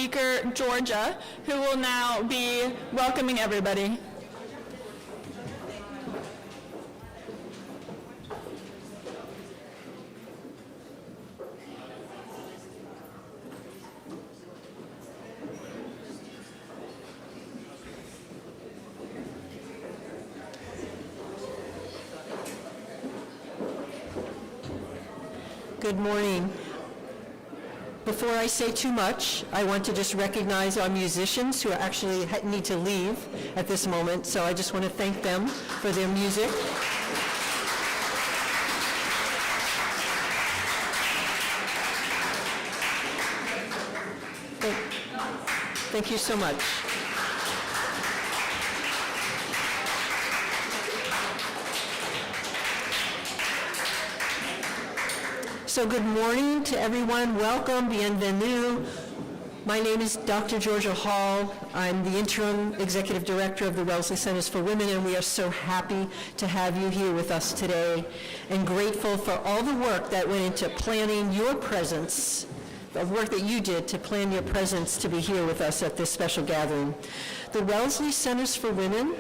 speaker, Georgia, who will now be welcoming everybody. Good morning. Before I say too much, I want to just recognize our musicians who actually need to leave at this moment, so I just want to thank them for their music. Thank you so much. So good morning to everyone. Welcome, bienvenue. My name is Dr. Georgia Hall. I'm the interim executive director of the Wellesley Centers for Women, and we are so happy to have you here with us today and grateful for all the work that went into planning your presence, the work that you did to plan your presence to be here with us at this special gathering. The Wellesley Centers for Women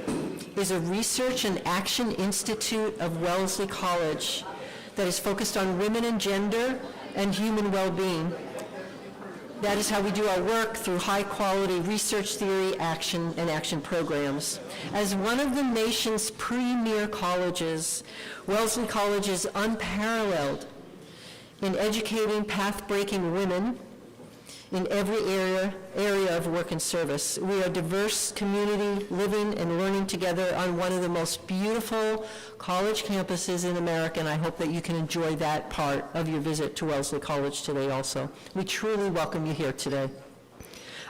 is a research and action institute of Wellesley College that is focused on women and gender and human well-being. That is how we do our work, through high-quality research theory, action, and action programs. As one of the nation's premier colleges, Wellesley College is unparalleled in educating path-breaking women in every area of work and service. We are a diverse community living and learning together on one of the most beautiful college campuses in America, and I hope that you can enjoy that part of your visit to Wellesley College today also. We truly welcome you here today.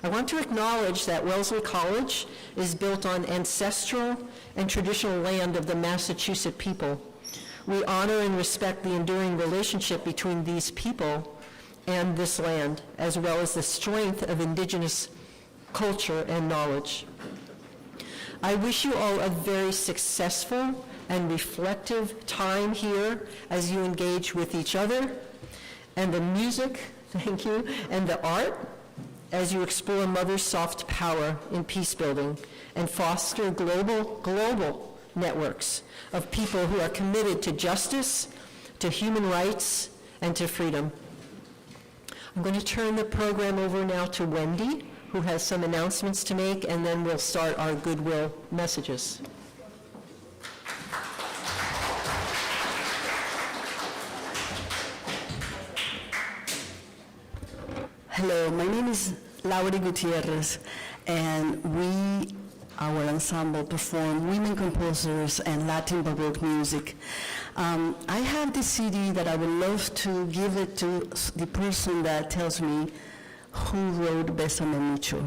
I want to acknowledge that Wellesley College is built on ancestral and traditional land of the Massachusetts people. We honor and respect the enduring relationship between these people and this land, as well as the strength of indigenous culture and knowledge. I wish you all a very successful and reflective time here as you engage with each other and the music, thank you, and the art as you explore Mother's soft power in peace building and foster global networks of people who are committed to justice, to human rights, and to freedom. I'm going to turn the program over now to Wendy, who has some announcements to make, and then we'll start our goodwill messages. Hello, my name is Laura Gutierrez, and our ensemble perform women composers and Latin Baroque music. I have this CD that I would love to give it to the person that tells me who wrote Bésame Mucho.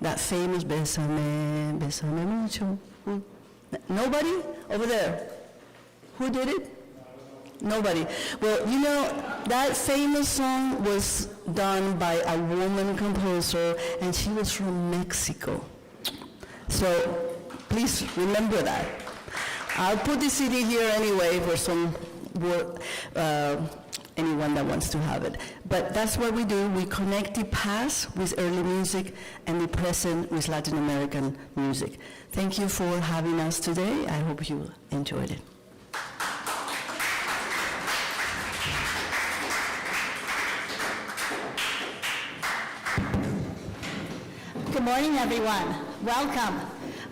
That famous Bésame, Bésame Mucho. Nobody? Over there. Who did it? Nobody. Well, you know, that famous song was done by a woman composer, and she was from Mexico. So please remember that. I'll put the CD here anyway for anyone that wants to have it. But that's what we do. We connect the past with early music and the present with Latin American music. Thank you for having us today. I hope you enjoyed it. Good morning, everyone. Welcome.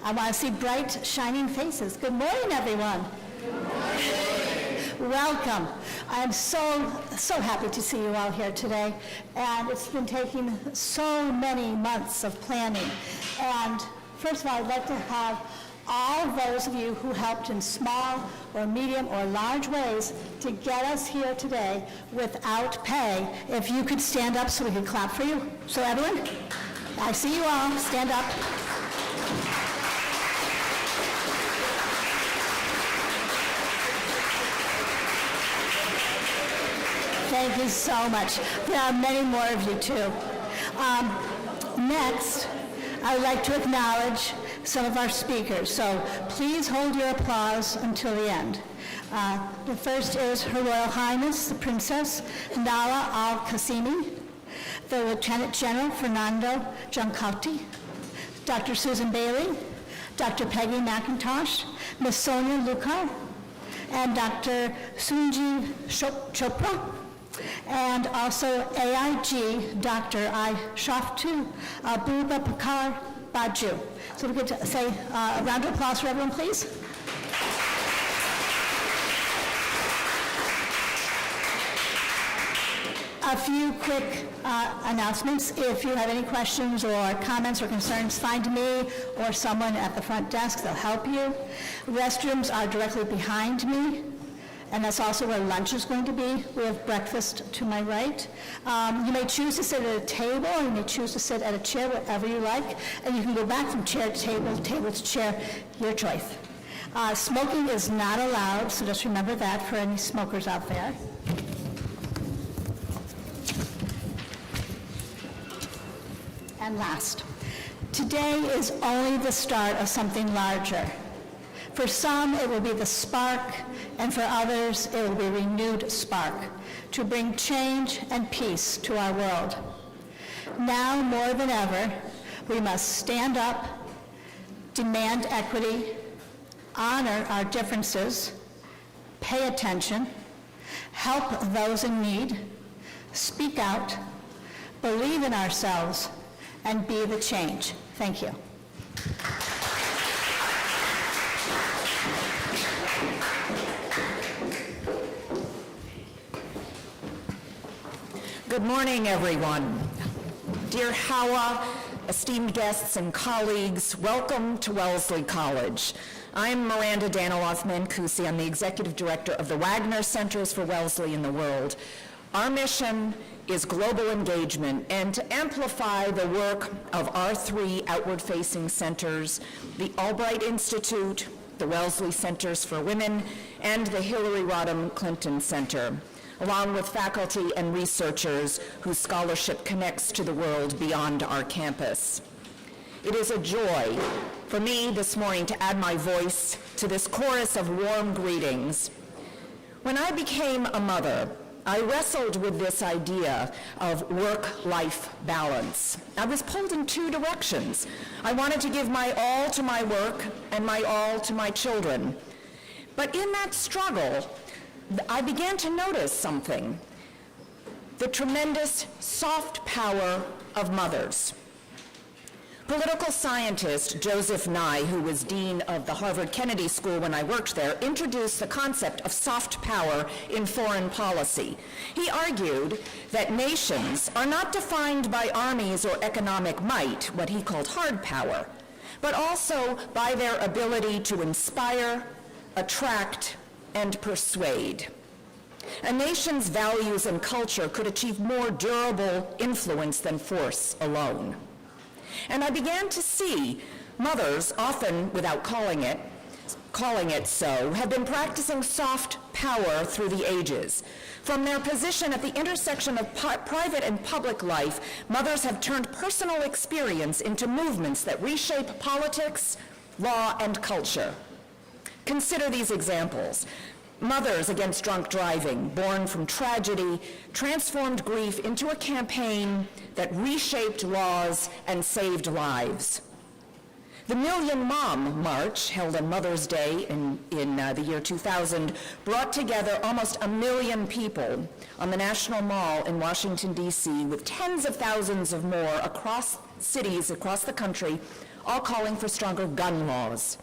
I want to see bright, shining faces. Good morning, everyone. Good morning. Welcome. I'm so happy to see you all here today. And it's been taking so many months of planning. And first of all, I'd like to have all those of you who helped in small or medium or large ways to get us here today without pay. If you could stand up so we could clap for you. So everyone, I see you all. Stand up. Thank you so much. There are many more of you too. Next, I would like to acknowledge some of our speakers. So please hold your applause until the end. The first is Her Royal Highness, the Princess Nala Al-Qasimi. the Lieutenant General Fernando Giancotti, Dr. Susan Bailey, Dr. Peggy McIntosh, Ms. Sonia Lucar, and Dr. Sunji Chopra, and also AIG Dr. I. Shaftu Abubakar Baju. So we could say a round of applause for everyone, please. A few quick announcements. If you have any questions or comments or concerns, find me or someone at the front desk. They'll help you. Restrooms are directly behind me, and that's also where lunch is going to be. We have breakfast to my right. You may choose to sit at a table, or you may choose to sit at a chair, whatever you like, and you can go back from chair to table to chair, your choice. Smoking is not allowed, so just remember that for any smokers out there. And last, today is only the start of something larger. For some, it will be the spark, and for others, it will be a renewed spark to bring change and peace to our world. Now more than ever, we must stand up, demand equity, honor our differences, pay attention, help those in need, speak out, believe in ourselves, and be the change. Thank you. Good morning, everyone. Dear Hawa, esteemed guests and colleagues, welcome to Wellesley College. I'm Miranda Daniloff-Mancusi. I'm the Executive Director of the Wagner Centers for Wellesley in the World. Our mission is global engagement and to amplify the work of our three outward-facing centers, the Albright Institute, the Wellesley Centers for Women, and the Hillary Rodham Clinton Center, along with faculty and researchers whose scholarship connects to the world beyond our campus. It is a joy for me this morning to add my voice to this chorus of warm greetings. When I became a mother, I wrestled with this idea of work-life balance. I was pulled in two directions. I wanted to give my all to my work and my all to my children. But in that struggle, I began to notice something: the tremendous soft power of mothers. Political scientist Joseph Nye, who was dean of the Harvard Kennedy School when I worked there, introduced the concept of soft power in foreign policy. He argued that nations are not defined by armies or economic might, what he called hard power, but also by their ability to inspire, attract, and persuade. A nation's values and culture could achieve more durable influence than force alone. And I began to see mothers, often without calling it so, have been practicing soft power through the ages. From their position at the intersection of private and public life, mothers have turned personal experience into movements that reshape politics, law, and culture. Consider these examples. Mothers Against Drunk Driving, born from tragedy, transformed grief into a campaign that reshaped laws and saved lives. The Million Mom March, held on Mother's Day in the year 2000, brought together almost 1 million people on the National Mall in Washington, D.C., with tens of thousands of more across cities across the country, all calling for stronger gun laws.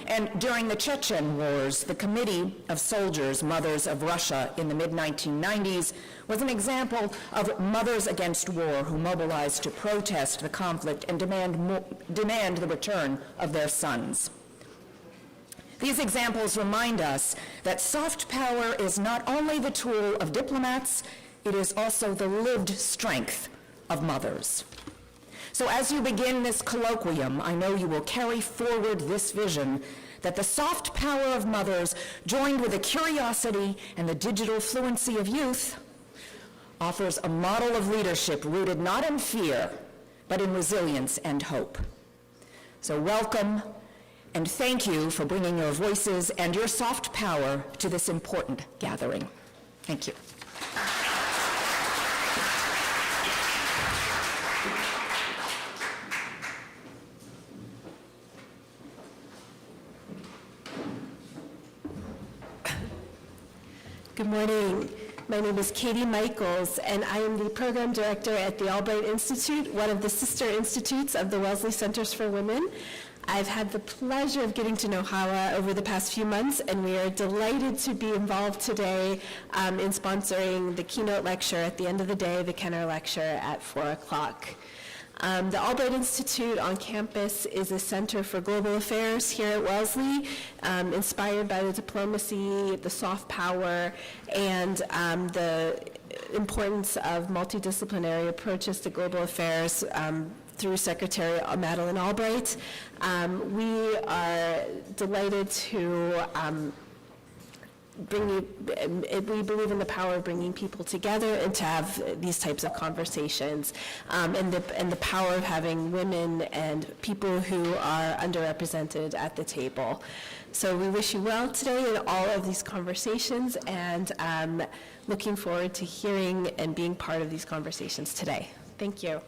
And during the Chechen Wars, the Committee of Soldiers, Mothers of Russia in the mid-1990s was an example of mothers against war who mobilized to protest the conflict and demand the return of their sons. These examples remind us that soft power is not only the tool of diplomats, it is also the lived strength of mothers. So as you begin this colloquium, I know you will carry forward this vision that the soft power of mothers, joined with the curiosity and the digital fluency of youth, offers a model of leadership rooted not in fear, but in resilience and hope. So welcome, and thank you for bringing your voices and your soft power to this important gathering. Thank you. Good morning. My name is Katie Michaels, and I am the program director at the Albright Institute, one of the sister institutes of the Wellesley Centers for Women. I've had the pleasure of getting to know Hawa over the past few months, and we are delighted to be involved today in sponsoring the keynote lecture at the end of the day, the Kenner Lecture at 4 o'clock. The Albright Institute on campus is a center for global affairs here at Wellesley, inspired by the diplomacy, the soft power, and the importance of multidisciplinary approaches to global affairs through Secretary Madeleine Albright. We are delighted to we believe in the power of bringing people together and to have these types of conversations, and the power of having women and people who are underrepresented at the table. So we wish you well today in all of these conversations, and looking forward to hearing and being part of these conversations today. Thank you.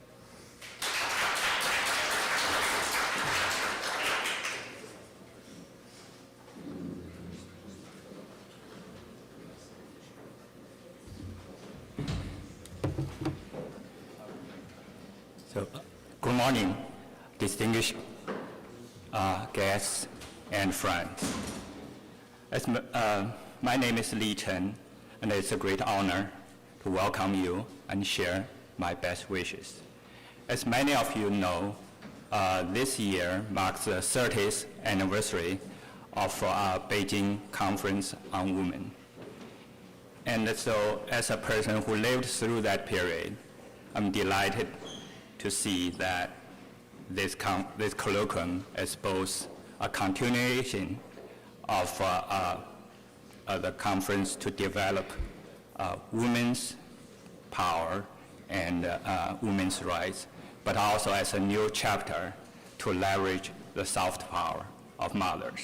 So, good morning, distinguished guests and friends. My name is Li Chen, and it's a great honor to welcome you and share my best wishes. As many of you know, this year marks the 30th anniversary of our Beijing Conference on Women. And so, as a person who lived through that period, I'm delighted to see that this colloquium is both a continuation of the conference to develop women's power and women's rights, but also as a new chapter to leverage the soft power of mothers.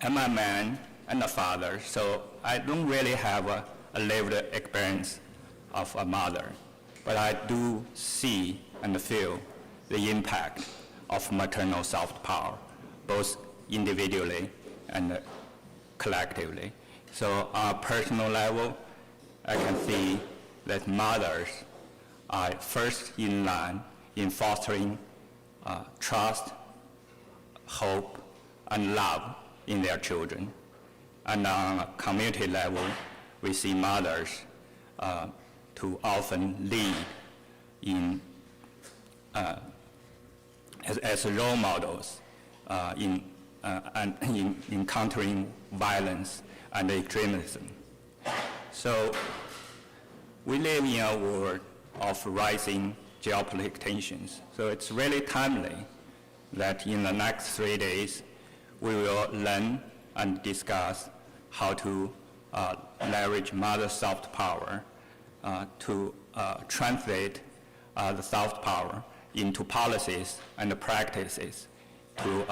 I'm a man and a father, so I don't really have a lived experience of a mother. But I do see and feel the impact of maternal soft power, both individually and collectively. So on a personal level, I can see that mothers are first in line in fostering trust, hope, and love in their children. And on a community level, we see mothers to often lead in as role models in countering violence and extremism. So we live in a world of rising geopolitical tensions. So it's really timely that in the next 3 days we will learn and discuss how to leverage mother soft power to translate the soft power into policies and practices to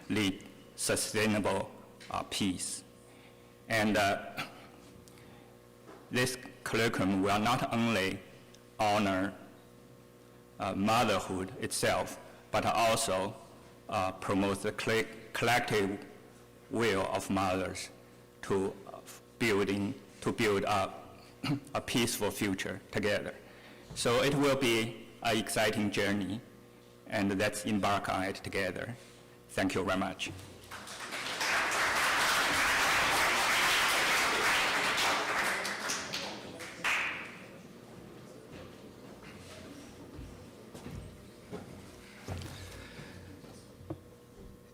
lead sustainable peace. And this colloquium will not only honor motherhood itself, but also promote the collective will of mothers to build a peaceful future together. So it will be an exciting journey, and let's embark on it together. Thank you very much.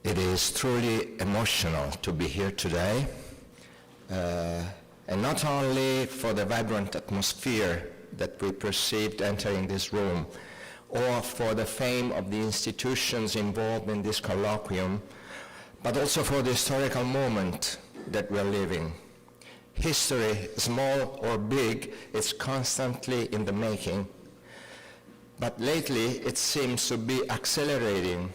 It is truly emotional to be here today, and not only for the vibrant atmosphere that we perceived entering this room, or for the fame of the institutions involved in this colloquium, but also for the historical moment that we're living. History, small or big, is constantly in the making, but lately it seems to be accelerating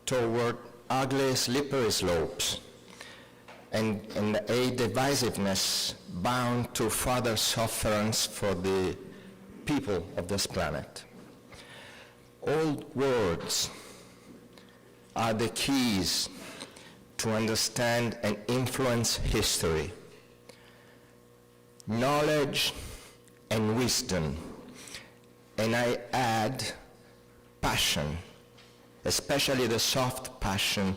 toward ugly, slippery slopes, and a divisiveness bound to further sufferance for the people of this planet. Old words are the keys to understand and influence history. knowledge and wisdom, and I add passion, especially the soft passion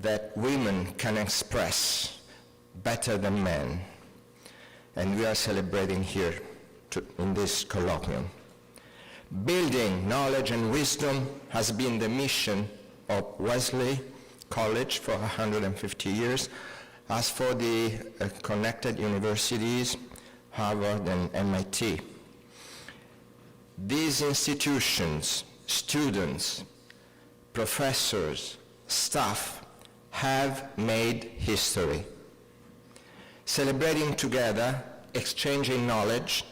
that women can express better than men, and we are celebrating here in this colloquium. Building knowledge and wisdom has been the mission of Wesley College for 150 years. As for the connected universities, Harvard and MIT, these institutions, students, professors, staff have made history. Celebrating together, exchanging knowledge,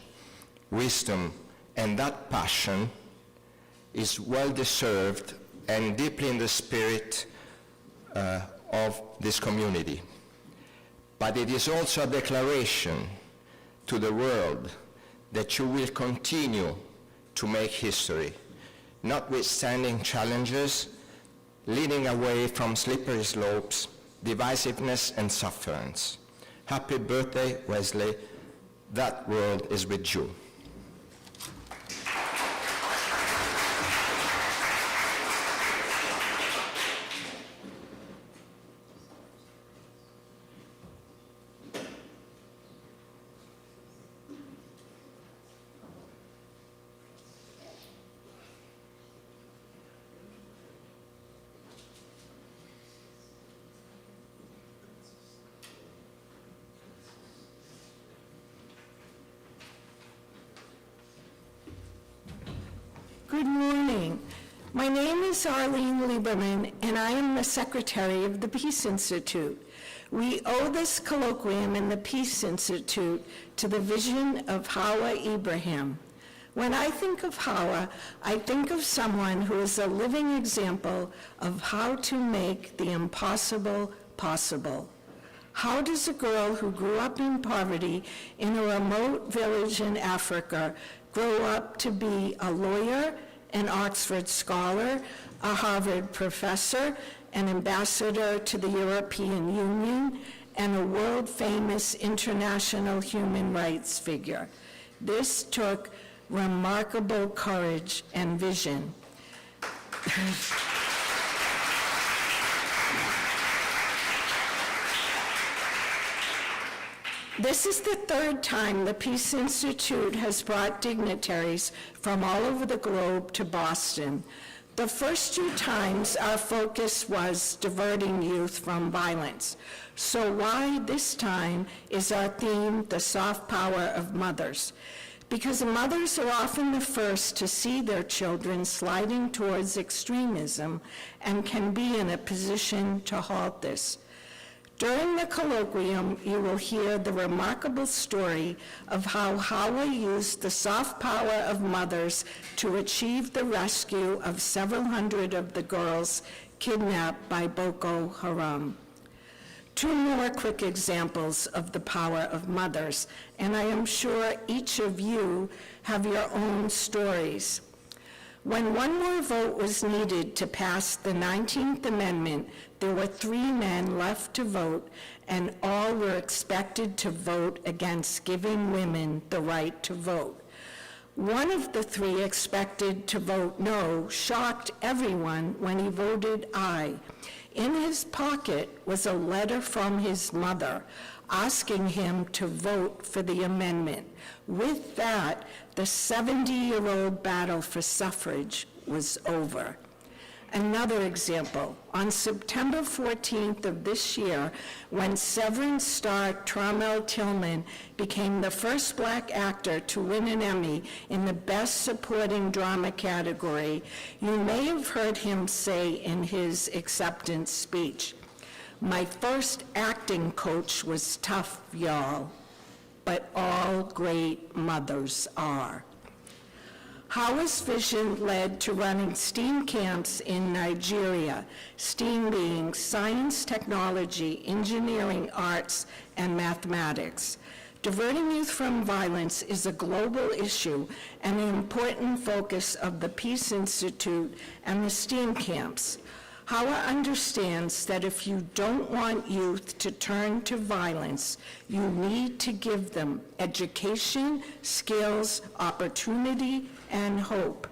wisdom, and that passion is well-deserved and deeply in the spirit of this community. But it is also a declaration to the world that you will continue to make history, notwithstanding challenges, leading away from slippery slopes, divisiveness, and sufferance. Happy birthday, Wesley. That world is with you. Good morning. My name is Arlene Lieberman, and I am the secretary of the Peace Institute. We owe this colloquium in the Peace Institute to the vision of Hawa Ibrahim. When I think of Hawa, I think of someone who is a living example of how to make the impossible possible. How does a girl who grew up in poverty in a remote village in Africa grow up to be a lawyer, an Oxford scholar, a Harvard professor, an ambassador to the European Union, and a world-famous international human rights figure? This took remarkable courage and vision. This is the third time the Peace Institute has brought dignitaries from all over the globe to Boston. The first two times our focus was diverting youth from violence. So why this time is our theme the soft power of mothers? Because mothers are often the first to see their children sliding towards extremism and can be in a position to halt this. During the colloquium, you will hear the remarkable story of how Hawa used the soft power of mothers to achieve the rescue of several hundred of the girls kidnapped by Boko Haram. Two more quick examples of the power of mothers, and I am sure each of you have your own stories. When one more vote was needed to pass the 19th Amendment, there were 3 men left to vote, and all were expected to vote against giving women the right to vote. One of the 3 expected to vote no shocked everyone when he voted aye. In his pocket was a letter from his mother asking him to vote for the amendment. With that, the 70-year-old battle for suffrage was over. Another example, on September 14th of this year, when Severance star Trammell Tillman became the first Black actor to win an Emmy in the Best Supporting Drama category, you may have heard him say in his acceptance speech, "My first acting coach was tough, y'all, but all great mothers are." Hawa's vision led to running STEAM camps in Nigeria, STEAM being science, technology, engineering, arts, and mathematics. Diverting youth from violence is a global issue and an important focus of the Peace Institute and the STEAM camps. Hawa understands that if you don't want youth to turn to violence, you need to give them education, skills, opportunity, and hope.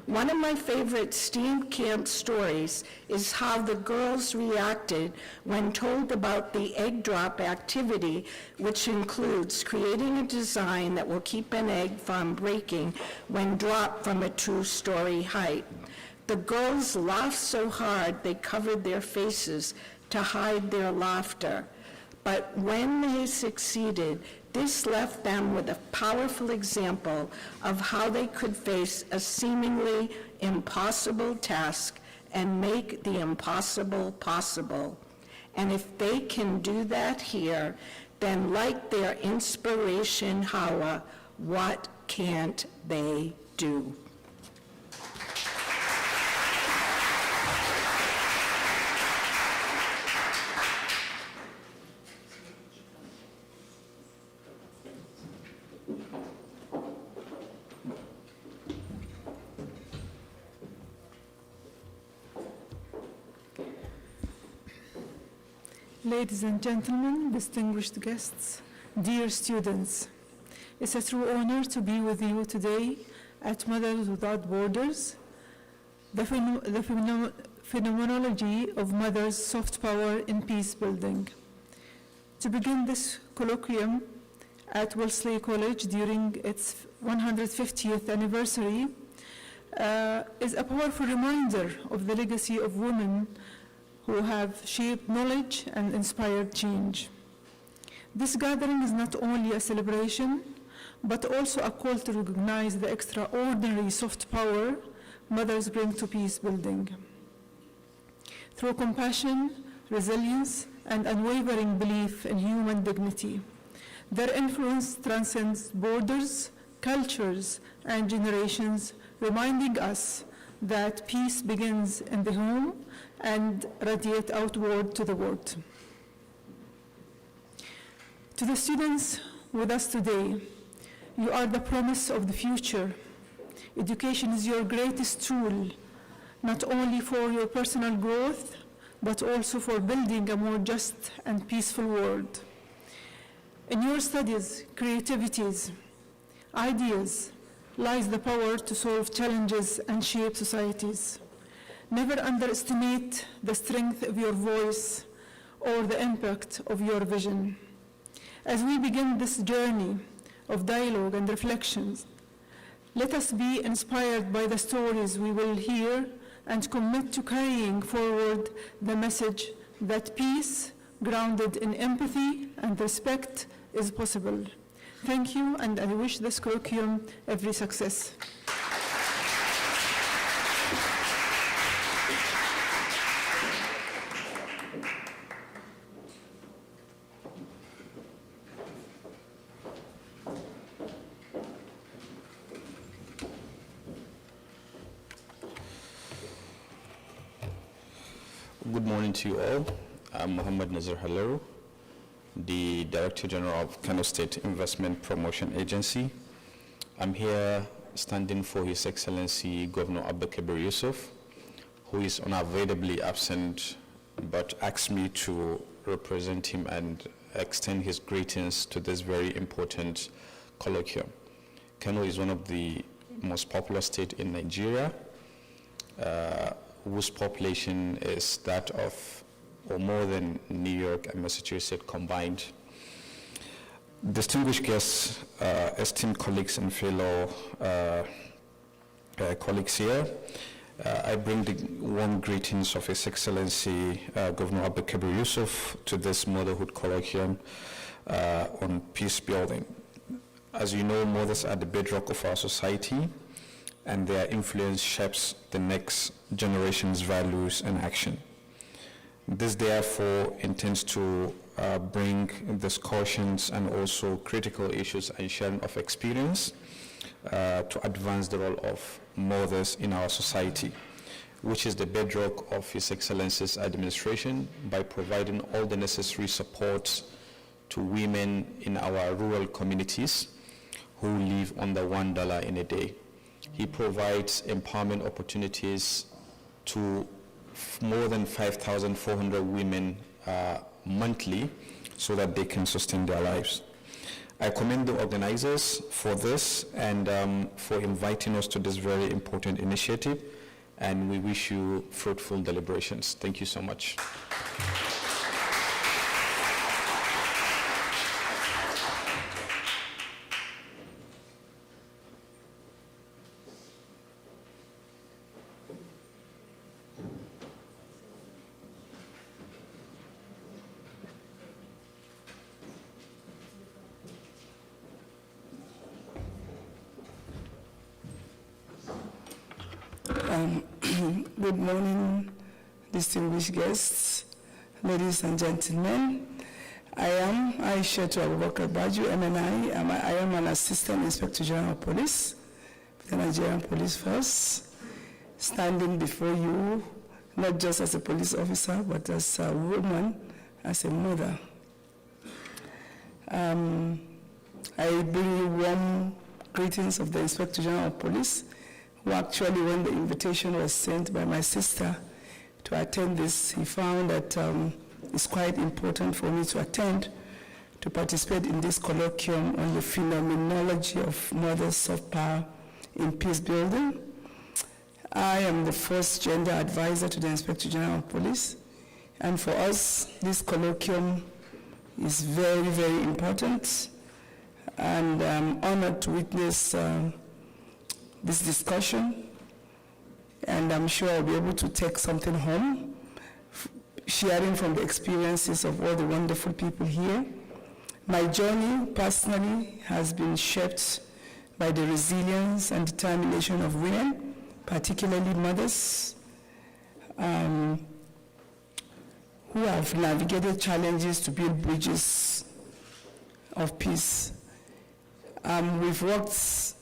One of my favorite STEAM camp stories is how the girls reacted when told about the egg drop activity, which includes creating a design that will keep an egg from breaking when dropped from a 2-story height. The girls laughed so hard they covered their faces to hide their laughter. But when they succeeded, this left them with a powerful example of how they could face a seemingly impossible task and make the impossible possible. And if they can do that here, then like their inspiration, Hawa, what can't they do? Ladies and gentlemen, distinguished guests, dear students, it's a true honor to be with you today at Mothers Without Borders, the phenomenology of mothers' soft power in peace building. To begin this colloquium at Wellesley College during its 150th anniversary is a powerful reminder of the legacy of women who have shaped knowledge and inspired change. This gathering is not only a celebration, but also a call to recognize the extraordinary soft power mothers bring to peace building. Through compassion, resilience, and unwavering belief in human dignity, their influence transcends borders, cultures, and generations, reminding us that peace begins in the home and radiates outward to the world. To the students with us today, you are the promise of the future. Education is your greatest tool, not only for your personal growth, but also for building a more just and peaceful world. In your studies, creativities, ideas, lies the power to solve challenges and shape societies. Never underestimate the strength of your voice or the impact of your vision. As we begin this journey of dialogue and reflections, let us be inspired by the stories we will hear and commit to carrying forward the message that peace, grounded in empathy and respect, is possible. Thank you, and I wish this colloquium every success. Good morning to you all. I'm Mohammed Nazir Halaru, the Director General of Kano State Investment Promotion Agency. I'm here standing for His Excellency Governor Abba Kabir Yusuf, who is unavoidably absent, but asked me to represent him and extend his greetings to this very important colloquium. Kano is one of the most populous states in Nigeria, whose population is that of, or more than New York and Massachusetts combined. Distinguished guests, esteemed colleagues and fellow colleagues here, I bring the warm greetings of His Excellency Governor Abba Kabir Yusuf to this Motherhood Colloquium on peace building. As you know, mothers are the bedrock of our society, and their influence shapes the next generation's values and action. This therefore intends to bring discussions and also critical issues and sharing of experience to advance the role of mothers in our society, which is the bedrock of His Excellency's administration, by providing all the necessary support to women in our rural communities who live under $1 in a day. He provides empowerment opportunities to more than 5,400 women monthly so that they can sustain their lives. I commend the organizers for this and for inviting us to this very important initiative, and we wish you fruitful deliberations. Thank you so much. Good morning, distinguished guests, ladies and gentlemen. I am Aisha Abubakar Baju, MNI. I am an Assistant Inspector General of Police, the Nigerian Police Force, standing before you, not just as a police officer, but as a woman, as a mother. I bring you warm greetings of the Inspector General of Police, who actually, when the invitation was sent by my sister to attend this, he found that it's quite important for me to attend, to participate in this colloquium on the phenomenology of mothers soft power in peace building. I am the first gender advisor to the Inspector General of Police, and for us, this colloquium is very, very important, and I'm honored to witness this discussion, and I'm sure I'll be able to take something home, sharing from the experiences of all the wonderful people here. My journey personally has been shaped by the resilience and determination of women, particularly mothers, who have navigated challenges to build bridges of peace. We've worked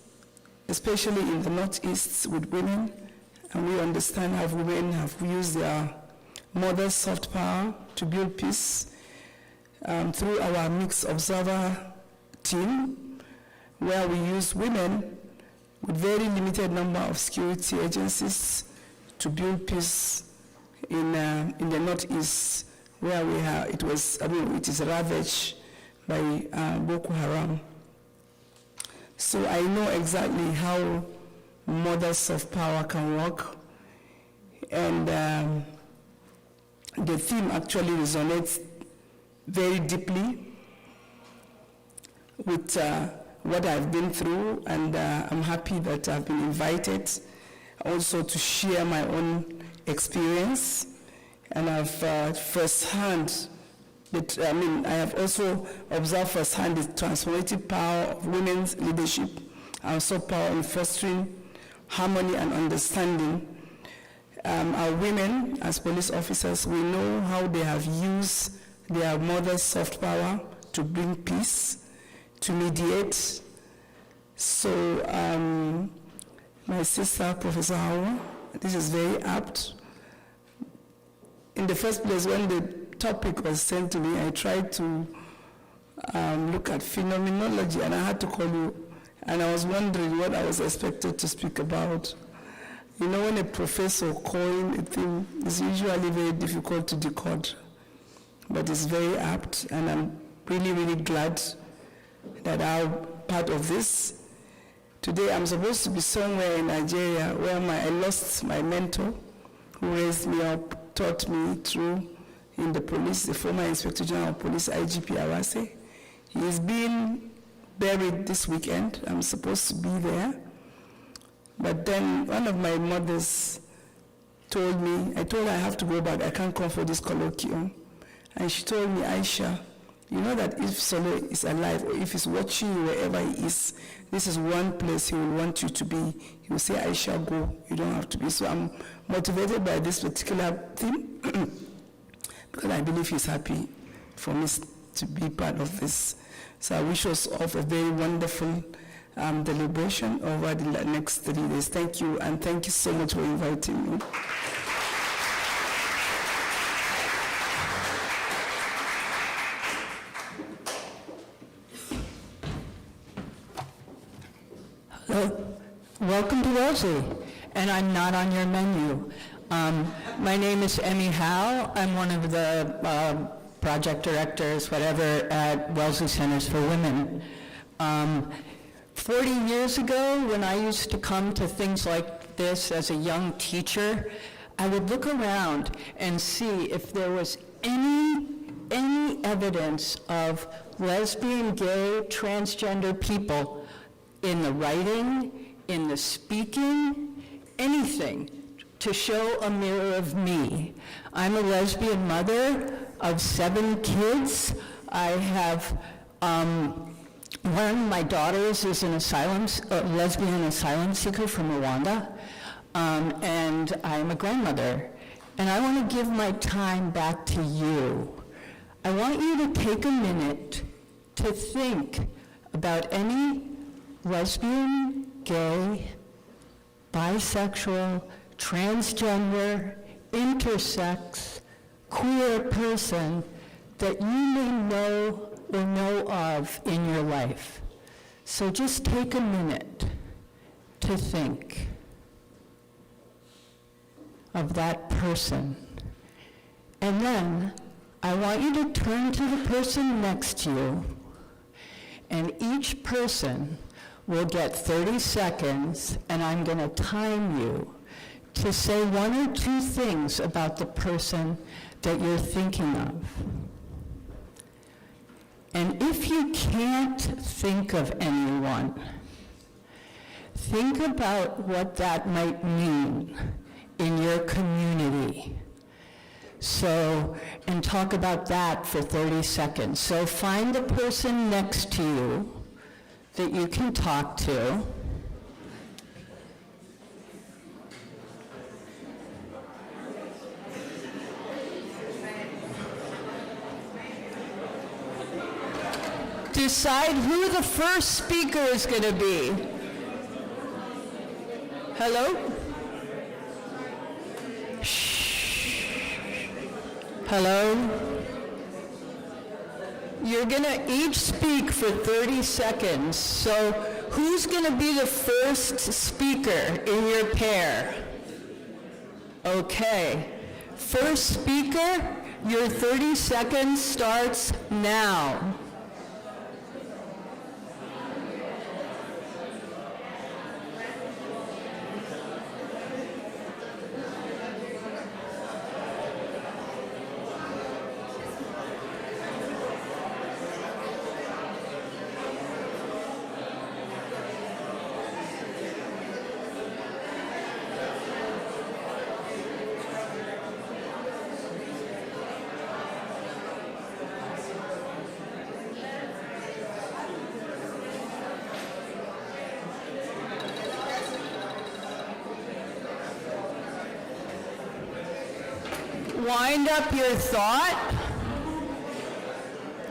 especially in the Northeast with women, and we understand how women have used their mother's soft power to build peace through our mixed observer team, where we use women with very limited number of security agencies to build peace in the Northeast, where it is ravaged by Boko Haram. So I know exactly how mothers soft power can work, and the theme actually resonates very deeply with what I've been through, and I'm happy that I've been invited also to share my own experience, and I've I have also observed firsthand the transformative power of women's leadership and soft power in fostering harmony and understanding. Our women, as police officers, we know how they have used their mother's soft power to bring peace, to mediate. So my sister, Professor Hawa, this is very apt. In the first place, when the topic was sent to me, I tried to look at phenomenology, and I had to call you, and I was wondering what I was expected to speak about. You know, when a professor coins a thing, it's usually very difficult to decode, but it's very apt, and I'm really, really glad that I'm part of this. Today, I'm supposed to be somewhere in Nigeria where I lost my mentor, who raised me up, taught me through in the police, the former Inspector General of Police, IGP Awase. He is being buried this weekend. I'm supposed to be there. But then one of my mothers told me, I told her I have to go back, I can't come for this colloquium. And she told me, Aisha, you know that if Solo is alive, or if he's watching you wherever he is, this is one place he will want you to be. He will say, Aisha, go, you don't have to be. So I'm motivated by this particular theme, because I believe he's happy for me to be part of this. So I wish us all a very wonderful deliberation over the next 3 days. Thank you, and thank you so much for inviting me. Hello. Welcome to Wellesley, and I'm not on your menu. My name is Emmy Howe. I'm one of the project directors, whatever, at Wellesley Centers for Women. 40 years ago, when I used to come to things like this as a young teacher, I would look around and see if there was any evidence of lesbian, gay, transgender people in the writing, in the speaking, anything to show a mirror of me. I'm a lesbian mother of 7 kids. I have, one of my daughters is an lesbian asylum seeker from Rwanda, and I'm a grandmother. And I want to give my time back to you. I want you to take a minute to think about any lesbian, gay, bisexual, transgender, intersex, queer person that you may know or know of in your life. So just take a minute to think of that person. And then I want you to turn to the person next to you, and each person will get 30 seconds, and I'm going to time you to say 1 or 2 things about the person that you're thinking of. And if you can't think of anyone, think about what that might mean in your community. So, and talk about that for 30 seconds. So find the person next to you that you can talk to. Decide who the first speaker is going to be. Hello? Shh. Hello? You're going to each speak for 30 seconds. So who's going to be the first speaker in your pair? Okay. First speaker, your 30 seconds starts now. Wind up your thought.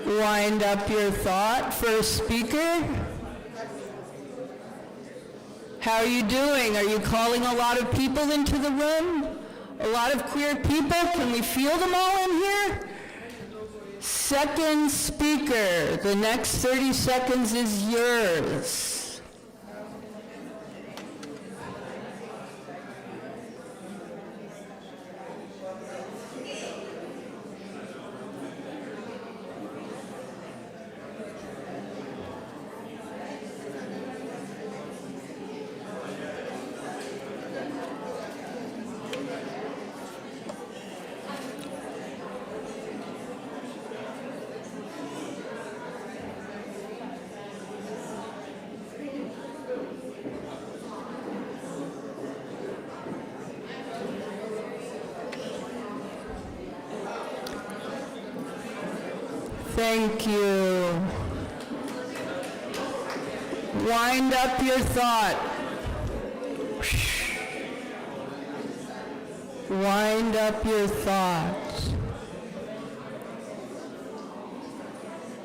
Wind up your thought. First speaker. How are you doing? Are you calling a lot of people into the room? A lot of queer people? Can we feel them all in here? Second speaker. The next 30 seconds is yours. Thank you. Wind up your thought. Wind up your thoughts.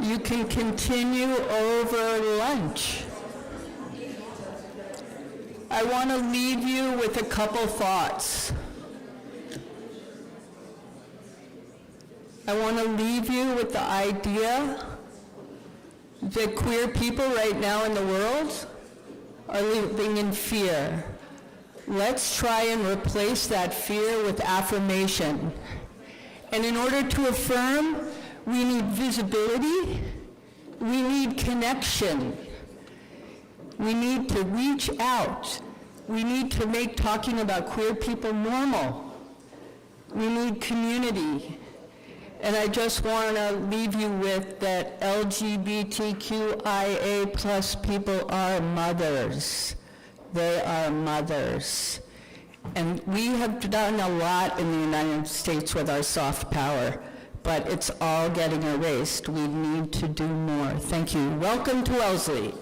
You can continue over lunch. I want to leave you with a couple thoughts. I want to leave you with the idea that queer people right now in the world are living in fear. Let's try and replace that fear with affirmation. And in order to affirm, we need visibility, we need connection, we need to reach out, we need to make talking about queer people normal, we need community. And I just want to leave you with that LGBTQIA plus people are mothers. They are mothers. And we have done a lot in the United States with our soft power, but it's all getting erased. We need to do more. Thank you. Welcome to Wellesley.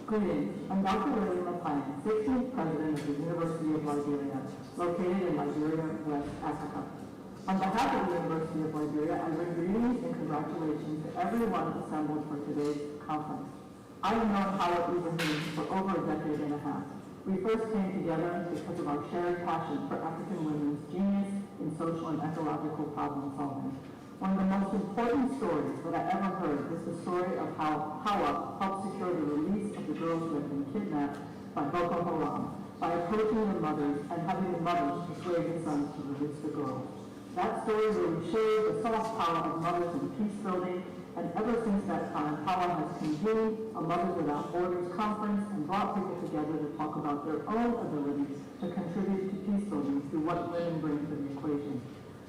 Greetings. I'm Dr. William McLean, 16th President of the University of Liberia, located in Liberia, West Africa. On behalf of the University of Liberia, I bring greetings and congratulations to everyone assembled for today's conference. I have known Howard Ibrahim for over a decade and a half. We first came together because of our shared passion for African women's genius in social and ecological problem solving. One of the most important stories that I ever heard is the story of how Hawa helped secure the release of the girls who had been kidnapped by Boko Haram by approaching the mothers and having the mothers persuade the sons to release the girls. That story really showed the soft power of mothers in peace building, and ever since that time, Hawa has convened a Mothers Without Borders conference and brought people together to talk about their own ability to contribute to peace building through what women bring to the equation.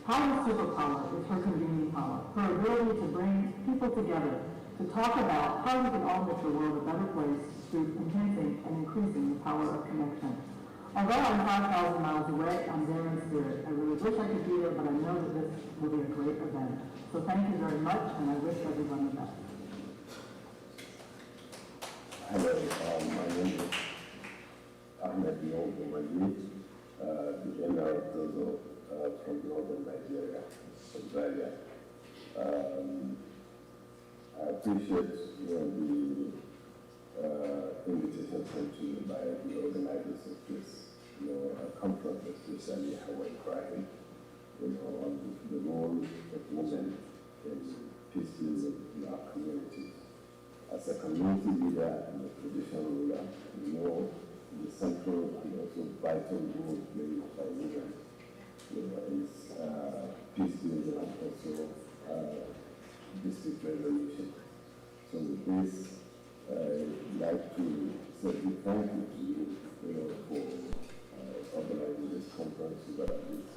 Hawa's superpower is her convening power, her ability to bring people together to talk about how we can all make the world a better place through enhancing and increasing the power of connection. Although I'm 5,000 miles away, I'm there in spirit. I really wish I could be there, but I know that this will be a great event. So thank you very much, and I wish everyone the best. Hello, my name is Ahmed Yombo, the General Dozo from northern Nigeria, Australia. I appreciate the invitation sent to me by the organizers of this conference, especially Hawaii Pride, on the role of women in peace building in our communities. As a community leader and a traditional ruler, we know the central and also vital role played by women is peace building and also district resolution. So with this, I'd like to say thank you to you, for organizing this conference so that these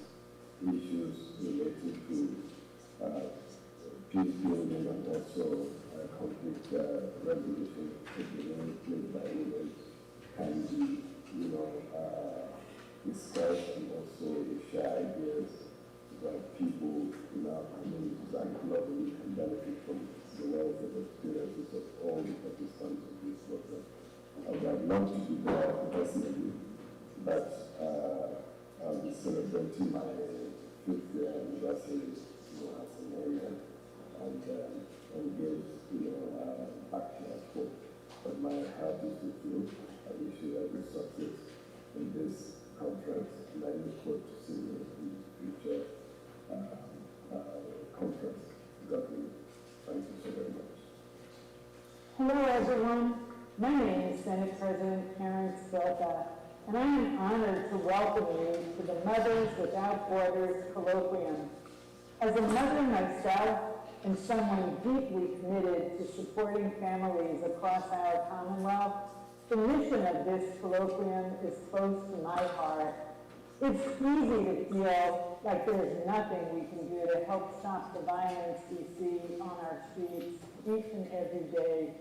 issues related to peace building and also conflict resolution played by women can be, discussed and also share ideas so that people in our communities and globally can benefit from the wealth of experiences of all the participants of this program. I would have loved to be there personally, but I'll be celebrating my 5th year anniversary as an area and give back to our school. But my heart is with you. I wish you every success in this conference, and I look forward to seeing you in the future conference. God willing. Thank you so very much. Hello, everyone. My name is Senate President Herein, and I am honored to welcome you to the Mothers Without Borders colloquium. As a mother myself and someone deeply committed to supporting families across our Commonwealth, the mission of this colloquium is close to my heart. It's easy to feel like there's nothing we can do to help stop the violence we see on our streets each and every day.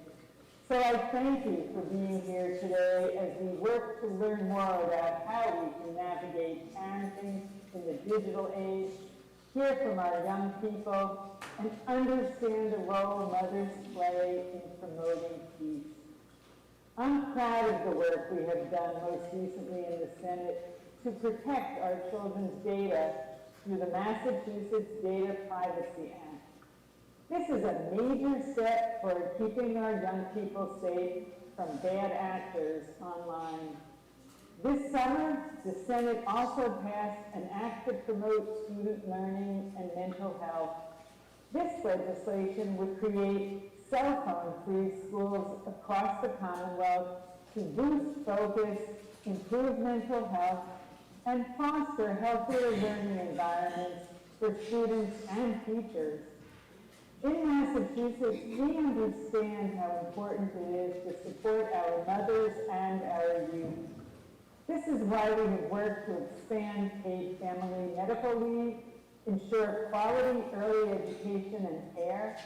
So I thank you for being here today as we work to learn more about how we can navigate parenting in the digital age, hear from our young people, and understand the role mothers play in promoting peace. I'm proud of the work we have done most recently in the Senate to protect our children's data through the Massachusetts Data Privacy Act. This is a major step toward keeping our young people safe from bad actors online. This summer, the Senate also passed an act to promote student learning and mental health. This legislation would create cell phone-free schools across the Commonwealth to boost focus, improve mental health, and foster healthier learning environments for students and teachers. In Massachusetts, we understand how important it is to support our mothers and our youth. This is why we have worked to expand paid family medical leave, ensure quality early education and care,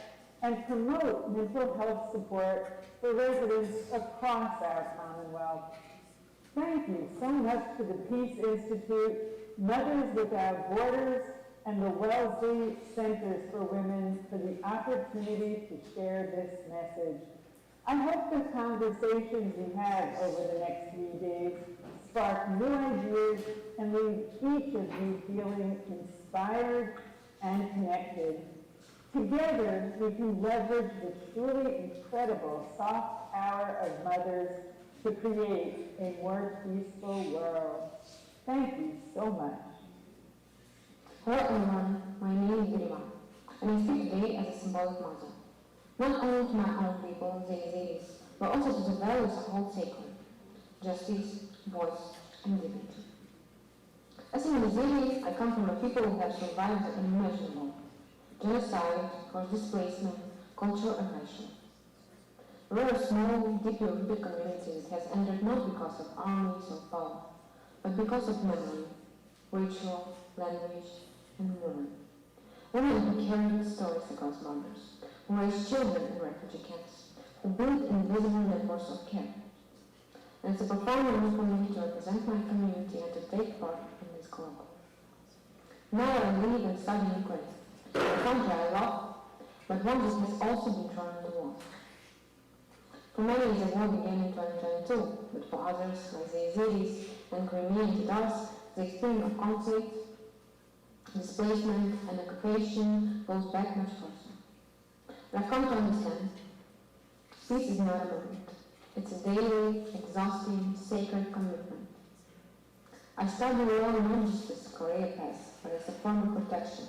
and promote mental health support for residents across our Commonwealth. Thank you so much to the Peace Institute, Mothers Without Borders, and the Wellesley Centers for Women for the opportunity to share this message. I hope the conversations we have over the next few days spark new ideas and leave each of you feeling inspired and connected. Together, we can leverage the truly incredible soft power of mothers to create a more peaceful world. Thank you so much. Hello everyone, my name is Vilma, and I speak today as a symbolic mother, not only to my own people, the Yazidis, but also to the values I hold sacred: justice, voice, and dignity. As an Yazidi, I come from a people who have survived the unimaginable: genocide, forced displacement, cultural oppression. We are a small, deeply rooted community that has entered not because of armies or power, but because of memory, ritual, language, and women. Women who carried stories across borders, who raised children in refugee camps, who built invisible networks of care. And it's a profound honor for me to represent my community and to take part in this colloquium. Now I live and study in Ukraine, a country I love, but one that has also been thrown into war. For many, the war began in 2022, but for others, like the Yazidis and Crimean Tatars, the experience of conflict, displacement, and occupation goes back much further. But I've come to understand, peace is not a movement. It's a daily, exhausting, sacred commitment. I study law not just as a career path, but as a form of protection,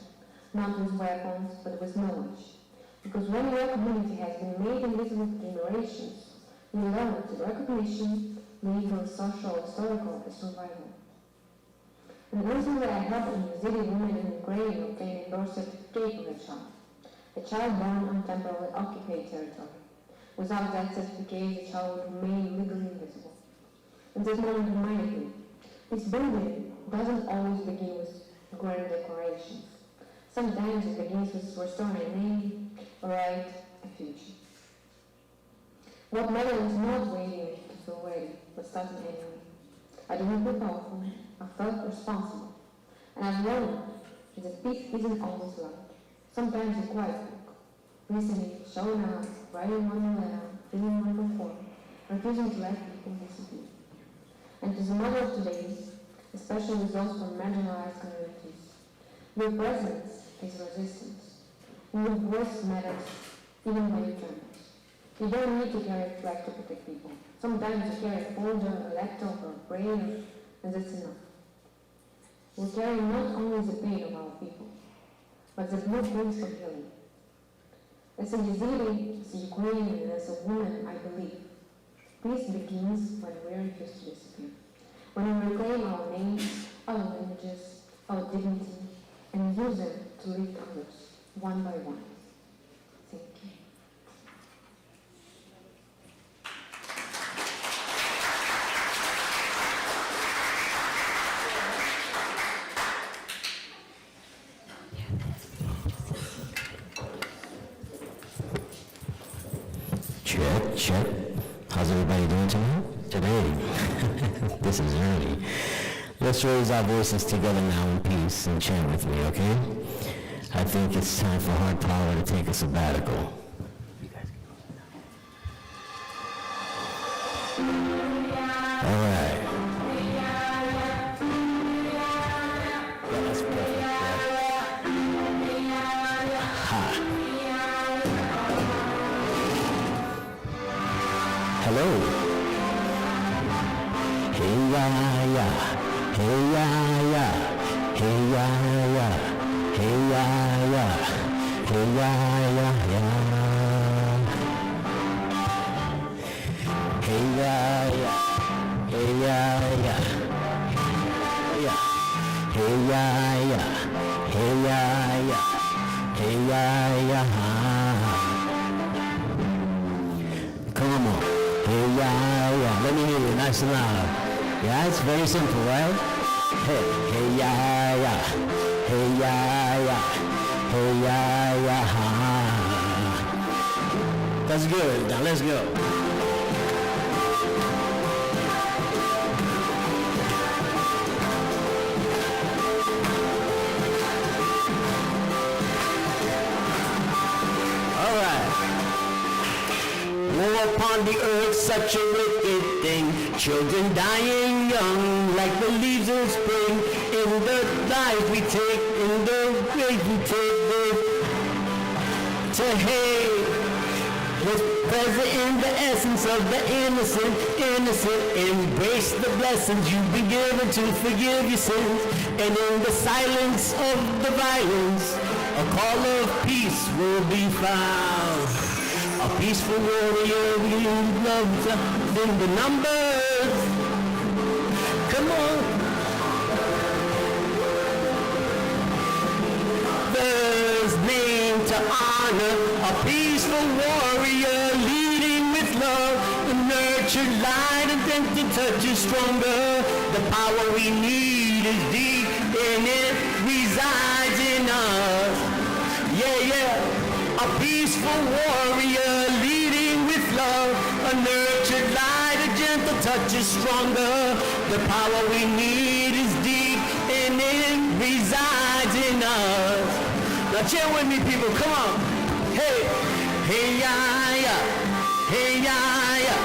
not with weapons, but with knowledge. Because when your community has been made invisible for generations, you learn that recognition, legal, social, historical, is survival. And recently I helped a Yazidi woman in Ukraine obtain a birth certificate of a child born on temporarily occupied territory. Without that certificate, the child would remain legally invisible. And this moment reminded me, this building doesn't always begin with grand declarations. Sometimes it begins with restoring a name, a right, a future. What matters is not waiting to feel ready, but starting anyway. I didn't feel powerful, I felt responsible. And I've learned that peace isn't always loud. Sometimes it's quiet work. Listening, showing up, writing one letter, filling one form, refusing to let people disappear. And to the mother of today, especially those from marginalized communities, your presence is resistance. Your voice matters, even when it trembles. You don't need to carry a flag to protect people. Sometimes you carry a folder, a laptop, or a prayer, and that's enough. We carry not only the pain of our people, but the blueprints of healing. As a Yazidi, as a Ukrainian, and as a woman, I believe peace begins when we refuse to disappear. When we reclaim our names, our languages, our dignity, and use them to lift others, one by one. Thank you. Check. How's everybody doing tonight? Today. This is early. Let's raise our voices together now in peace and chant with me, okay? I think it's time for Hard Power to take a sabbatical. All right. Yeah, that's perfect. Yeah. ha. Hello. Hey ya ya, hey ya ya, hey ya ya, hey ya ya, hey ya ya ya. Hey ya ya, hey ya ya, ya. Hey ya ya, hey ya ya, hey ya ya. Come on. Hey ya ya, let me hear you nice and loud. Yeah, it's very simple, right? Hey, hey ya ya, hey ya ya, hey ya ya. That's good. Now let's go. All right. War upon the earth, such a wicked thing. Children dying young, like the leaves of spring. In the lives we take, in the grave we take birth. To hate, what's present in the essence of the innocent, innocent. Embrace the blessings you've been given to forgive your sins. And in the silence of the violence, a call of peace will be found. A peaceful warrior we love in the numbers. Come on. There's name to honor, a peaceful warrior leading with love. The nurtured light and then the touch is stronger. The power we need is deep and it resides in us. Yeah, yeah. A peaceful warrior leading with love, a nurtured light, a gentle touch is stronger. The power we need is deep and it resides in us. Now chant with me, people, come on. Hey, hey ya ya, hey ya ya,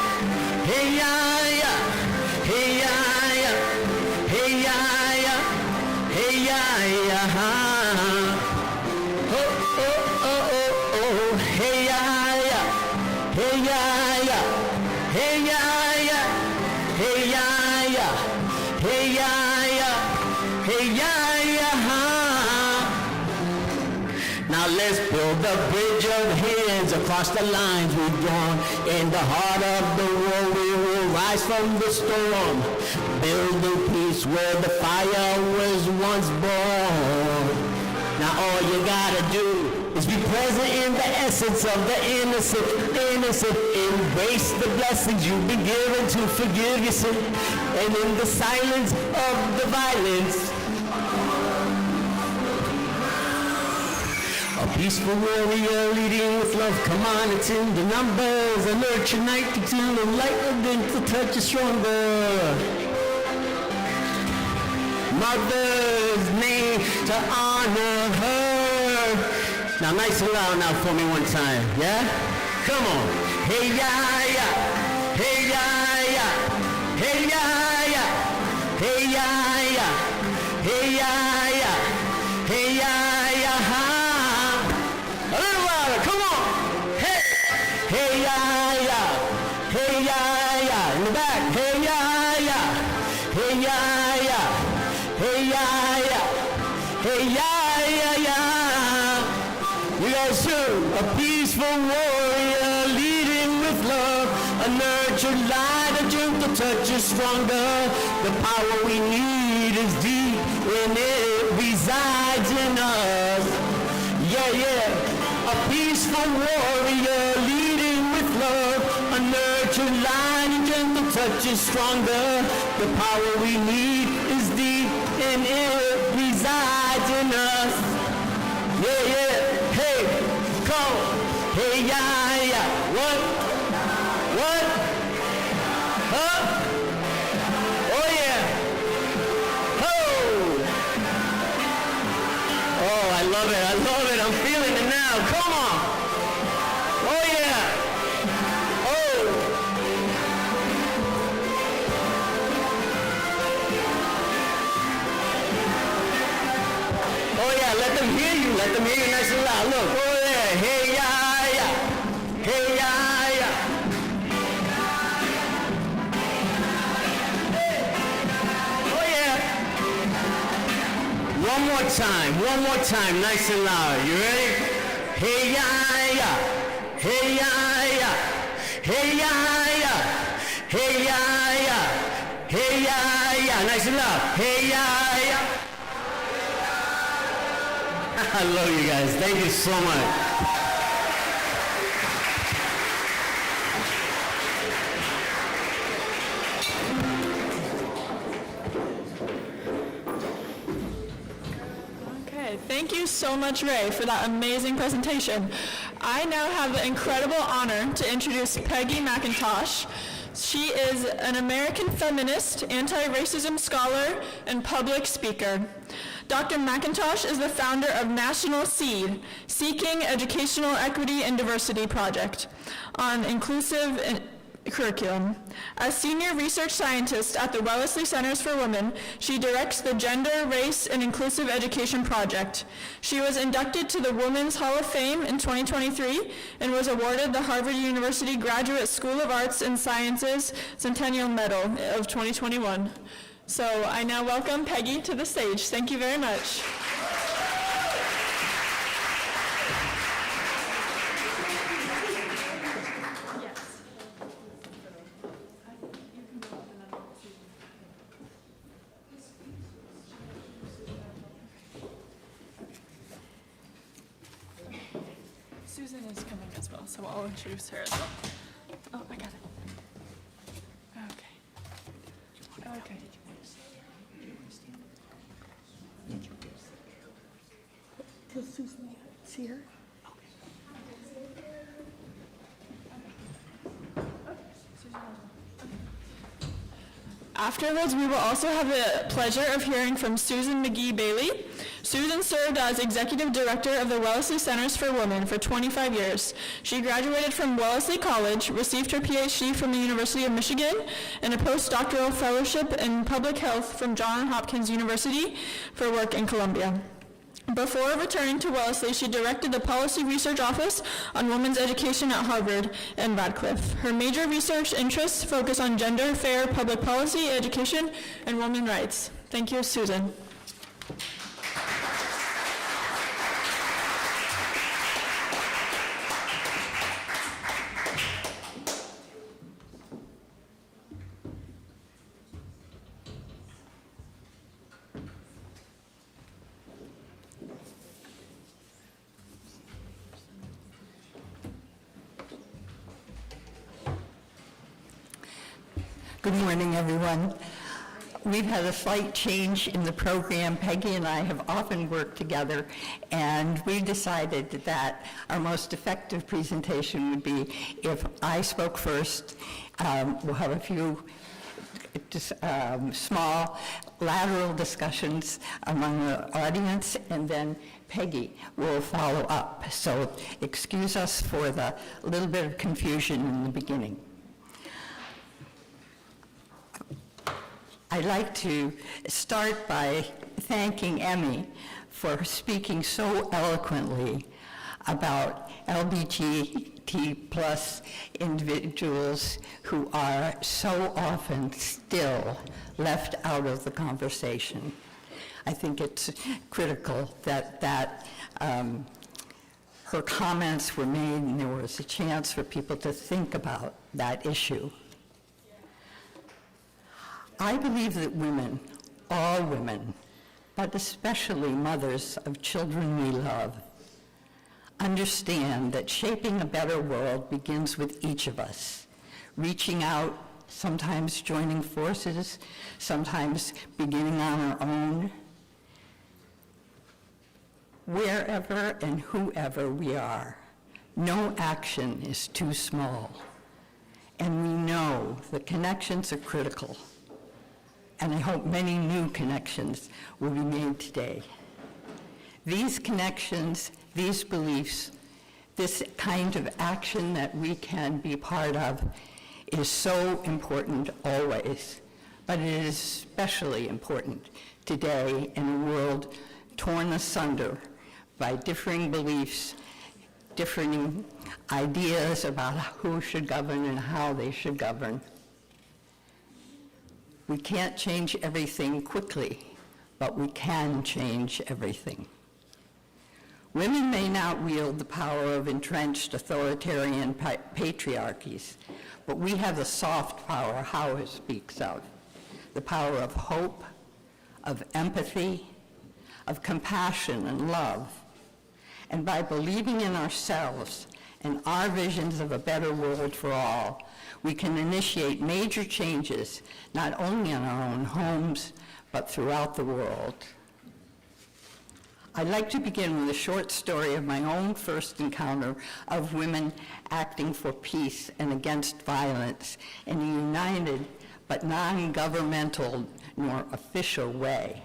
hey ya ya, hey ya ya, hey ya ya, hey ya ya. Oh, oh, oh, oh. Hey ya ya, hey ya ya, hey ya ya, hey ya ya, hey ya ya, hey ya ya. Now let's build a bridge of hands across the lines we've drawn. In the heart of the war we will rise from the storm. Building peace where the fire was once born. Now all you gotta do is be present in the essence of the innocent, innocent. Embrace the blessings you've been given to forgive your sin. And in the silence of the violence, a peaceful warrior leading with love. Come on, it's in the numbers. A nurture night to tune the light against the touch is stronger. Mother's name to honor her. Now nice and loud now for me one time, yeah? Come on. Hey ya ya, hey ya ya, hey ya ya, hey ya ya, hey ya ya, hey ya ya. A little louder, come on. Hey, hey ya ya, hey ya ya. In the back, hey ya ya, hey ya ya, hey ya ya, hey ya ya ya. We are soon a peaceful warrior leading with love, a nurtured light, a gentle touch is stronger. The power we need is deep and it resides in us. Yeah, yeah, a peaceful warrior leading with love, a nurtured light, a gentle touch is stronger. The power we need is deep and it resides in us. Yeah, yeah. Hey, come, hey, yeah, yeah, what, huh, oh, yeah, oh, I love it, I'm feeling it now, come on, oh, yeah, oh, yeah, let them hear you nice and loud, look, oh, hey, yeah, yeah. Hey, yeah, yeah. Oh, yeah. One more time, nice and loud. You ready? Hey, yeah, yeah. Hey, yeah, yeah. Hey, yeah, yeah. Hey, yeah, yeah. Hey, yeah, yeah. Nice and loud. Hey, yeah, yeah. I love you guys. Thank you so much. Okay, thank you so much, Ray, for that amazing presentation. I now have the incredible honor to introduce Peggy McIntosh. She is an American feminist, anti-racism scholar, and public speaker. Dr. McIntosh is the founder of National SEED, Seeking Educational Equity and Diversity Project, on inclusive curriculum. As senior research scientist at the Wellesley Centers for Women, she directs the Gender, Race, and Inclusive Education Project. She was inducted to the Women's Hall of Fame in 2023 and was awarded the Harvard University Graduate School of Arts and Sciences Centennial Medal of 2021. So I now welcome Peggy to the stage. Thank you very much. Susan is coming as well, so I'll introduce her as well. Oh, I got it. Okay. Okay. Does Susan see her? Afterwards, we will also have the pleasure of hearing from Susan McGee Bailey. Susan served as Executive Director of the Wellesley Centers for Women for 25 years. She graduated from Wellesley College, received her PhD from the University of Michigan, and a postdoctoral fellowship in public health from Johns Hopkins University for work in Columbia. Before returning to Wellesley, she directed the Policy Research Office on Women's Education at Harvard and Radcliffe. Her major research interests focus on gender, fair public policy, education, and women's rights. Thank you, Susan. Good morning, everyone. We've had a slight change in the program. Peggy and I have often worked together, and we decided that our most effective presentation would be if I spoke first. We'll have a few small lateral discussions among the audience, and then Peggy will follow up. So excuse us for the little bit of confusion in the beginning. I'd like to start by thanking Emmy for speaking so eloquently about LGBT plus individuals who are so often still left out of the conversation. I think it's critical that her comments were made and there was a chance for people to think about that issue. I believe that women, all women, but especially mothers of children we love, understand that shaping a better world begins with each of us, reaching out, sometimes joining forces, sometimes beginning on our own. Wherever and whoever we are, no action is too small. And we know that connections are critical. And I hope many new connections will be made today. These connections, these beliefs, this kind of action that we can be part of is so important always, but it is especially important today in a world torn asunder by differing beliefs differing ideas about who should govern and how they should govern. We can't change everything quickly, but we can change everything. Women may not wield the power of entrenched authoritarian patriarchies, but we have the soft power Howard speaks of, the power of hope, of empathy, of compassion and love. And by believing in ourselves and our visions of a better world for all, we can initiate major changes, not only in our own homes, but throughout the world. I'd like to begin with a short story of my own first encounter of women acting for peace and against violence in a united but non-governmental nor official way.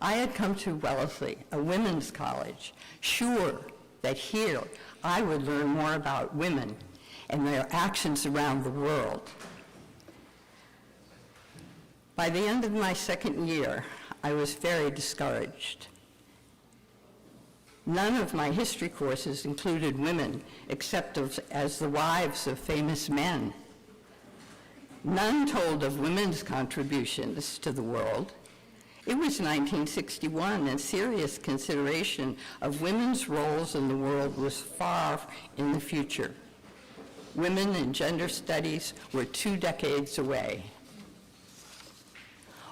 I had come to Wellesley, a women's college, sure that here I would learn more about women and their actions around the world. By the end of my second year, I was very discouraged. None of my history courses included women except as the wives of famous men. None told of women's contributions to the world. It was 1961, and serious consideration of women's roles in the world was far in the future. Women and gender studies were 2 decades away.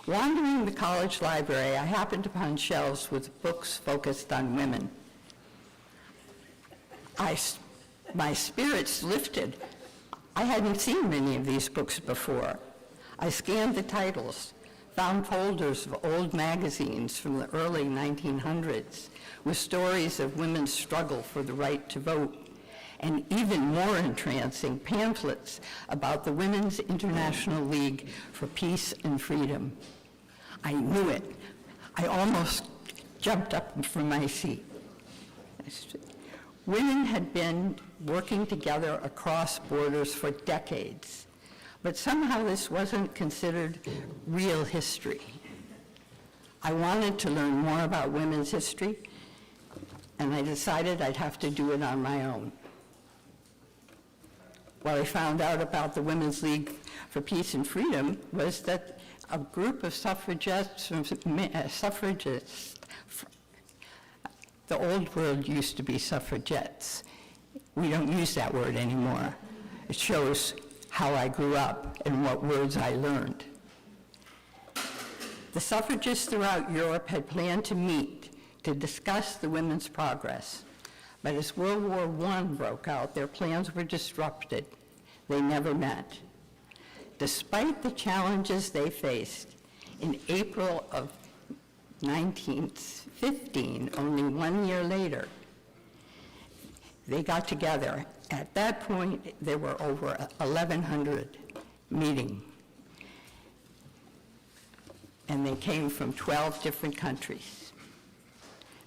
Wandering the college library, I happened upon shelves with books focused on women. My spirits lifted. I hadn't seen many of these books before. I scanned the titles, found folders of old magazines from the early 1900s with stories of women's struggle for the right to vote, and even more entrancing pamphlets about the Women's International League for Peace and Freedom. I knew it. I almost jumped up from my seat. Women had been working together across borders for decades, but somehow this wasn't considered real history. I wanted to learn more about women's history, and I decided I'd have to do it on my own. What I found out about the Women's League for Peace and Freedom was that a group of suffragists, the old world used to be suffragettes. We don't use that word anymore. It shows how I grew up and what words I learned. The suffragists throughout Europe had planned to meet to discuss the women's progress. But as World War I broke out, their plans were disrupted. They never met. Despite the challenges they faced, in April of 1915, only 1 year later, they got together. At that point, there were over 1,100 meeting, and they came from 12 different countries.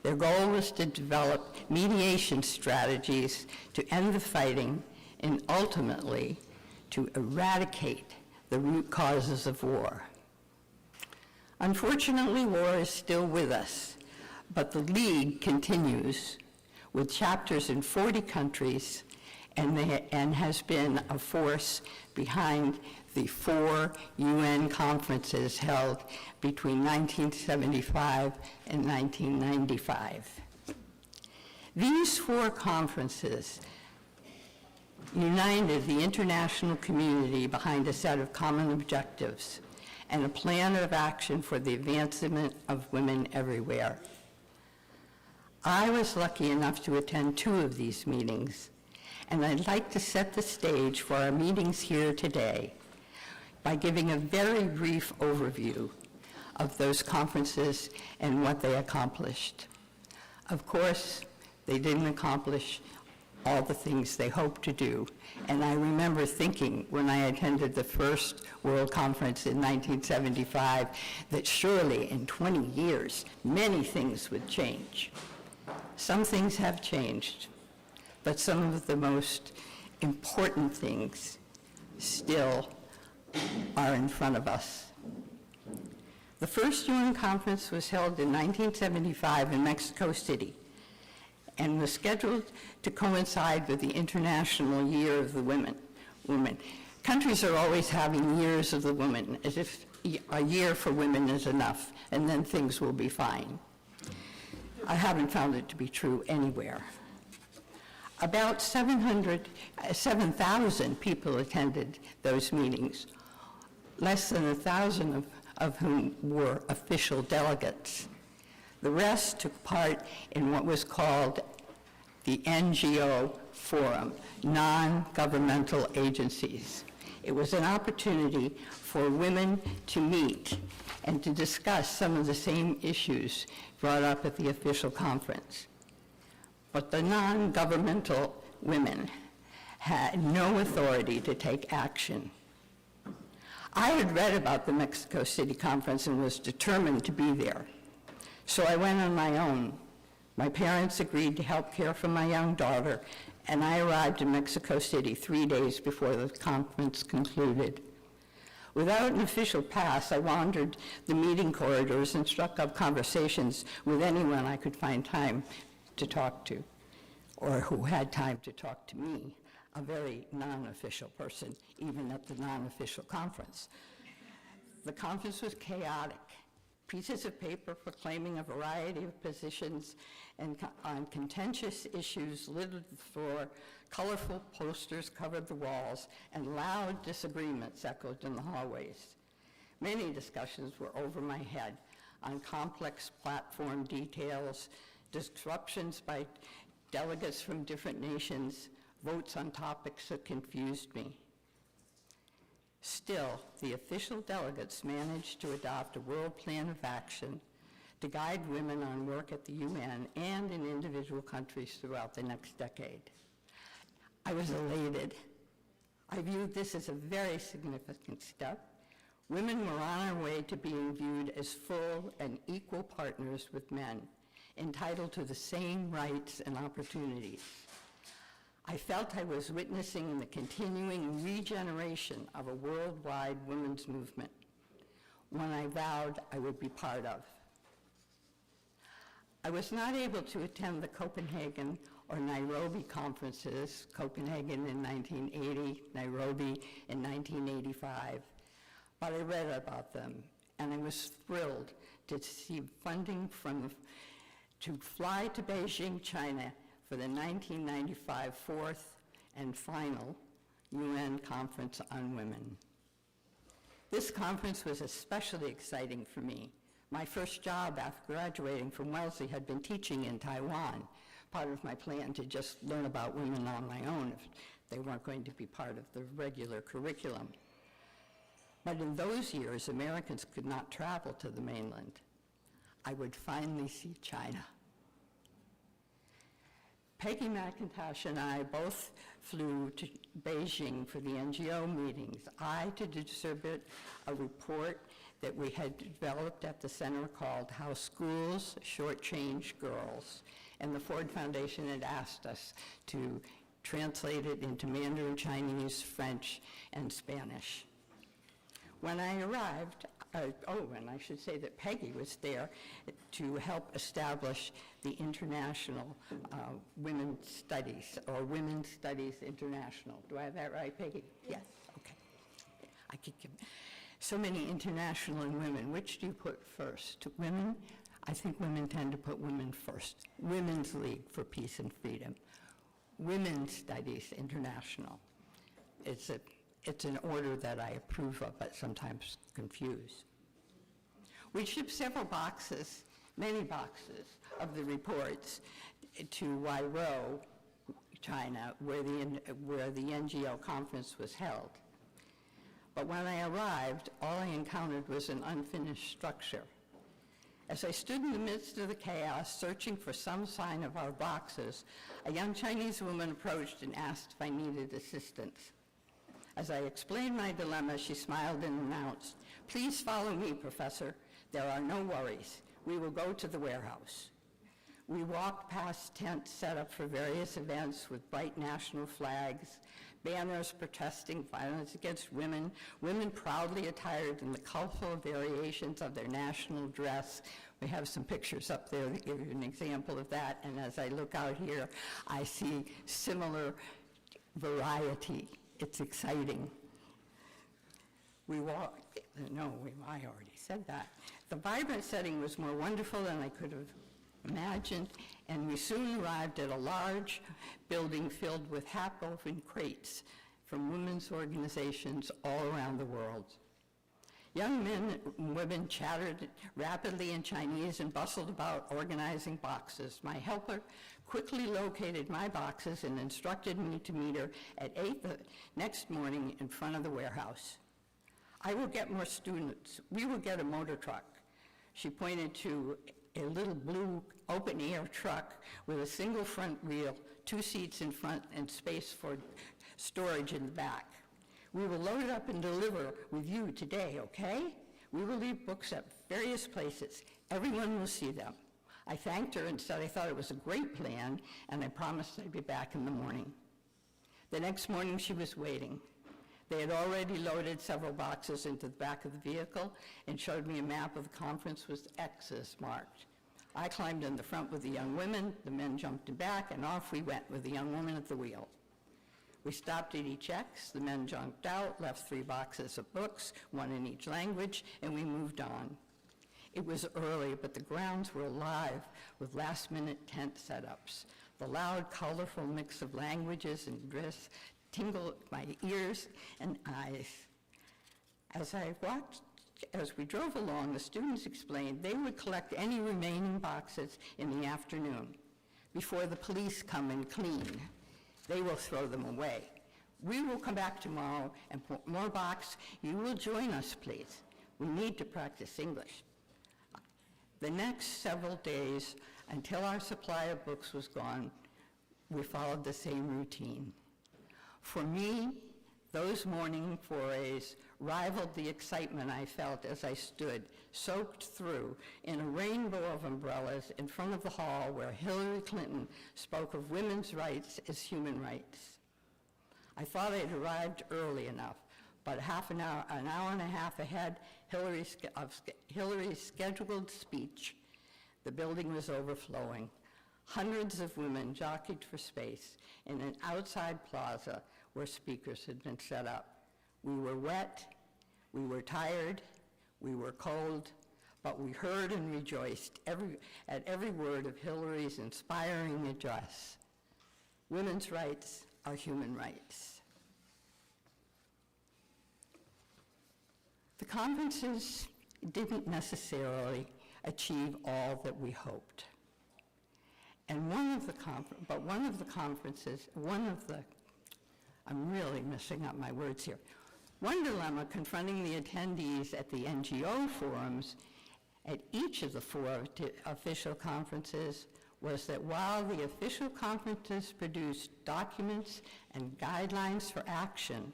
Their goal was to develop mediation strategies to end the fighting and ultimately to eradicate the root causes of war. Unfortunately, war is still with us, but the League continues with chapters in 40 countries and has been a force behind the 4 UN conferences held between 1975 and 1995. These 4 conferences united the international community behind a set of common objectives and a plan of action for the advancement of women everywhere. I was lucky enough to attend 2 of these meetings, and I'd like to set the stage for our meetings here today by giving a very brief overview of those conferences and what they accomplished. Of course, they didn't accomplish all the things they hoped to do. And I remember thinking when I attended the first World Conference in 1975 that surely in 20 years, many things would change. Some things have changed, but some of the most important things still are in front of us. The first UN conference was held in 1975 in Mexico City, and was scheduled to coincide with the International Year of the Women. Countries are always having years of the women, as if a year for women is enough, and then things will be fine. I haven't found it to be true anywhere. About 7,000 people attended those meetings, less than 1,000 of whom were official delegates. The rest took part in what was called the NGO Forum, non-governmental agencies. It was an opportunity for women to meet and to discuss some of the same issues brought up at the official conference. But the non-governmental women had no authority to take action. I had read about the Mexico City conference and was determined to be there. So I went on my own. My parents agreed to help care for my young daughter, and I arrived in Mexico City 3 days before the conference concluded. Without an official pass, I wandered the meeting corridors and struck up conversations with anyone I could find time to talk to, or who had time to talk to me, a very non-official person, even at the non-official conference. The conference was chaotic. Pieces of paper proclaiming a variety of positions and on contentious issues littered the floor, colorful posters covered the walls, and loud disagreements echoed in the hallways. Many discussions were over my head on complex platform details, disruptions by delegates from different nations, votes on topics that confused me. Still, the official delegates managed to adopt a world plan of action to guide women on work at the UN and in individual countries throughout the next decade. I was elated. I viewed this as a very significant step. Women were on our way to being viewed as full and equal partners with men, entitled to the same rights and opportunities. I felt I was witnessing the continuing regeneration of a worldwide women's movement, one I vowed I would be part of. I was not able to attend the Copenhagen or Nairobi conferences, Copenhagen in 1980, Nairobi in 1985, but I read about them, and I was thrilled to receive funding to fly to Beijing, China, for the 1995 fourth and final UN Conference on Women. This conference was especially exciting for me. My first job after graduating from Wellesley had been teaching in Taiwan, part of my plan to just learn about women on my own if they weren't going to be part of the regular curriculum. But in those years, Americans could not travel to the mainland. I would finally see China. Peggy McIntosh and I both flew to Beijing for the NGO meetings. I to distribute a report that we had developed at the center called How Schools Shortchange Girls. And the Ford Foundation had asked us to translate it into Mandarin, Chinese, French, and Spanish. When I arrived, and I should say that Peggy was there to help establish the International Women's Studies, or Women's Studies International. Do I have that right, Peggy? Yes. Okay. I could give so many international and women. Which do you put first? Women? I think women tend to put women first. Women's League for Peace and Freedom. Women's Studies International. It's an order that I approve of, but sometimes confuse. We shipped several boxes, many boxes, of the reports to Huairou, China, where the NGO conference was held. But when I arrived, all I encountered was an unfinished structure. As I stood in the midst of the chaos, searching for some sign of our boxes, a young Chinese woman approached and asked if I needed assistance. As I explained my dilemma, she smiled and announced, "Please follow me, Professor. There are no worries. We will go to the warehouse." We walked past tents set up for various events with bright national flags, banners protesting violence against women, women proudly attired in the colorful variations of their national dress, We have some pictures up there that give you an example of that, and as I look out here, I see similar variety. It's exciting. I already said that. The vibrant setting was more wonderful than I could have imagined, and we soon arrived at a large building filled with half-open crates from women's organizations all around the world. Young men and women chattered rapidly in Chinese and bustled about organizing boxes. My helper quickly located my boxes and instructed me to meet her at 8 the next morning in front of the warehouse. I will get more students. We will get a motor truck. She pointed to a little blue open-air truck with a single front wheel, 2 seats in front, and space for storage in the back. We will load it up and deliver with you today, okay? We will leave books at various places. Everyone will see them. I thanked her and said I thought it was a great plan, and I promised I'd be back in the morning. The next morning, she was waiting. They had already loaded several boxes into the back of the vehicle and showed me a map of the conference with X's marked. I climbed in the front with the young women, the men jumped in back, and off we went with the young woman at the wheel. We stopped at each X, the men jumped out, left 3 boxes of books, 1 in each language, and we moved on. It was early, but the grounds were alive with last-minute tent setups. The loud, colorful mix of languages and dress tingled my ears and eyes. As we drove along, the students explained they would collect any remaining boxes in the afternoon before the police come and clean. They will throw them away. We will come back tomorrow and put more box. You will join us, please. We need to practice English. The next several days, until our supply of books was gone, we followed the same routine. For me, those morning forays rivaled the excitement I felt as I stood, soaked through, in a rainbow of umbrellas in front of the hall where Hillary Clinton spoke of women's rights as human rights. I thought I'd arrived early enough, but an hour and a half ahead of Hillary's scheduled speech, the building was overflowing. Hundreds of women jockeyed for space in an outside plaza where speakers had been set up. We were wet, we were tired, we were cold, but we heard and rejoiced at every word of Hillary's inspiring address. Women's rights are human rights. The conferences didn't necessarily achieve all that we hoped. And I'm really messing up my words here. One dilemma confronting the attendees at the NGO forums at each of the 4 official conferences was that while the official conferences produced documents and guidelines for action,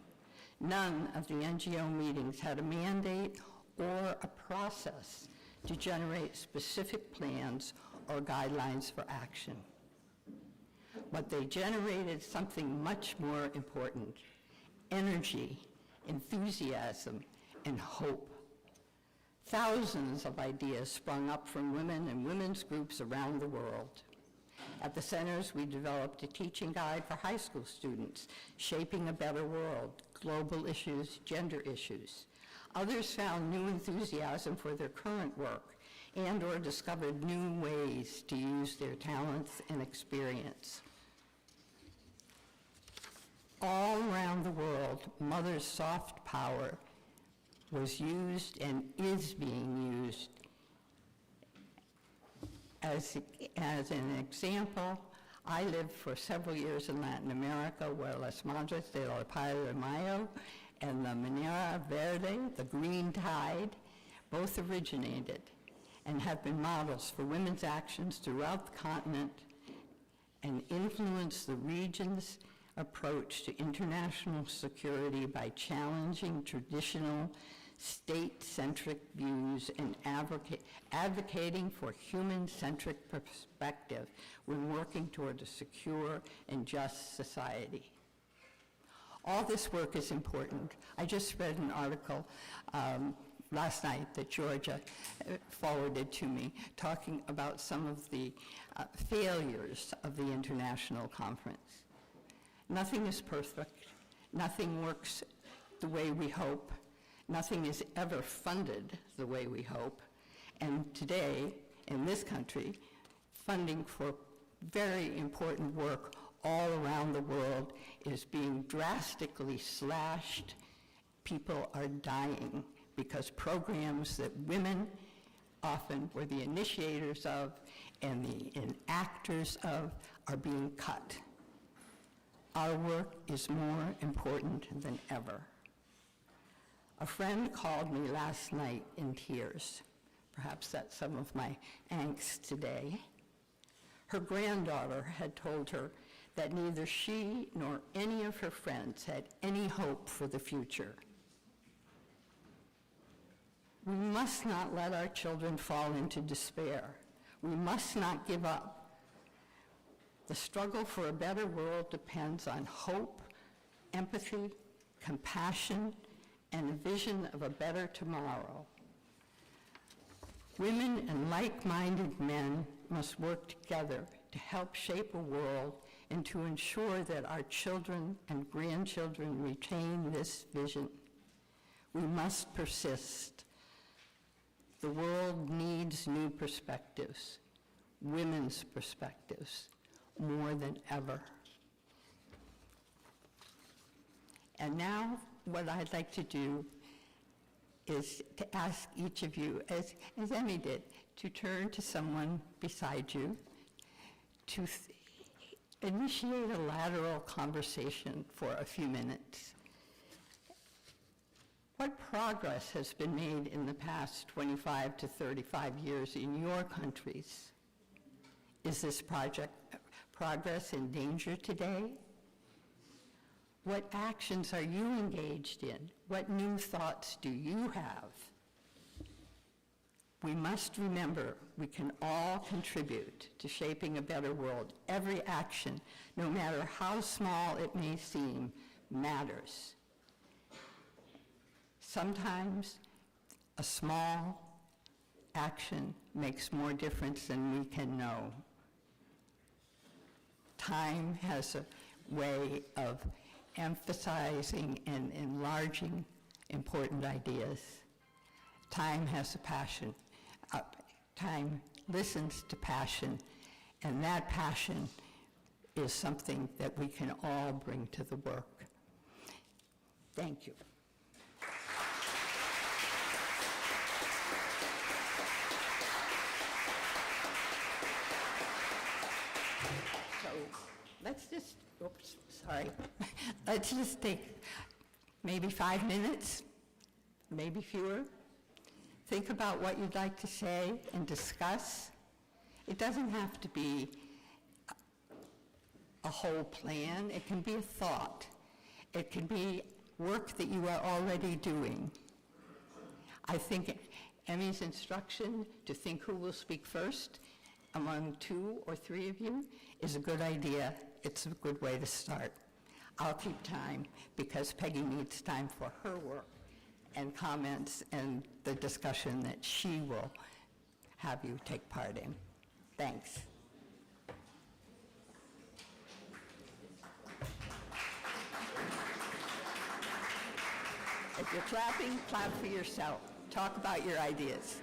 none of the NGO meetings had a mandate or a process to generate specific plans or guidelines for action. But they generated something much more important: energy, enthusiasm, and hope. Thousands of ideas sprung up from women and women's groups around the world. At the centers, we developed a teaching guide for high school students, Shaping a Better World, Global Issues, Gender Issues. Others found new enthusiasm for their current work and/or discovered new ways to use their talents and experience. All around the world, Mother's soft power was used and is being used. As an example, I lived for several years in Latin America, where Las Madres de la Paya de Mayo and the Manera Verde, the green tide, both originated and have been models for women's actions throughout the continent and influenced the region's approach to international security by challenging traditional state-centric views and advocating for human-centric perspective when working toward a secure and just society. All this work is important. I just read an article last night that Georgia forwarded to me, talking about some of the failures of the international conference. Nothing is perfect. Nothing works the way we hope. Nothing is ever funded the way we hope. And today, in this country, funding for very important work all around the world is being drastically slashed. People are dying because programs that women often were the initiators of and the enactors of are being cut. Our work is more important than ever. A friend called me last night in tears. Perhaps that's some of my angst today. Her granddaughter had told her that neither she nor any of her friends had any hope for the future. We must not let our children fall into despair. We must not give up. The struggle for a better world depends on hope, empathy, compassion, and a vision of a better tomorrow. Women and like-minded men must work together to help shape a world and to ensure that our children and grandchildren retain this vision. We must persist. The world needs new perspectives, women's perspectives, more than ever. And now what I'd like to do is to ask each of you, as Emmy did, to turn to someone beside you, to initiate a lateral conversation for a few minutes. What progress has been made in the past 25 to 35 years in your countries? Is this progress in danger today? What actions are you engaged in? What new thoughts do you have? We must remember we can all contribute to shaping a better world. Every action, no matter how small it may seem, matters. Sometimes a small action makes more difference than we can know. Time has a way of emphasizing and enlarging important ideas. Time has a passion. Time listens to passion, and that passion is something that we can all bring to the work. Thank you. So let's just, oops, sorry. Let's just take maybe 5 minutes, maybe fewer. Think about what you'd like to say and discuss. It doesn't have to be a whole plan. It can be a thought. It can be work that you are already doing. I think Emmy's instruction to think who will speak first among 2 or 3 of you is a good idea. It's a good way to start. I'll keep time because Peggy needs time for her work and comments and the discussion that she will have you take part in. Thanks. If you're clapping, clap for yourself. Talk about your ideas.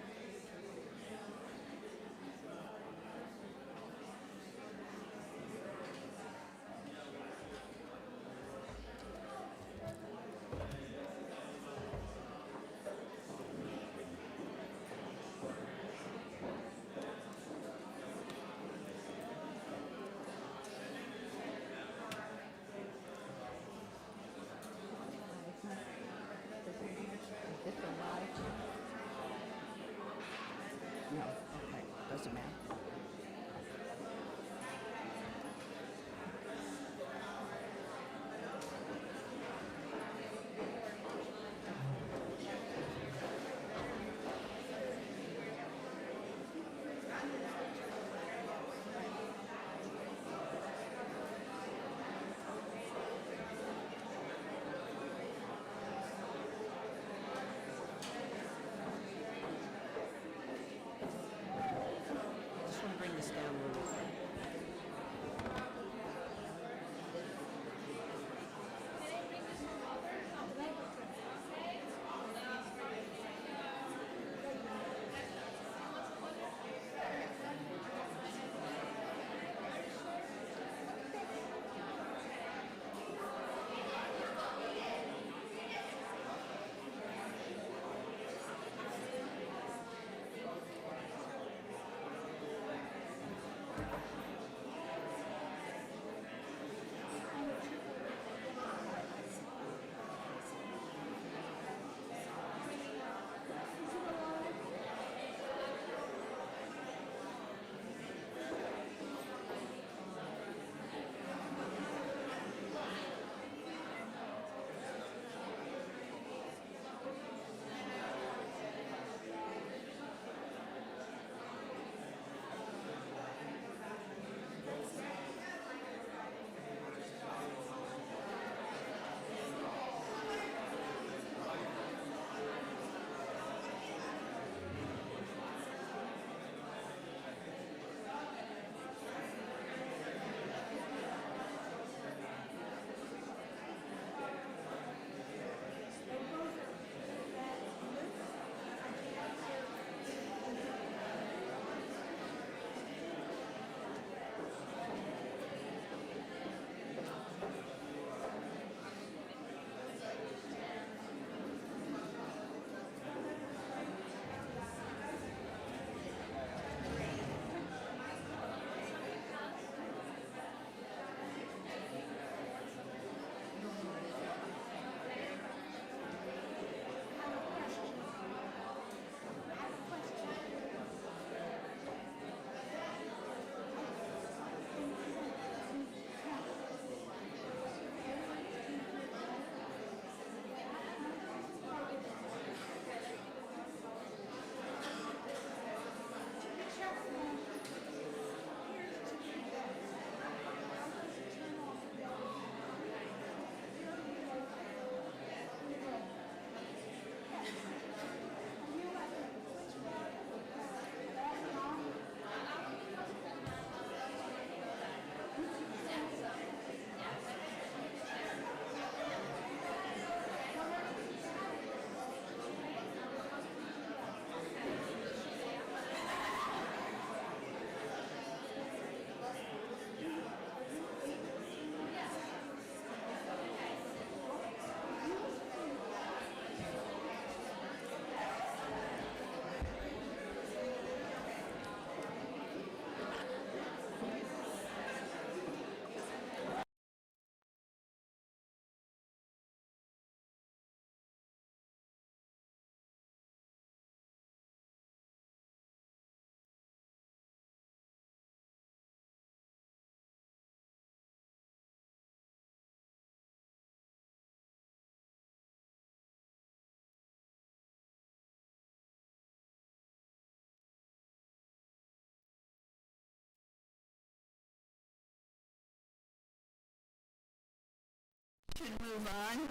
Should move on.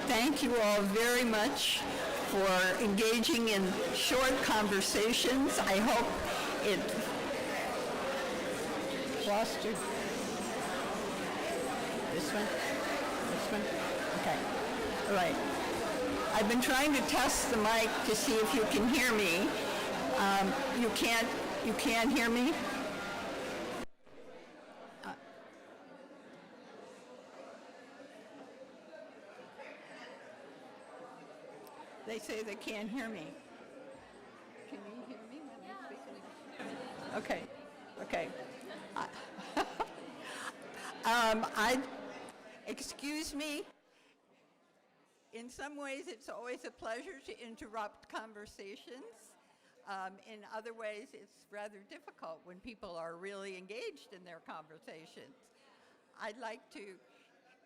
Thank you all very much for engaging in short conversations. I hope it fostered. This one? This one? Okay. All right. I've been trying to test the mic to see if you can hear me. You can't hear me? They say they can't hear me. Can you hear me when I'm speaking? Okay. Excuse me. In some ways, it's always a pleasure to interrupt conversations. In other ways, it's rather difficult when people are really engaged in their conversations. I'd like to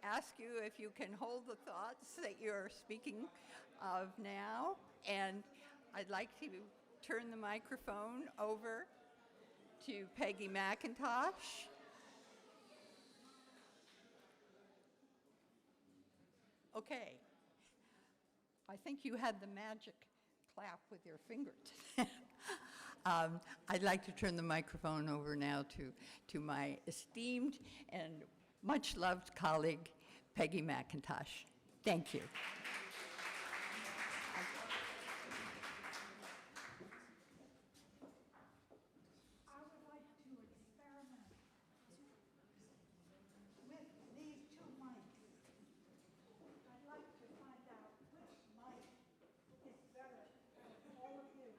ask you if you can hold the thoughts that you're speaking of now, and I'd like to turn the microphone over to Peggy McIntosh. Okay. I think you had the magic clap with your finger today. I'd like to turn the microphone over now to my esteemed and much loved colleague, Peggy McIntosh. Thank you. I would like to experiment with these two mics. I'd like to find out which mic is better for all of you.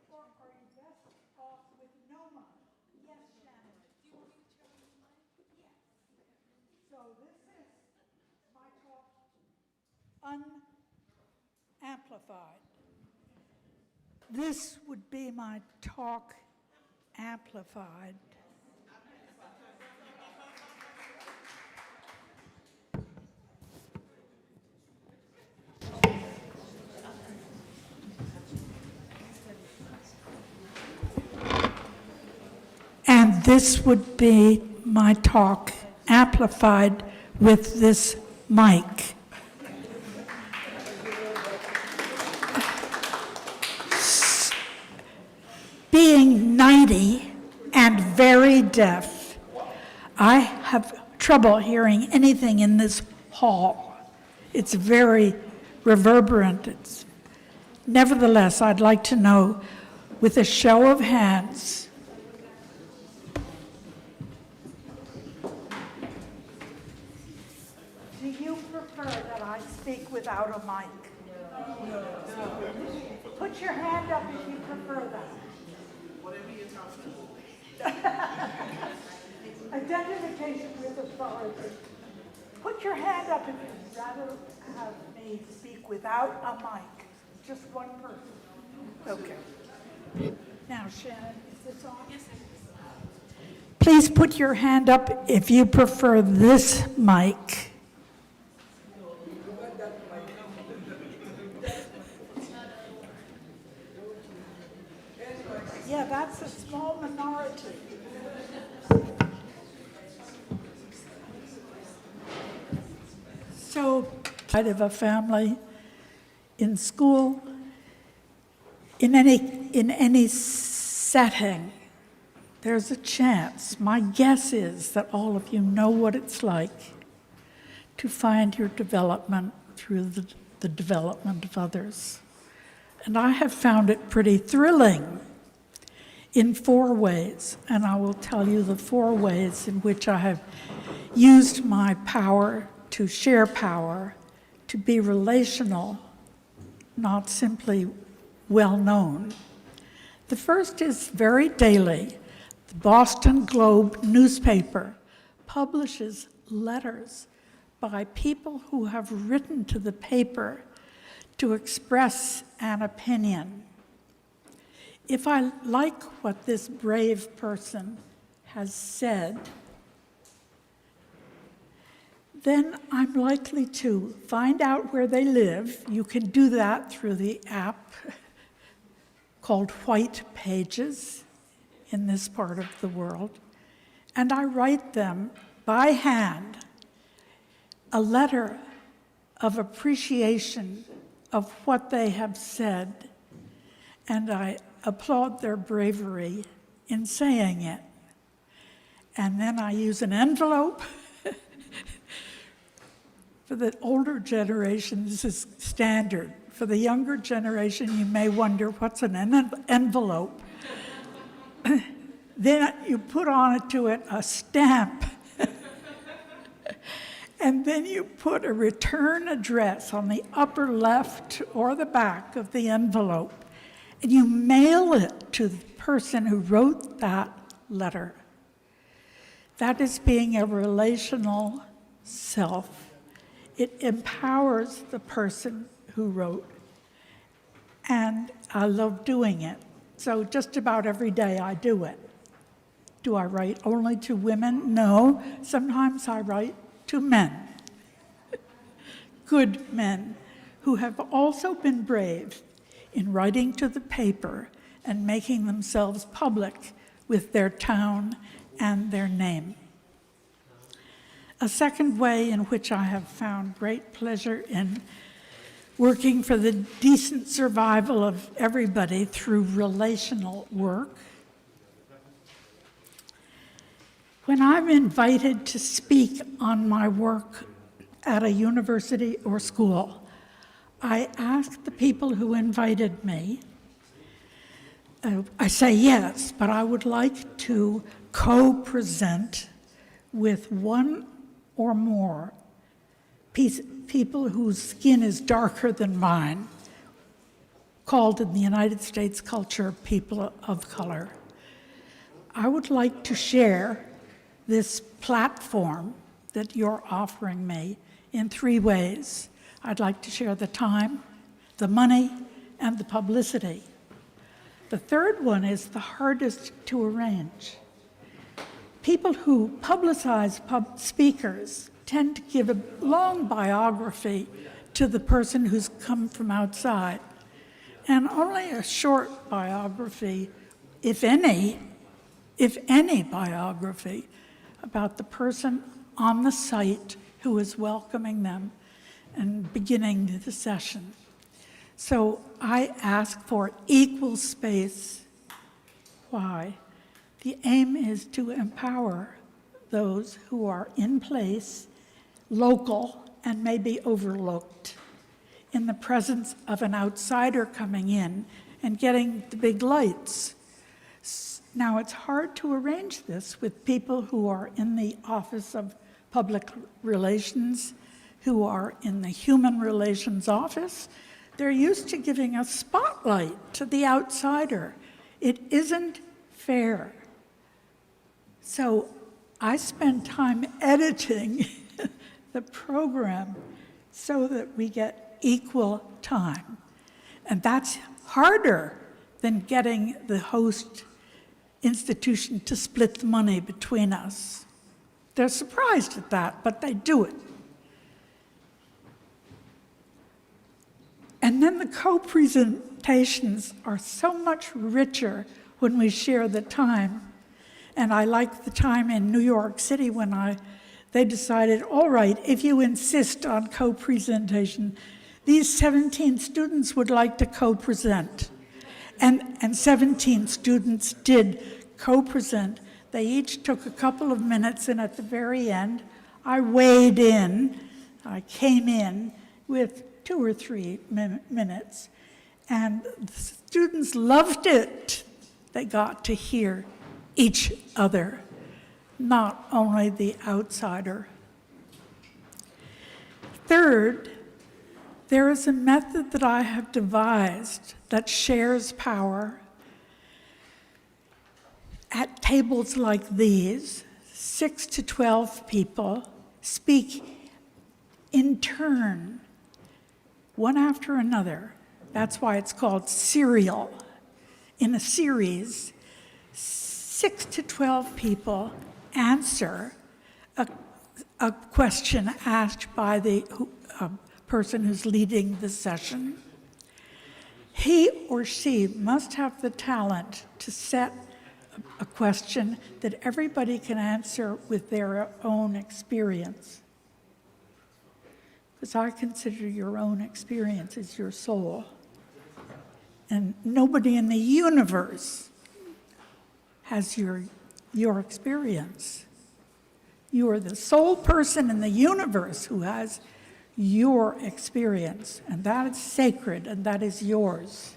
Or are you best off with no mic? Yes, Shannon. Do you want me to turn on the mic? Yes. So this is my talk unamplified. This would be my talk amplified. And this would be my talk amplified with this mic. Being 90 and very deaf, I have trouble hearing anything in this hall. It's very reverberant. Nevertheless, I'd like to know, with a show of hands, do you prefer that I speak without a mic? No. Put your hand up if you prefer that. Whatever you're comfortable. Identification with authority. Put your hand up if you'd rather have me speak without a mic. Just one person. Okay. Now, Shannon, is this on? Yes, it is. Please put your hand up if you prefer this mic. Yeah, that's a small minority. So, part of a family, in school, in any setting, there's a chance. My guess is that all of you know what it's like to find your development through the development of others. And I have found it pretty thrilling in 4 ways, and I will tell you the 4 ways in which I have used my power to share power, to be relational, not simply well-known. The first is very daily. The Boston Globe newspaper publishes letters by people who have written to the paper to express an opinion. If I like what this brave person has said, then I'm likely to find out where they live. You can do that through the app called White Pages in this part of the world. And I write them by hand a letter of appreciation of what they have said, and I applaud their bravery in saying it. And then I use an envelope. For the older generation, this is standard. For the younger generation, you may wonder, what's an envelope? Then you put onto it a stamp. And then you put a return address on the upper left or the back of the envelope. And you mail it to the person who wrote that letter. That is being a relational self. It empowers the person who wrote. And I love doing it. So just about every day I do it. Do I write only to women? No. Sometimes I write to men. Good men who have also been brave in writing to the paper and making themselves public with their town and their name. A second way in which I have found great pleasure in working for the decent survival of everybody through relational work. When I'm invited to speak on my work at a university or school, I ask the people who invited me, I say yes, but I would like to co-present with one or more people whose skin is darker than mine, called in the United States culture people of color. I would like to share this platform that you're offering me in 3 ways. I'd like to share the time, the money, and the publicity. The third one is the hardest to arrange. People who publicize speakers tend to give a long biography to the person who's come from outside, and only a short biography, if any biography, about the person on the site who is welcoming them and beginning the session. So I ask for equal space. Why? The aim is to empower those who are in place, local, and maybe overlooked, in the presence of an outsider coming in and getting the big lights. Now, it's hard to arrange this with people who are in the Office of Public Relations, who are in the Human Relations Office. They're used to giving a spotlight to the outsider. It isn't fair. So I spend time editing the program so that we get equal time. And that's harder than getting the host institution to split the money between us. They're surprised at that, but they do it. And then the co-presentations are so much richer when we share the time. And I like the time in New York City when they decided, all right, if you insist on co-presentation, these 17 students would like to co-present. And 17 students did co-present. They each took a couple of minutes, and at the very end, I weighed in. I came in with 2 or 3 minutes, and the students loved it. They got to hear each other, not only the outsider. Third, there is a method that I have devised that shares power. At tables like these, 6 to 12 people speak in turn, one after another. That's why it's called serial. In a series, 6 to 12 people answer a question asked by the person who's leading the session, he or she must have the talent to set a question that everybody can answer with their own experience. Because I consider your own experience as your soul. And nobody in the universe has your experience. You are the sole person in the universe who has your experience, and that is sacred, and that is yours.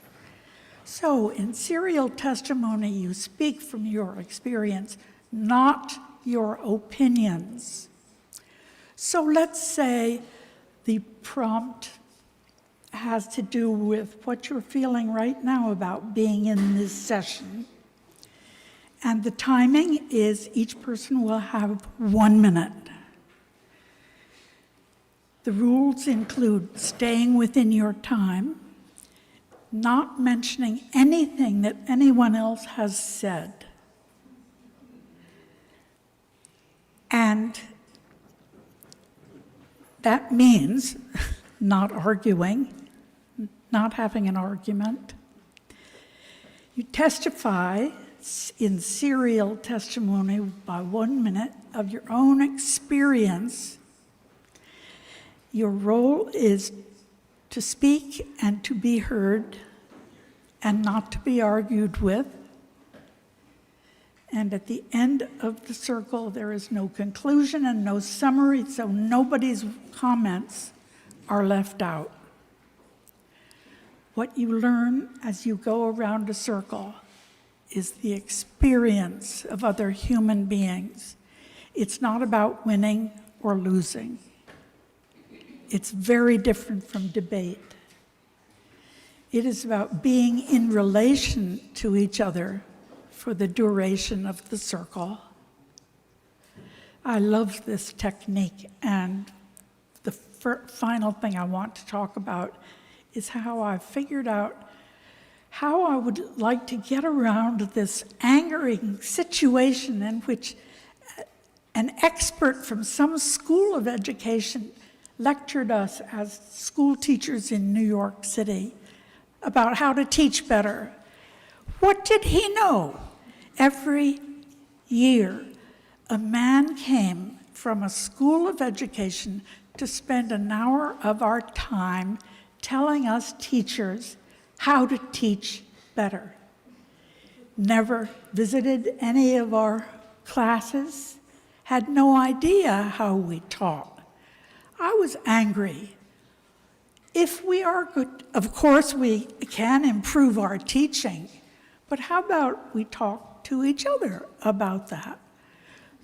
So in serial testimony, you speak from your experience, not your opinions. So let's say the prompt has to do with what you're feeling right now about being in this session. And the timing is each person will have 1 minute. The rules include staying within your time, not mentioning anything that anyone else has said, and that means not arguing, not having an argument. You testify in serial testimony by 1 minute of your own experience. Your role is to speak and to be heard and not to be argued with. And at the end of the circle, there is no conclusion and no summary, so nobody's comments are left out. What you learn as you go around a circle is the experience of other human beings. It's not about winning or losing. It's very different from debate. It is about being in relation to each other for the duration of the circle. I love this technique, and the final thing I want to talk about is how I figured out how I would like to get around this angering situation in which an expert from some school of education lectured us as school teachers in New York City about how to teach better. What did he know? Every year, a man came from a school of education to spend an hour of our time telling us teachers how to teach better. Never visited any of our classes, had no idea how we taught. I was angry. If we are good, of course we can improve our teaching, but how about we talk to each other about that?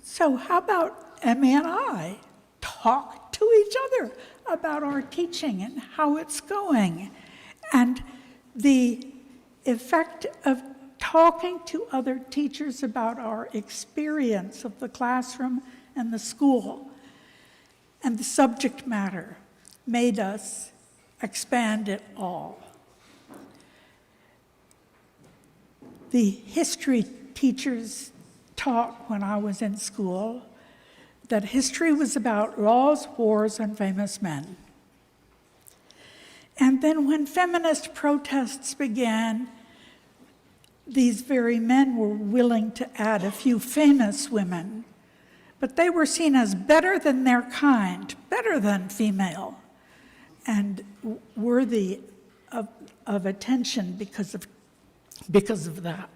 So how about Emmy and I talk to each other about our teaching and how it's going? And the effect of talking to other teachers about our experience of the classroom and the school and the subject matter made us expand it all. The history teachers taught when I was in school that history was about laws, wars, and famous men. And then when feminist protests began, these very men were willing to add a few famous women, but they were seen as better than their kind, better than female, and worthy of attention because of that.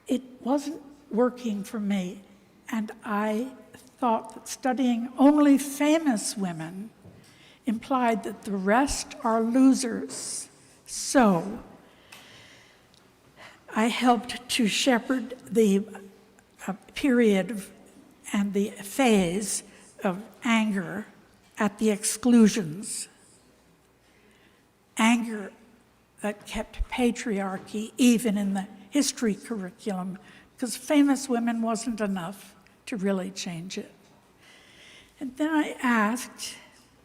It wasn't working for me, and I thought that studying only famous women implied that the rest are losers. So I helped to shepherd the period and the phase of anger at the exclusions. Anger that kept patriarchy even in the history curriculum, because famous women wasn't enough to really change it. And then I asked,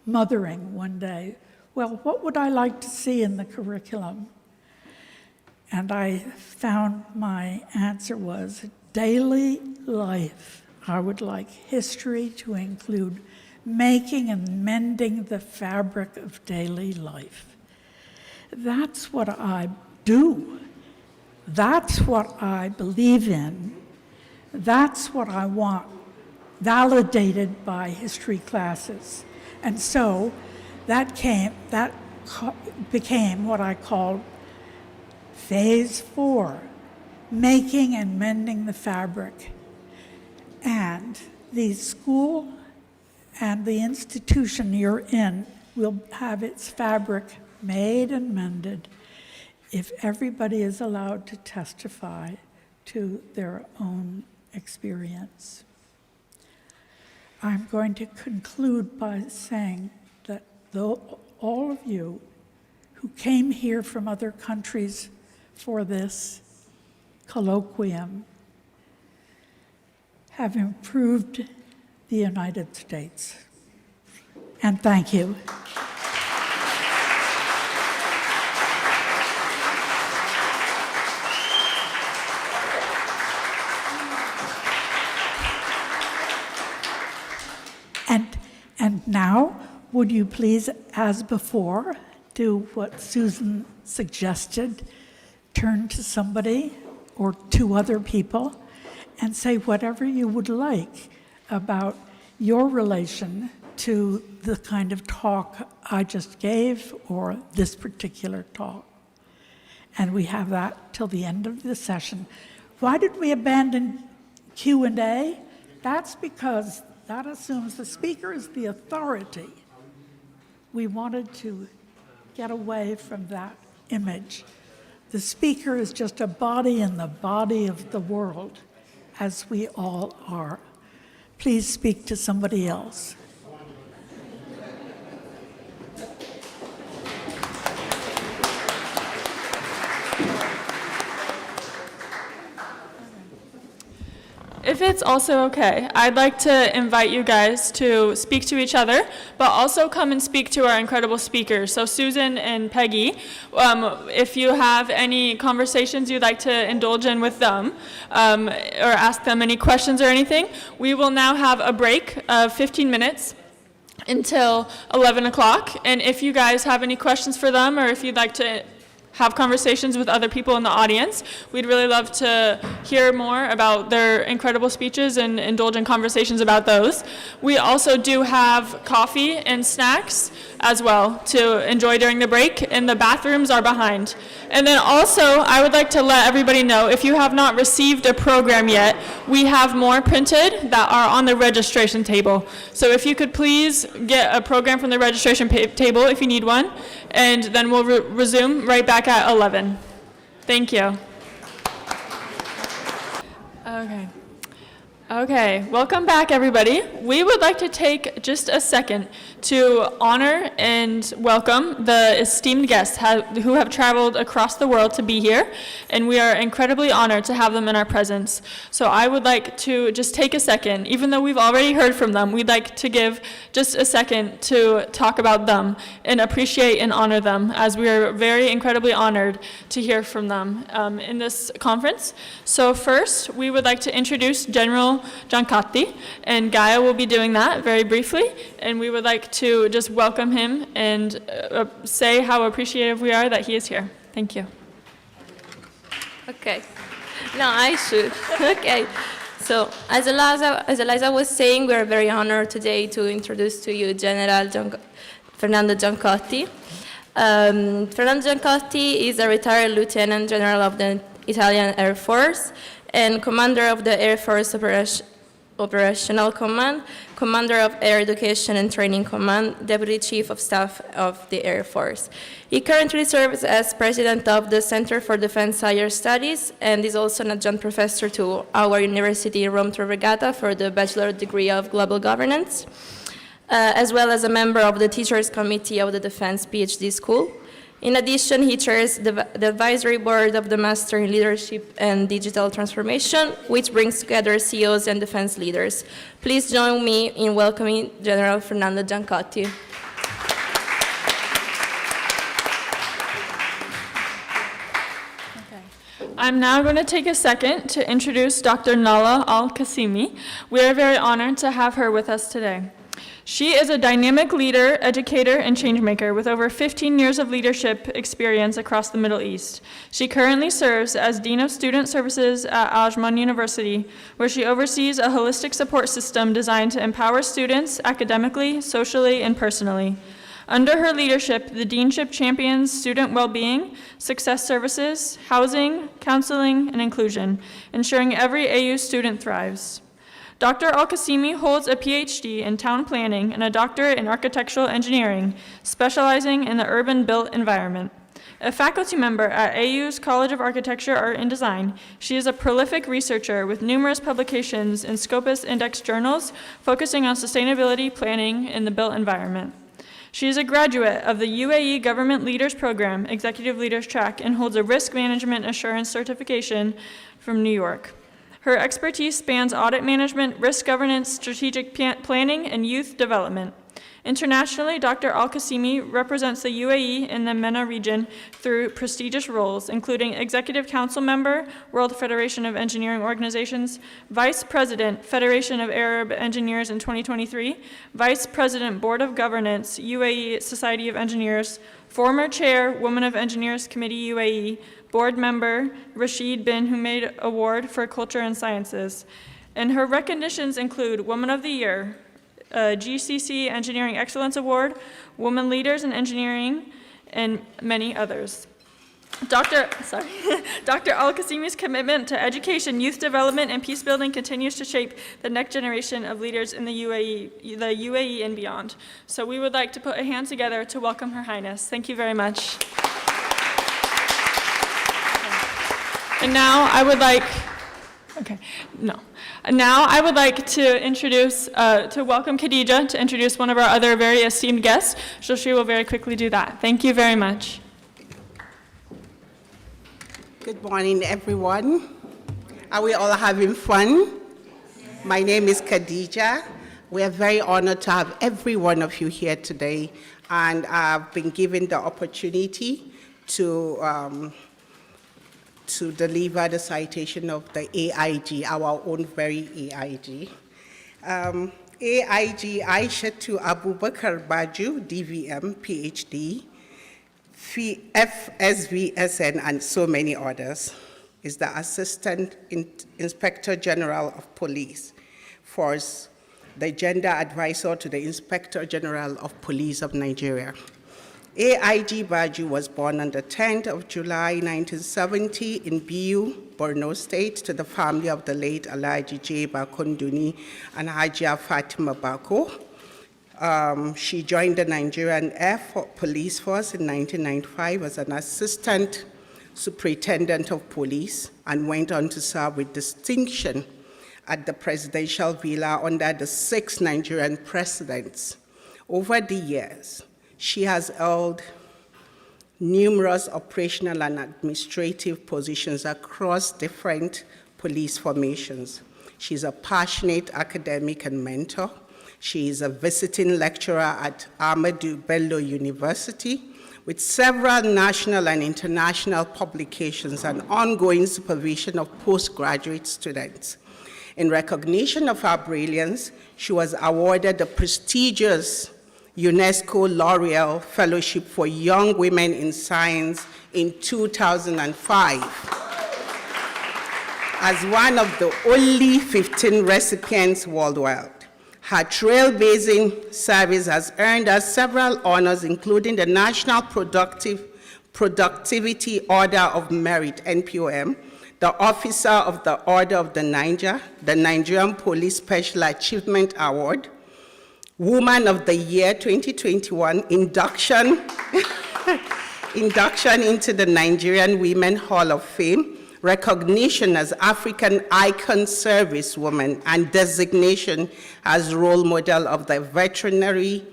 mothering one day, well, what would I like to see in the curriculum? And I found my answer was daily life. I would like history to include making and mending the fabric of daily life. That's what I do. That's what I believe in. That's what I want validated by history classes. And so that became what I called Phase 4, making and mending the fabric. And the school and the institution you're in will have its fabric made and mended if everybody is allowed to testify to their own experience. I'm going to conclude by saying that all of you who came here from other countries for this colloquium have improved the United States. And thank you. And now, would you please, as before, do what Susan suggested, turn to somebody or two other people and say whatever you would like about your relation to the kind of talk I just gave or this particular talk. And we have that till the end of the session. Why did we abandon Q&A? That's because that assumes the speaker is the authority. We wanted to get away from that image. The speaker is just a body in the body of the world, as we all are. Please speak to somebody else. If it's also okay, I'd like to invite you guys to speak to each other, but also come and speak to our incredible speakers. So Susan and Peggy, if you have any conversations you'd like to indulge in with them, or ask them any questions or anything, we will now have a break of 15 minutes until 11 o'clock. And if you guys have any questions for them, or if you'd like to have conversations with other people in the audience, we'd really love to hear more about their incredible speeches and indulge in conversations about those. We also do have coffee and snacks as well to enjoy during the break, and the bathrooms are behind. And then also, I would like to let everybody know, if you have not received a program yet, we have more printed that are on the registration table. So if you could please get a program from the registration table if you need one, and then we'll resume right back at 11. Thank you. Okay, welcome back everybody. We would like to take just a second to honor and welcome the esteemed guests who have traveled across the world to be here, and we are incredibly honored to have them in our presence. So I would like to just take a second, even though we've already heard from them, we'd like to give just a second to talk about them and appreciate and honor them, as we are very incredibly honored to hear from them in this conference. So first, we would like to introduce General Giancotti, and Gaia will be doing that very briefly, and we would like to just welcome him and say how appreciative we are that he is here. Thank you. Okay. No, I should. Okay. So, as Eliza was saying, we are very honored today to introduce to you General Fernando Giancotti. Fernando Giancotti is a retired Lieutenant General of the Italian Air Force and Commander of the Air Force Operational Command, Commander of Air Education and Training Command, Deputy Chief of Staff of the Air Force. He currently serves as President of the Center for Defense Higher Studies and is also an adjunct professor to our university in Rome Tor Vergata for the Bachelor degree of Global Governance, as well as a member of the Teachers Committee of the Defense PhD School. In addition, he chairs the advisory board of the Master in Leadership and Digital Transformation, which brings together CEOs and defense leaders. Please join me in welcoming General Fernando Giancotti. I'm now going to take a second to introduce Dr. Nala Al-Qasimi. We are very honored to have her with us today. She is a dynamic leader, educator, and changemaker with over 15 years of leadership experience across the Middle East. She currently serves as Dean of Student Services at Ajman University, where she oversees a holistic support system designed to empower students academically, socially, and personally. Under her leadership, the Deanship champions student well-being, success services, housing, counseling, and inclusion, ensuring every AU student thrives. Dr. Al-Qasimi holds a PhD in town planning and a doctorate in architectural engineering, specializing in the urban built environment. A faculty member at AU's College of Architecture, Art, and Design, she is a prolific researcher with numerous publications in Scopus Index journals focusing on sustainability planning in the built environment. She is a graduate of the UAE Government Leaders Program, Executive Leaders Track, and holds a Risk Management Assurance certification from New York. Her expertise spans audit management, risk governance, strategic planning, and youth development. Internationally, Dr. Al-Qasimi represents the UAE in the MENA region through prestigious roles, including Executive Council Member, World Federation of Engineering Organizations, Vice President, Federation of Arab Engineers in 2023, Vice President, Board of Governance, UAE Society of Engineers, former Chair, Women of Engineers Committee UAE, Board Member, Rashid bin Humaid Award for Culture and Sciences. And her recognitions include Woman of the Year, GCC Engineering Excellence Award, Women Leaders in Engineering, and many others. Dr. Al-Qasimi's commitment to education, youth development, and peace building continues to shape the next generation of leaders in the UAE and beyond. So we would like to put a hand together to welcome Her Highness. Thank you very much. And now I would like, Now I would like to introduce, to welcome Khadija to introduce one of our other very esteemed guests, so she will very quickly do that. Thank you very much. Good morning, everyone. Are we all having fun? My name is Khadija. We are very honored to have every one of you here today, and I've been given the opportunity to deliver the citation of the AIG, our own very AIG. AIG Aishatu Abubakar Baju, DVM, PhD, FSVSN, and so many others, is the Assistant Inspector General of Police, Force, the Gender Advisor to the Inspector General of Police of Nigeria. AIG Baju was born on the 10th of July, 1970 in Biu, Borno State, to the family of the late Alhaji J. Bakunduni and Hajia Fatima Bako. She joined the Nigerian Police Force in 1995 as an assistant superintendent of police and went on to serve with distinction at the presidential villa under the 6 Nigerian presidents. Over the years, she has held numerous operational and administrative positions across different police formations. She's a passionate academic and mentor. She is a visiting lecturer at Ahmadu Bello University with several national and international publications and ongoing supervision of postgraduate students. In recognition of her brilliance, she was awarded the prestigious UNESCO L'Oreal Fellowship for Young Women in Science in 2005. As one of the only 15 recipients worldwide. Her trailblazing service has earned her several honors, including the National Productivity Order of Merit, NPOM, the Officer of the Order of the Niger, the Nigerian Police Special Achievement Award, Woman of the Year 2021, induction into the Nigerian Women Hall of Fame, recognition as African Icon Servicewoman, and designation as role model of the veterinary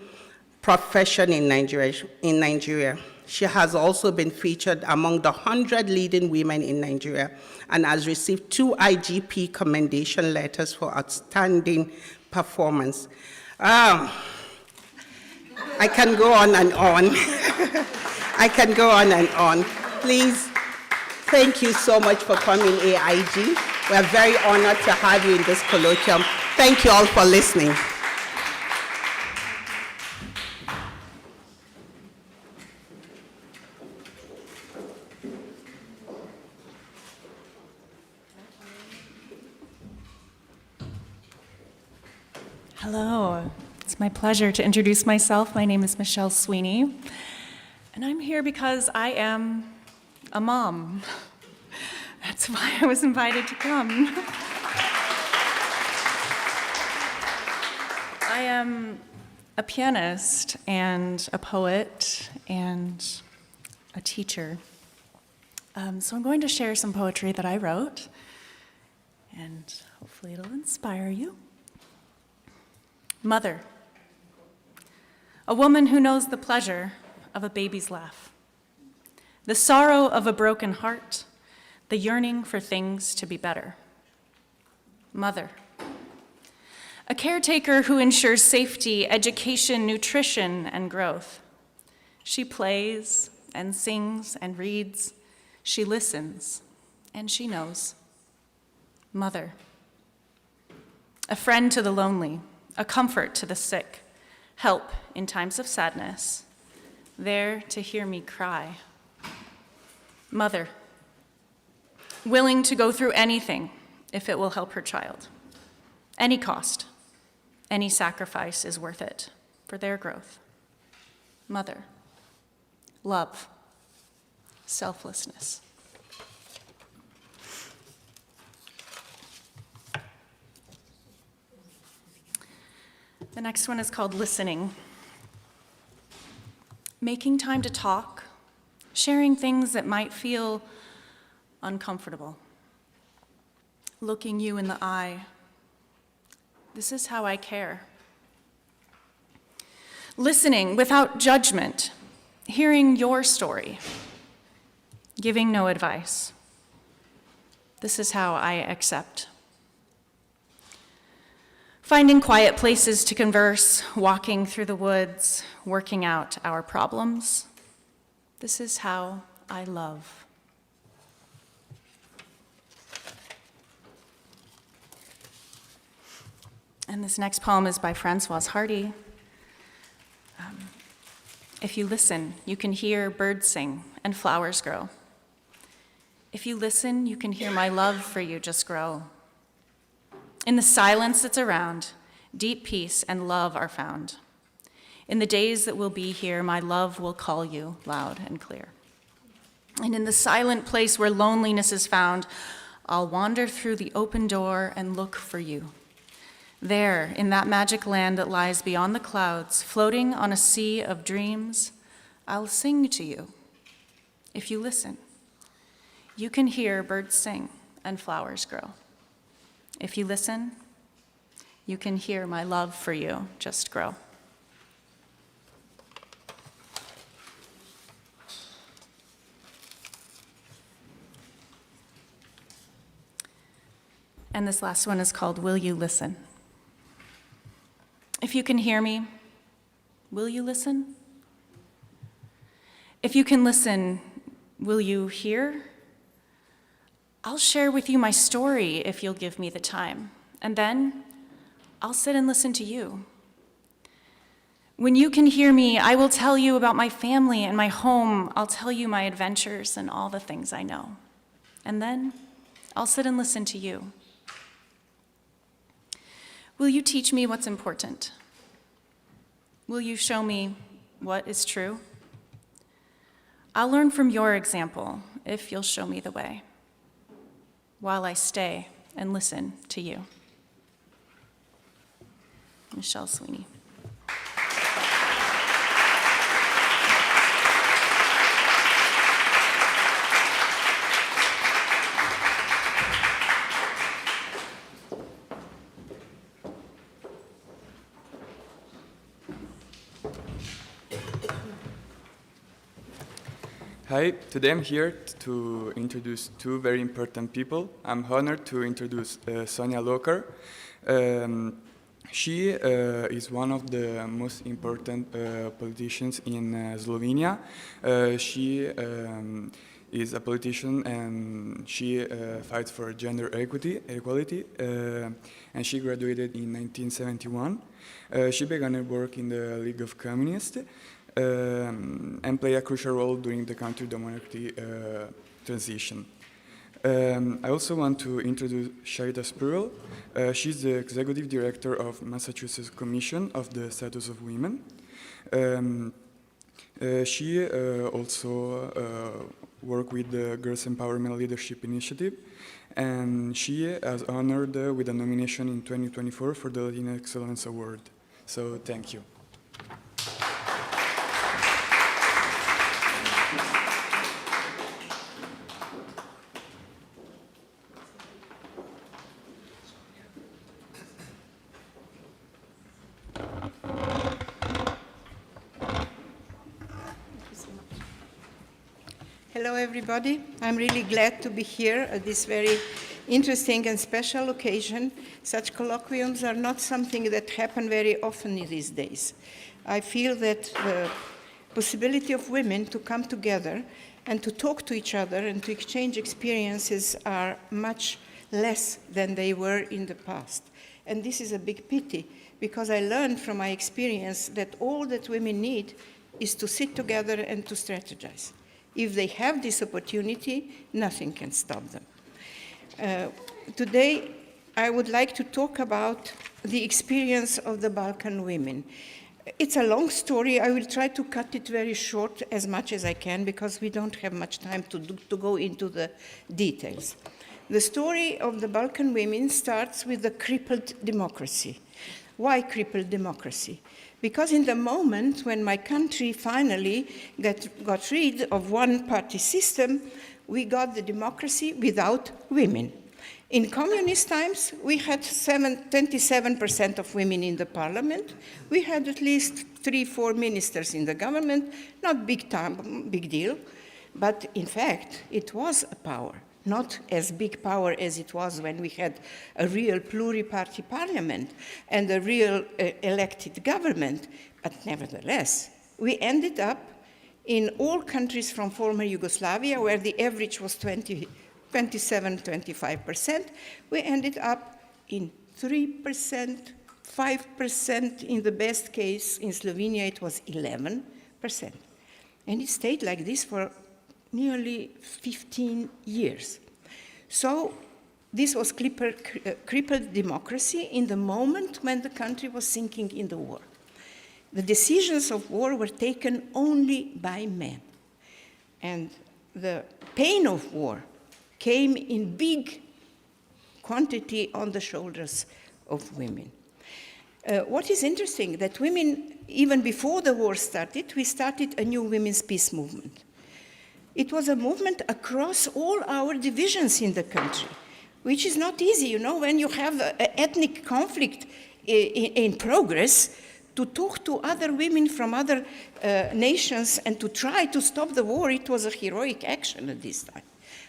profession in Nigeria. She has also been featured among the 100 leading women in Nigeria and has received 2 IGP commendation letters for outstanding performance. I can go on and on. I can go on and on. Please Thank you so much for coming, AIG. We are very honored to have you in this colloquium. Thank you all for listening. Hello, it's my pleasure to introduce myself. My name is Michelle Sweeney, and I'm here because I am a mom. That's why I was invited to come. I am a pianist and a poet and a teacher. So I'm going to share some poetry that I wrote, and hopefully it'll inspire you. Mother, a woman who knows the pleasure of a baby's laugh, the sorrow of a broken heart, the yearning for things to be better. Mother, a caretaker who ensures safety, education, nutrition, and growth. She plays and sings and reads. She listens and she knows. Mother, a friend to the lonely, a comfort to the sick, help in times of sadness, there to hear me cry. Mother, willing to go through anything if it will help her child. Any cost, any sacrifice is worth it for their growth. Mother, love, selflessness. The next one is called Listening. Making time to talk, sharing things that might feel uncomfortable. Looking you in the eye. This is how I care. Listening without judgment, hearing your story, giving no advice. This is how I accept. Finding quiet places to converse, walking through the woods, working out our problems. This is how I love. And this next poem is by Françoise Hardy. If you listen, you can hear birds sing and flowers grow. If you listen, you can hear my love for you just grow. In the silence that's around, deep peace and love are found. In the days that will be here, my love will call you loud and clear. And in the silent place where loneliness is found, I'll wander through the open door and look for you. There, in that magic land that lies beyond the clouds, floating on a sea of dreams, I'll sing to you. If you listen, you can hear birds sing and flowers grow. If you listen, you can hear my love for you just grow. And this last one is called Will You Listen? If you can hear me, will you listen? If you can listen, will you hear? I'll share with you my story if you'll give me the time, and then I'll sit and listen to you. When you can hear me, I will tell you about my family and my home. I'll tell you my adventures and all the things I know. And then I'll sit and listen to you. Will you teach me what's important? Will you show me what is true? I'll learn from your example if you'll show me the way, while I stay and listen to you. Michelle Sweeney. Hi, today I'm here to introduce two very important people. I'm honored to introduce Sonia Loker. She is one of the most important politicians in Slovenia. She is a politician, and she fights for gender equality, and she graduated in 1971. She began her work in the League of Communists and played a crucial role during the country-democracy transition. I also want to introduce Sharita Spurrell. She's the executive director of Massachusetts Commission of the Status of Women. She also worked with the Girls Empowerment Leadership Initiative, and she is honored with a nomination in 2024 for the Latina Excellence Award. So thank you. Hello, everybody. I'm really glad to be here at this very interesting and special occasion. Such colloquiums are not something that happen very often these days. I feel that the possibility of women to come together and to talk to each other and to exchange experiences are much less than they were in the past. And this is a big pity, because I learned from my experience that all that women need is to sit together and to strategize. If they have this opportunity, nothing can stop them. Today, I would like to talk about the experience of the Balkan women. It's a long story. I will try to cut it very short as much as I can, because we don't have much time to go into the details. The story of the Balkan women starts with the crippled democracy. Why crippled democracy? Because in the moment when my country finally got rid of one-party system, we got the democracy without women. In communist times, we had 27% of women in the parliament. We had at least 3-4 ministers in the government, not big deal, but in fact, it was a power. Not as big power as it was when we had a real pluri-party parliament and a real elected government, but nevertheless, we ended up in all countries from former Yugoslavia, where the average was 27-25%, we ended up in 3%, 5%, in the best case. In Slovenia, it was 11%. And it stayed like this for nearly 15 years. So this was crippled democracy in the moment when the country was sinking in the war. The decisions of war were taken only by men. And the pain of war came in big quantity on the shoulders of women. What is interesting, that women, even before the war started, we started a new women's peace movement. It was a movement across all our divisions in the country, which is not easy, you know, when you have an ethnic conflict in progress, to talk to other women from other nations and to try to stop the war. It was a heroic action at this time.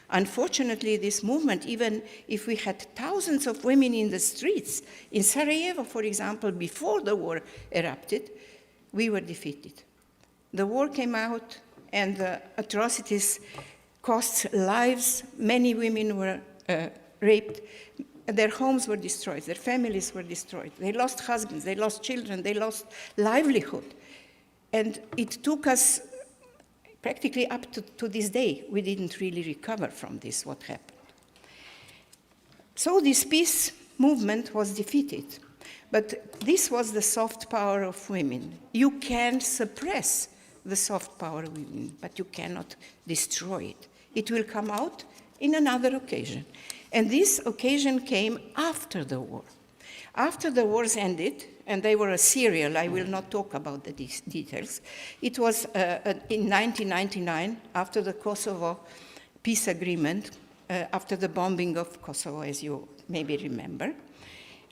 Unfortunately, this movement, even if we had thousands of women in the streets, in Sarajevo, for example, before the war erupted, we were defeated. The war came out, and the atrocities cost lives. Many women were raped. Their homes were destroyed. Their families were destroyed. They lost husbands. They lost children. They lost livelihood. And it took us practically up to this day. We didn't really recover from this, what happened. So this peace movement was defeated. But this was the soft power of women. You can suppress the soft power of women, but you cannot destroy it. It will come out in another occasion. And this occasion came after the war. After the wars ended, and they were a serial, I will not talk about the details. It was in 1999, after the Kosovo peace agreement, after the bombing of Kosovo, as you maybe remember.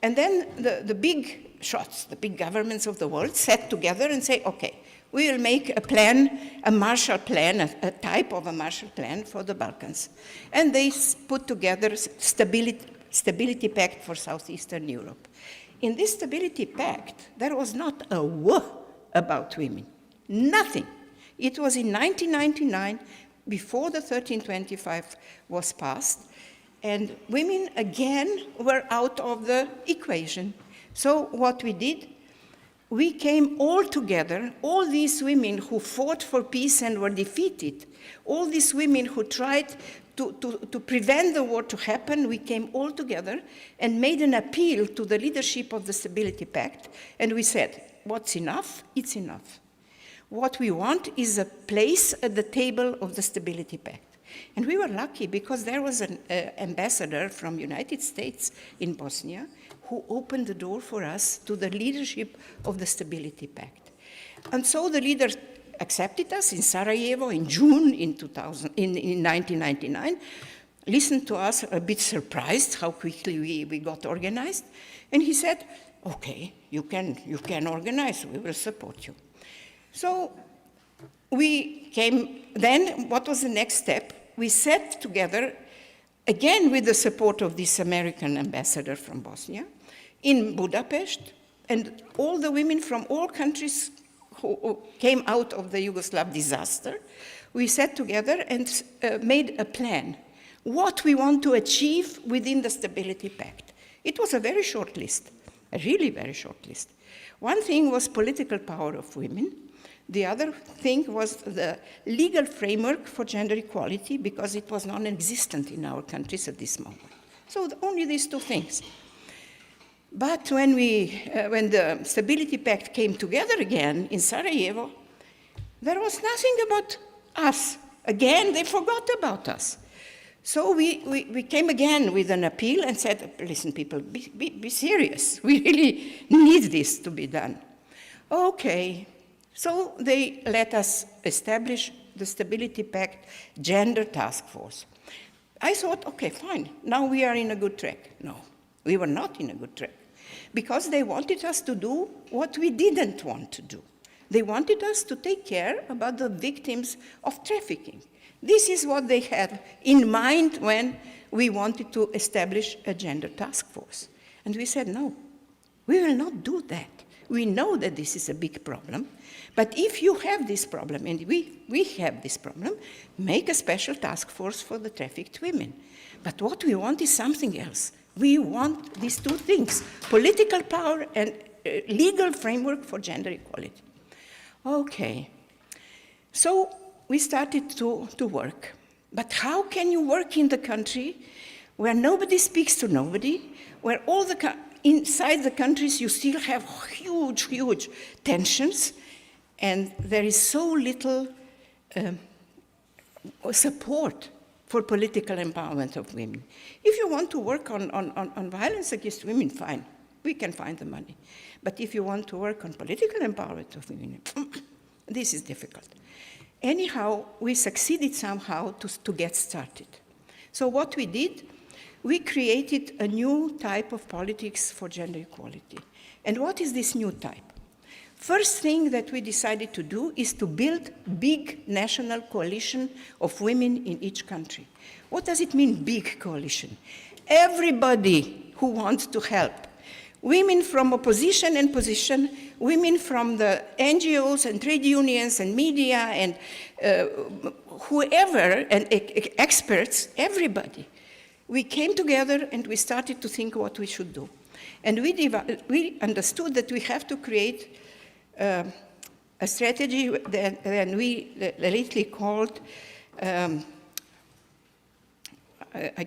And then the big shots, the big governments of the world sat together and say, okay, we will make a plan, a Marshall Plan, a type of a Marshall Plan for the Balkans. And they put together Stability Pact for Southeastern Europe. In this Stability Pact, there was not a word about women, nothing. It was in 1999, before the 1325 was passed, and women again were out of the equation. So what we did, we came all together, all these women who fought for peace and were defeated, all these women who tried to prevent the war to happen, we came all together and made an appeal to the leadership of the Stability Pact, and we said, what's enough? It's enough. What we want is a place at the table of the Stability Pact. And we were lucky because there was an ambassador from United States in Bosnia who opened the door for us to the leadership of the Stability Pact. And so the leader accepted us in Sarajevo in June in 1999, listened to us, a bit surprised how quickly we got organized, and he said, okay, you can organize, we will support you. So we came, then what was the next step? We sat together, again with the support of this American ambassador from Bosnia, in Budapest, and all the women from all countries who came out of the Yugoslav disaster, we sat together and made a plan, what we want to achieve within the Stability Pact. It was a very short list, a really very short list. One thing was political power of women. The other thing was the legal framework for gender equality, because it was non-existent in our countries at this moment. So only these two things. But when the Stability Pact came together again in Sarajevo, there was nothing about us. Again, they forgot about us. So we came again with an appeal and said, listen, people, be serious. We really need this to be done. Okay. So they let us establish the Stability Pact Gender Task Force. I thought, okay, fine, now we are in a good track. No, we were not in a good track, because they wanted us to do what we didn't want to do. They wanted us to take care about the victims of trafficking. This is what they had in mind when we wanted to establish a gender task force. And we said, no, we will not do that. We know that this is a big problem, but if you have this problem, and we have this problem, make a special task force for the trafficked women. But what we want is something else. We want these two things, political power and legal framework for gender equality. Okay, so we started to work. But how can you work in the country where nobody speaks to nobody, where all inside the countries you still have huge, huge tensions, and there is so little support for political empowerment of women. If you want to work on violence against women, fine, we can find the money. But if you want to work on political empowerment of women, this is difficult. Anyhow, we succeeded somehow to get started. So what we did, we created a new type of politics for gender equality. And what is this new type? First thing that we decided to do is to build big national coalition of women in each country. What does it mean, big coalition? Everybody who wants to help. Women from opposition and position, women from the NGOs and trade unions and media and whoever, and experts, everybody. We came together and we started to think what we should do. And we understood that we have to create a strategy that we lately called, I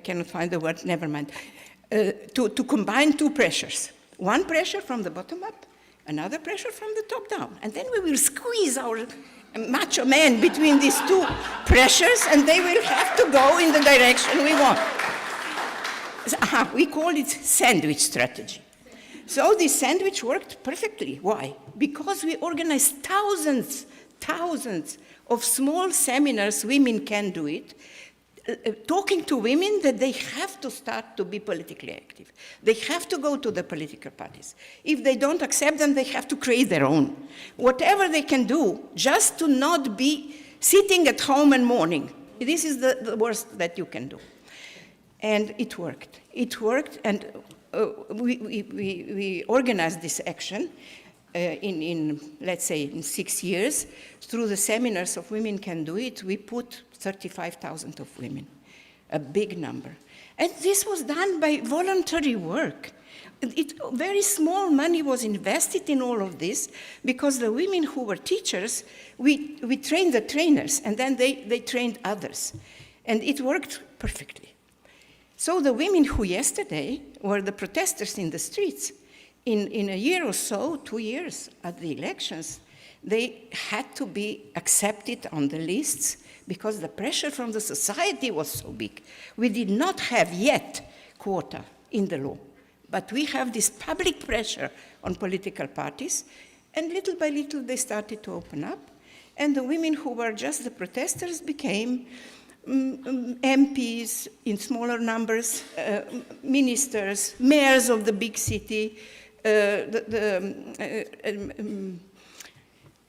cannot find the word, never mind, to combine two pressures. One pressure from the bottom up, another pressure from the top down. And then we will squeeze our macho men between these two pressures, and they will have to go in the direction we want. We call it sandwich strategy. So this sandwich worked perfectly. Why? Because we organized thousands of small seminars, women can do it, talking to women that they have to start to be politically active. They have to go to the political parties. If they don't accept them, they have to create their own. Whatever they can do, just to not be sitting at home and mourning. This is the worst that you can do. And it worked. It worked, and we organized this action. let's say, in 6 years, through the seminars of Women Can Do It, we put 35,000 of women, a big number. And this was done by voluntary work. Very small money was invested in all of this because the women who were teachers, we trained the trainers, and then they trained others. And it worked perfectly. So the women who yesterday were the protesters in the streets, in a year or so, 2 years at the elections, they had to be accepted on the lists because the pressure from the society was so big. We did not have yet quota in the law, but we have this public pressure on political parties, and little by little they started to open up, and the women who were just the protesters became MPs in smaller numbers, ministers, mayors of the big city, the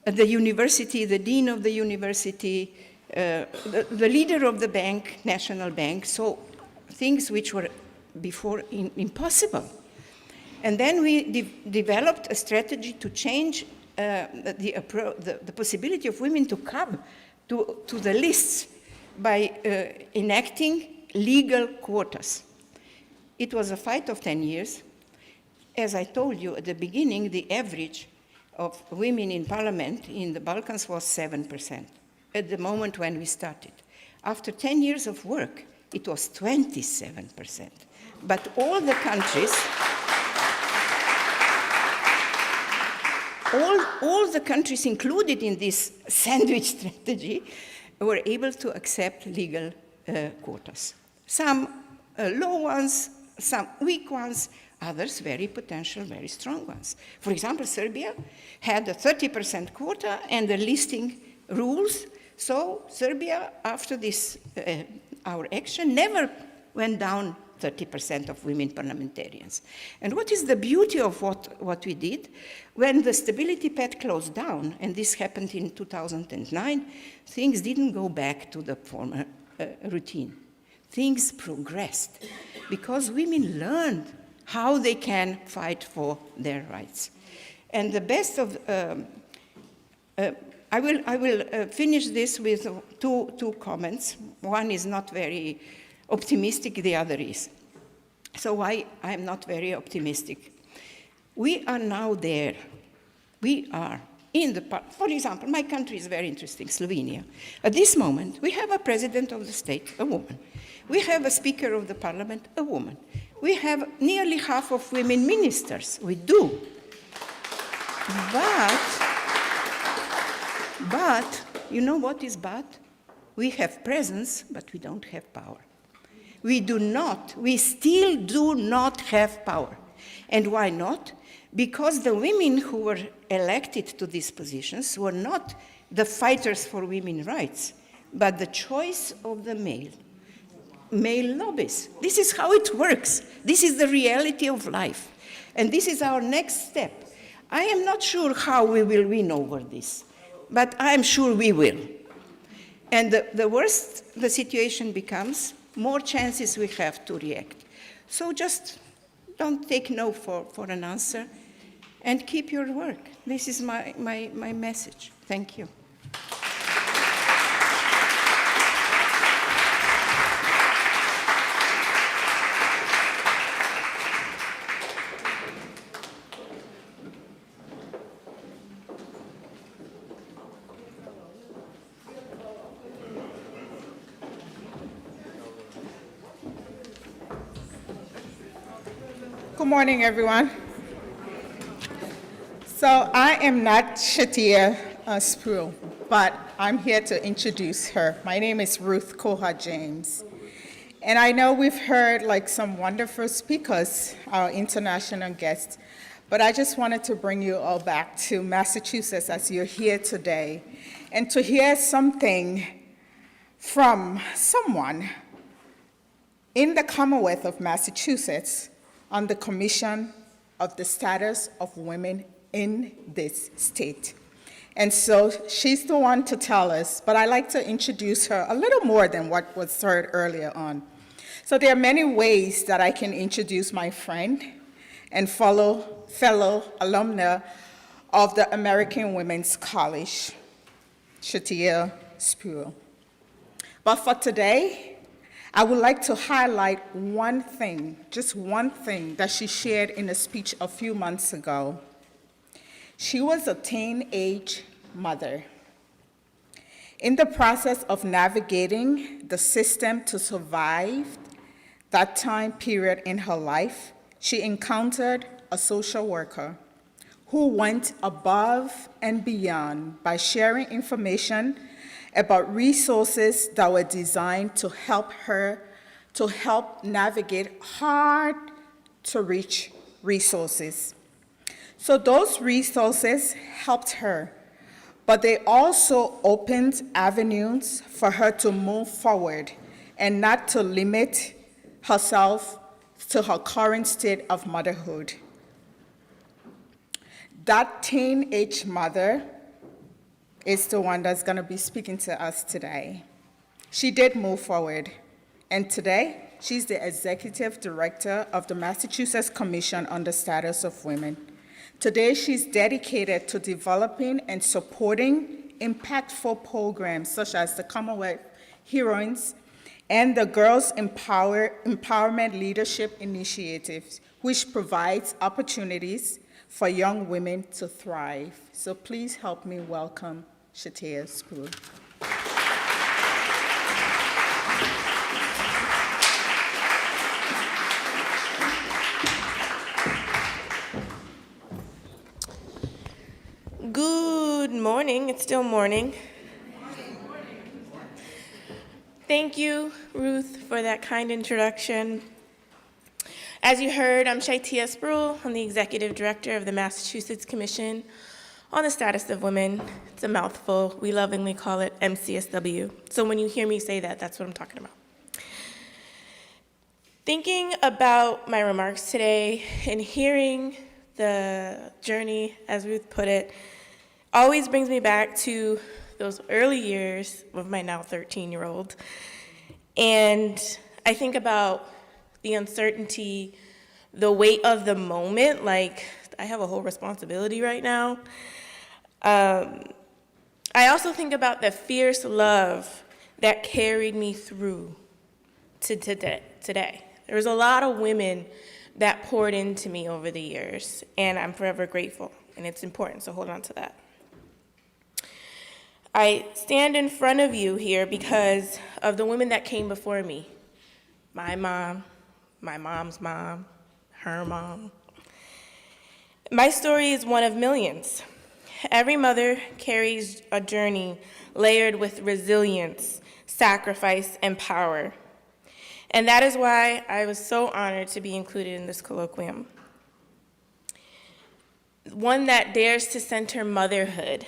university, the dean of the university, the leader of the bank, national bank, so things which were before impossible. And then we developed a strategy to change the possibility of women to come to the lists by enacting legal quotas. It was a fight of 10 years. As I told you at the beginning, the average of women in parliament in the Balkans was 7% at the moment when we started. After 10 years of work, it was 27%. But all the countries, all the countries included in this sandwich strategy were able to accept legal quotas. Some low ones, some weak ones, others very potential, very strong ones. For example, Serbia had a 30% quota and the listing rules. So Serbia, after this, our action, never went down 30% of women parliamentarians. And what is the beauty of what we did? When the Stability Pact closed down, and this happened in 2009, things didn't go back to the former routine. Things progressed because women learned how they can fight for their rights. And the best of, I will finish this with two comments. One is not very optimistic, the other is. So why I'm not very optimistic? We are now there. We are in the, for example, my country is very interesting, Slovenia. At this moment, we have a president of the state, a woman. We have a speaker of the parliament, a woman. We have nearly half of women ministers. We do. But, you know what is bad? We have presence, but we don't have power. We still do not have power. And why not? Because the women who were elected to these positions were not the fighters for women's rights, but the choice of the male lobbies. This is how it works. This is the reality of life. And this is our next step. I am not sure how we will win over this, but I am sure we will. And the worse the situation becomes, more chances we have to react. So just don't take no for an answer and keep your work. This is my message. Thank you. Good morning, everyone. So I am not Shatia Spruill, but I'm here to introduce her. My name is Ruth Koha James. And I know we've heard like some wonderful speakers, our international guests, but I just wanted to bring you all back to Massachusetts as you're here today and to hear something from someone in the Commonwealth of Massachusetts on the Commission of the Status of Women in this state. And so she's the one to tell us, but I'd like to introduce her a little more than what was heard earlier on. So there are many ways that I can introduce my friend and fellow alumna of the American Women's College, Shatia Spruill. But for today, I would like to highlight one thing, just one thing that she shared in a speech a few months ago. She was a teenage mother. In the process of navigating the system to survive that time period in her life, she encountered a social worker who went above and beyond by sharing information about resources that were designed to help her to help navigate hard to reach resources. So those resources helped her, but they also opened avenues for her to move forward and not to limit herself to her current state of motherhood. That teenage mother is the one that's going to be speaking to us today. She did move forward, and today she's the executive director of the Massachusetts Commission on the Status of Women. Today she's dedicated to developing and supporting impactful programs such as the Commonwealth Herein and the Girls Empowerment Leadership Initiatives, which provides opportunities for young women to thrive. So please help me welcome Shatia Spruill. Good morning. It's still morning. Thank you, Ruth, for that kind introduction. As you heard, I'm Shatia Spruill. I'm the Executive Director of the Massachusetts Commission on the Status of Women. It's a mouthful. We lovingly call it MCSW. So when you hear me say that, that's what I'm talking about. Thinking about my remarks today and hearing the journey, as Ruth put it, always brings me back to those early years of my now 13-year-old. And I think about the uncertainty, the weight of the moment, like I have a whole responsibility right now. I also think about the fierce love that carried me through to today. There was a lot of women that poured into me over the years, and I'm forever grateful, and it's important, so hold on to that. I stand in front of you here because of the women that came before me. My mom, my mom's mom, her mom. My story is one of millions. Every mother carries a journey layered with resilience, sacrifice, and power. And that is why I was so honored to be included in this colloquium. One that dares to center motherhood,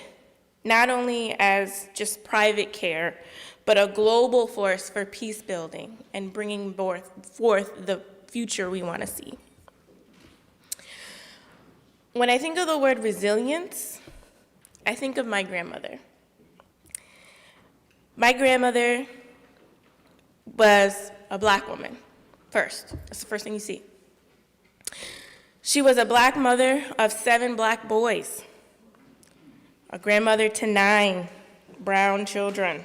not only as just private care, but a global force for peace building and bringing forth the future we want to see. When I think of the word resilience, I think of my grandmother. My grandmother was a Black woman, first. That's the first thing you see. She was a Black mother of 7 Black boys, a grandmother to 9 brown children,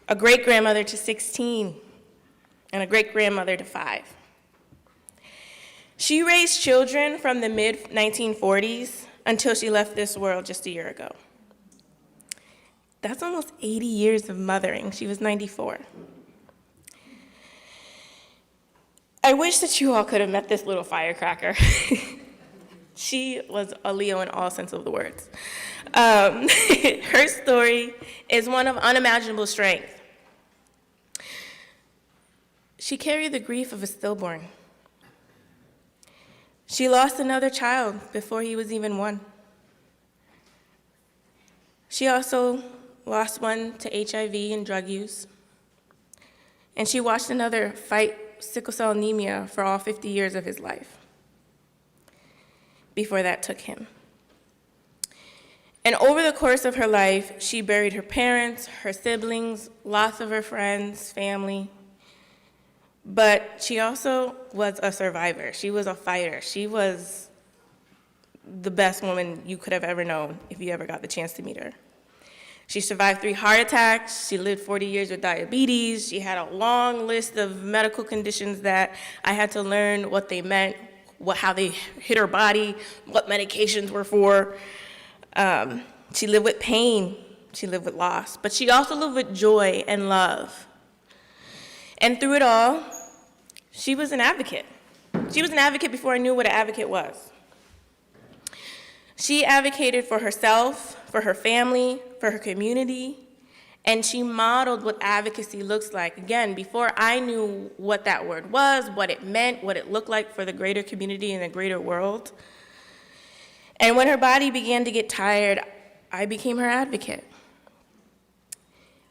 a great-grandmother to 16, and a great-grandmother to 5. She raised children from the mid-1940s until she left this world just a year ago. That's almost 80 years of mothering. She was 94. I wish that you all could have met this little firecracker. She was a Leo in all sense of the words. Her story is one of unimaginable strength. She carried the grief of a stillborn. She lost another child before he was even 1. She also lost one to HIV and drug use. And she watched another fight sickle cell anemia for all 50 years of his life before that took him. And over the course of her life, she buried her parents, her siblings, lots of her friends, family. But she also was a survivor. She was a fighter. She was the best woman you could have ever known if you ever got the chance to meet her. She survived 3 heart attacks. She lived 40 years with diabetes. She had a long list of medical conditions that I had to learn what they meant, how they hit her body, what medications were for. She lived with pain. She lived with loss. But she also lived with joy and love. And through it all, she was an advocate. She was an advocate before I knew what an advocate was. She advocated for herself, for her family, for her community, and she modeled what advocacy looks like, again, before I knew what that word was, what it meant, what it looked like for the greater community and the greater world. And when her body began to get tired, I became her advocate,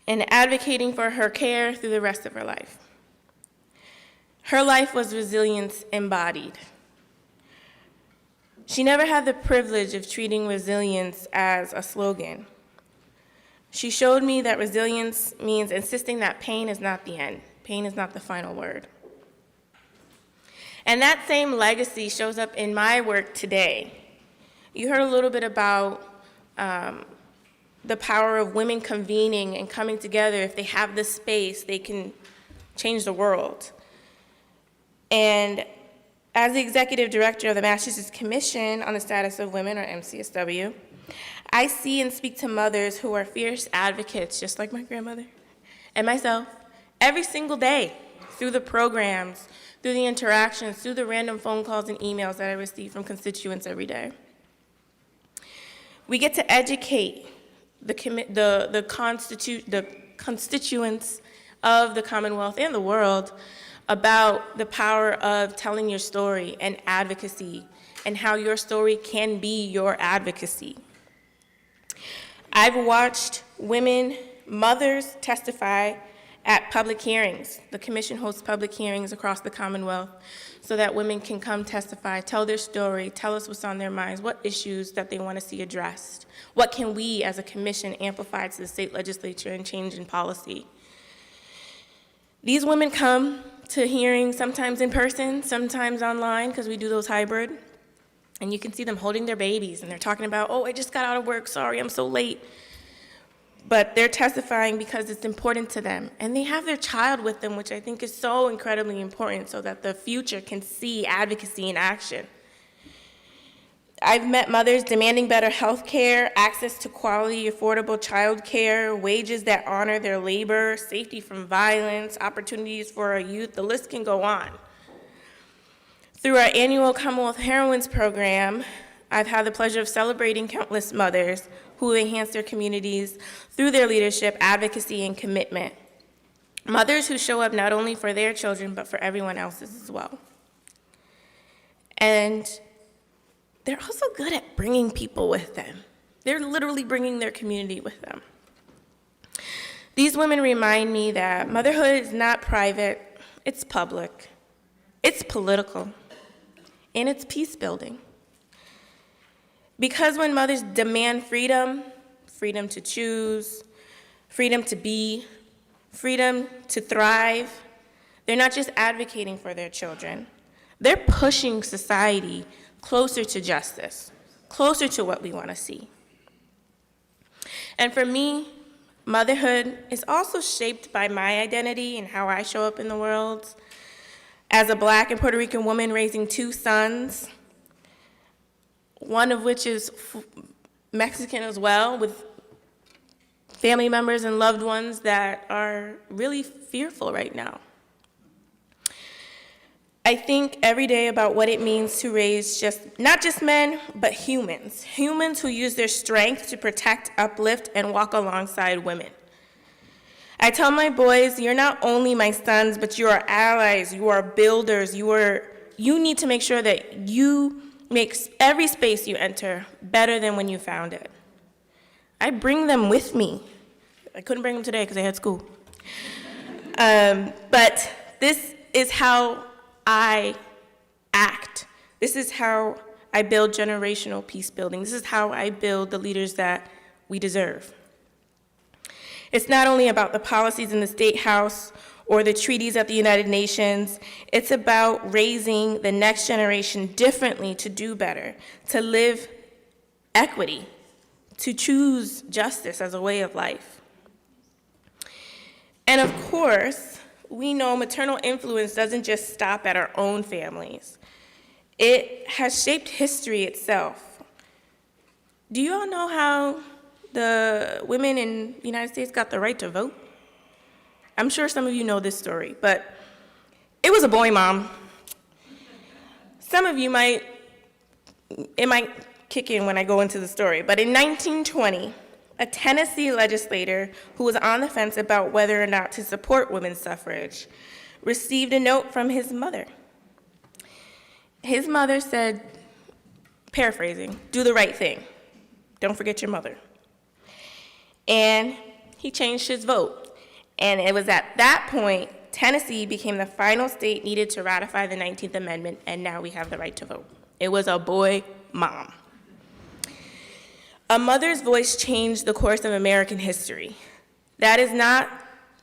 and advocating for her care through the rest of her life. Her life was resilience embodied. She never had the privilege of treating resilience as a slogan. She showed me that resilience means insisting that pain is not the end. Pain is not the final word. And that same legacy shows up in my work today. You heard a little bit about the power of women convening and coming together. If they have the space, they can change the world. And as the executive director of the Massachusetts Commission on the Status of Women, or MCSW, I see and speak to mothers who are fierce advocates, just like my grandmother and myself, every single day through the programs, through the interactions, through the random phone calls and emails that I receive from constituents every day. We get to educate the constituents of the Commonwealth and the world about the power of telling your story and advocacy and how your story can be your advocacy. I've watched women, mothers testify at public hearings. The commission hosts public hearings across the Commonwealth so that women can come testify, tell their story, tell us what's on their minds, what issues that they want to see addressed. What can we as a commission amplify to the state legislature and change in policy? These women come to hearings, sometimes in person, sometimes online, because we do those hybrid. And you can see them holding their babies, and they're talking about, oh, I just got out of work, sorry, I'm so late. But they're testifying because it's important to them. And they have their child with them, which I think is so incredibly important so that the future can see advocacy in action. I've met mothers demanding better health care, access to quality, affordable child care, wages that honor their labor, safety from violence, opportunities for our youth, the list can go on. Through our annual Commonwealth Heroines program, I've had the pleasure of celebrating countless mothers who enhance their communities through their leadership, advocacy, and commitment. Mothers who show up not only for their children, but for everyone else's as well. And they're also good at bringing people with them. They're literally bringing their community with them. These women remind me that motherhood is not private, it's public, it's political, and it's peace building. Because when mothers demand freedom, freedom to choose, freedom to be, freedom to thrive, they're not just advocating for their children, they're pushing society closer to justice, closer to what we want to see. And for me, motherhood is also shaped by my identity and how I show up in the world. As a Black and Puerto Rican woman raising 2 sons, one of which is Mexican as well, with family members and loved ones that are really fearful right now. I think every day about what it means to raise not just men, but humans who use their strength to protect, uplift, and walk alongside women. I tell my boys, you're not only my sons, but you are allies, you are builders, you need to make sure that you make every space you enter better than when you found it. I bring them with me. I couldn't bring them today because I had school. But this is how I act. This is how I build generational peace building. This is how I build the leaders that we deserve. It's not only about the policies in the State House or the treaties at the United Nations. It's about raising the next generation differently to do better, to live equity, to choose justice as a way of life. And of course, we know maternal influence doesn't just stop at our own families. It has shaped history itself. Do you all know how the women in the United States got the right to vote? I'm sure some of you know this story, but it was a boy mom. Some of you it might kick in when I go into the story, but in 1920, a Tennessee legislator who was on the fence about whether or not to support women's suffrage received a note from his mother. His mother said, paraphrasing, "Do the right thing. Don't forget your mother." And he changed his vote. And it was at that point, Tennessee became the final state needed to ratify the 19th Amendment, and now we have the right to vote. It was a boy mom. A mother's voice changed the course of American history. That is not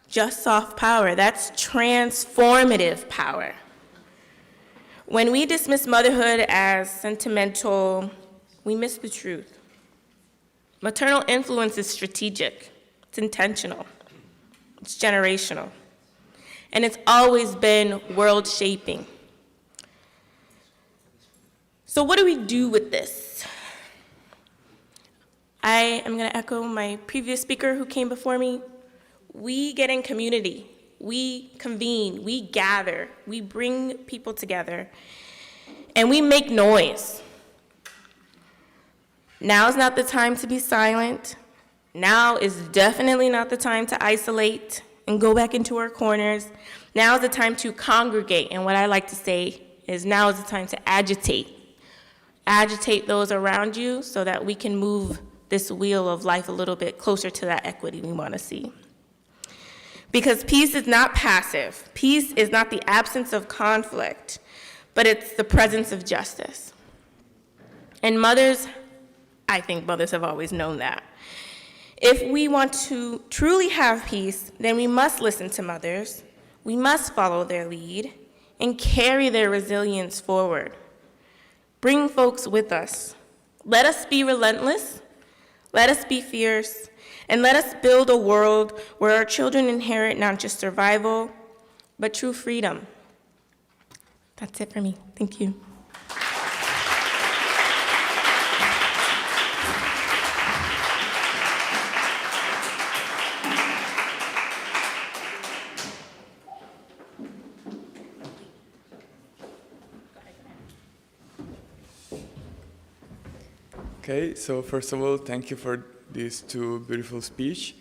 just soft power, that's transformative power. When we dismiss motherhood as sentimental, we miss the truth. Maternal influence is strategic, it's intentional, it's generational, and it's always been world-shaping. So what do we do with this? I am going to echo my previous speaker who came before me. We get in community, we convene, we gather, we bring people together, and we make noise. Now is not the time to be silent. Now is definitely not the time to isolate and go back into our corners. Now is the time to congregate, and what I like to say is now is the time to agitate. Agitate those around you so that we can move this wheel of life a little bit closer to that equity we want to see. Because peace is not passive. Peace is not the absence of conflict, but it's the presence of justice. And mothers, I think mothers have always known that. If we want to truly have peace, then we must listen to mothers, we must follow their lead, and carry their resilience forward. Bring folks with us. Let us be relentless, let us be fierce, and let us build a world where our children inherit not just survival, but true freedom. That's it for me. Thank you. Okay, so first of all, thank you for these two beautiful speech.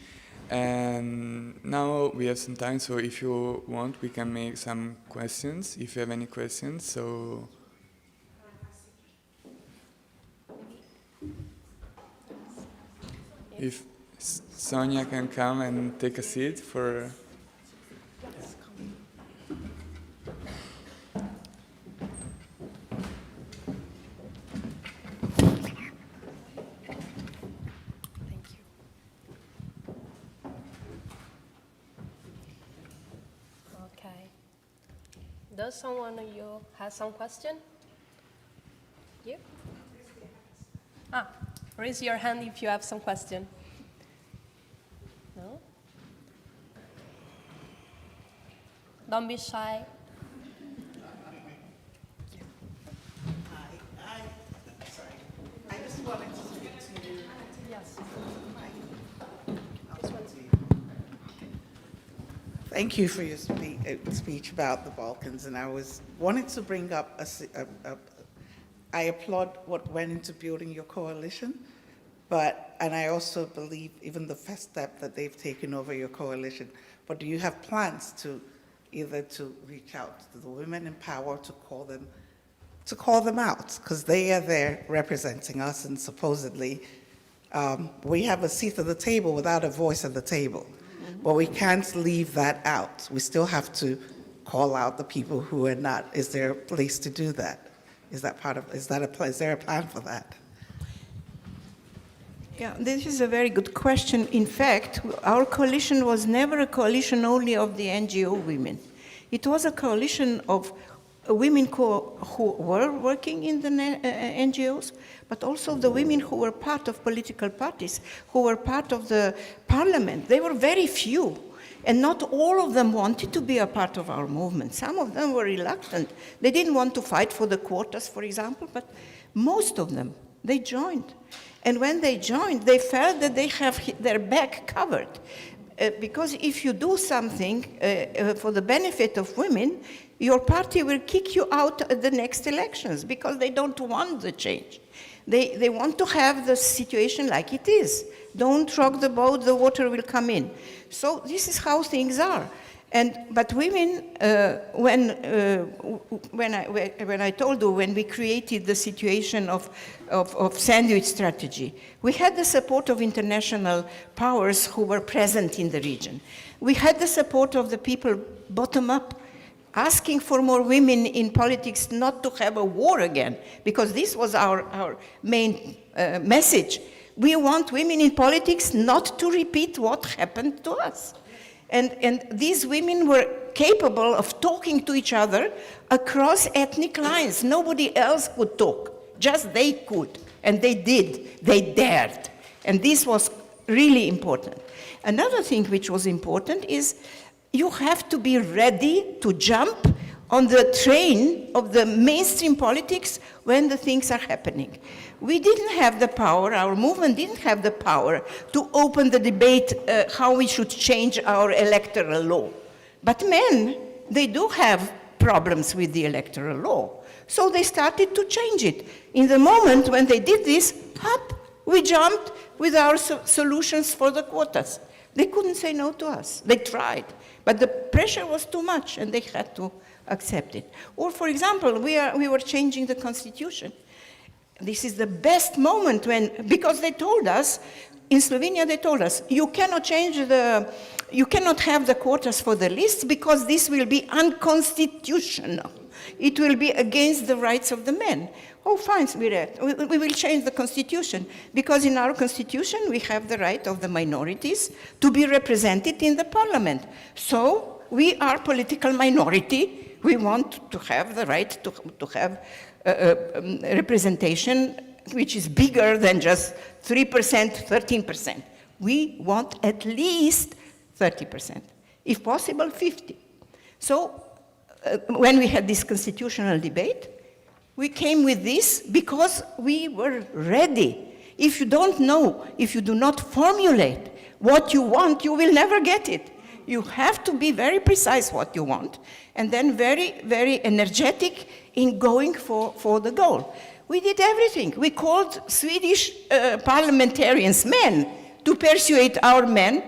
And now we have some time, so if you want, we can make some questions, if you have any questions. So, if Sonia can come and take a seat for... Does someone of you have some question? You? Raise your hand if you have some question. No? Don't be shy. Sorry. I just wanted to speak to you. Yes. Thank you for your speech about the Balkans, and I wanted to bring up I applaud what went into building your coalition, and I also believe even the first step that they've taken over your coalition. But do you have plans to either to reach out to the women in power to call them out, because they are there representing us, and supposedly we have a seat at the table without a voice at the table. But we can't leave that out. We still have to call out the people who are not. Is there a place to do that? Is there a plan for that? Yeah, this is a very good question. In fact, our coalition was never a coalition only of the NGO women. It was a coalition of women who were working in the NGOs, but also the women who were part of political parties, who were part of the parliament. They were very few, and not all of them wanted to be a part of our movement. Some of them were reluctant. They didn't want to fight for the quotas, for example, but most of them, they joined. And when they joined, they felt that they have their back covered. Because if you do something for the benefit of women, your party will kick you out at the next elections because they don't want the change. They want to have the situation like it is. Don't rock the boat, the water will come in. So this is how things are. But women, when I told you, when we created the situation of sandwich strategy, we had the support of international powers who were present in the region. We had the support of the people bottom up, asking for more women in politics, not to have a war again, because this was our main message. We want women in politics not to repeat what happened to us. And these women were capable of talking to each other across ethnic lines. Nobody else could talk, just they could. And they did, they dared. And this was really important. Another thing which was important is you have to be ready to jump on the train of the mainstream politics when the things are happening. We didn't have the power, our movement didn't have the power to open the debate how we should change our electoral law. But men, they do have problems with the electoral law. So they started to change it. In the moment when they did this, up, we jumped with our solutions for the quotas. They couldn't say no to us. They tried. But the pressure was too much and they had to accept it. Or for example, we were changing the constitution. This is the best moment because they told us, in Slovenia they told us, you cannot have the quotas for the lists because this will be unconstitutional. It will be against the rights of the men. Oh, fine, we will change the constitution because in our constitution we have the right of the minorities to be represented in the parliament. So we are political minority. We want to have the right to have representation which is bigger than just 3%, 13%. We want at least 30%, if possible 50%. So when we had this constitutional debate, we came with this because we were ready. If you don't know, if you do not formulate what you want, you will never get it. You have to be very precise what you want, and then very, very energetic in going for the goal. We did everything. We called Swedish parliamentarians, men, to persuade our men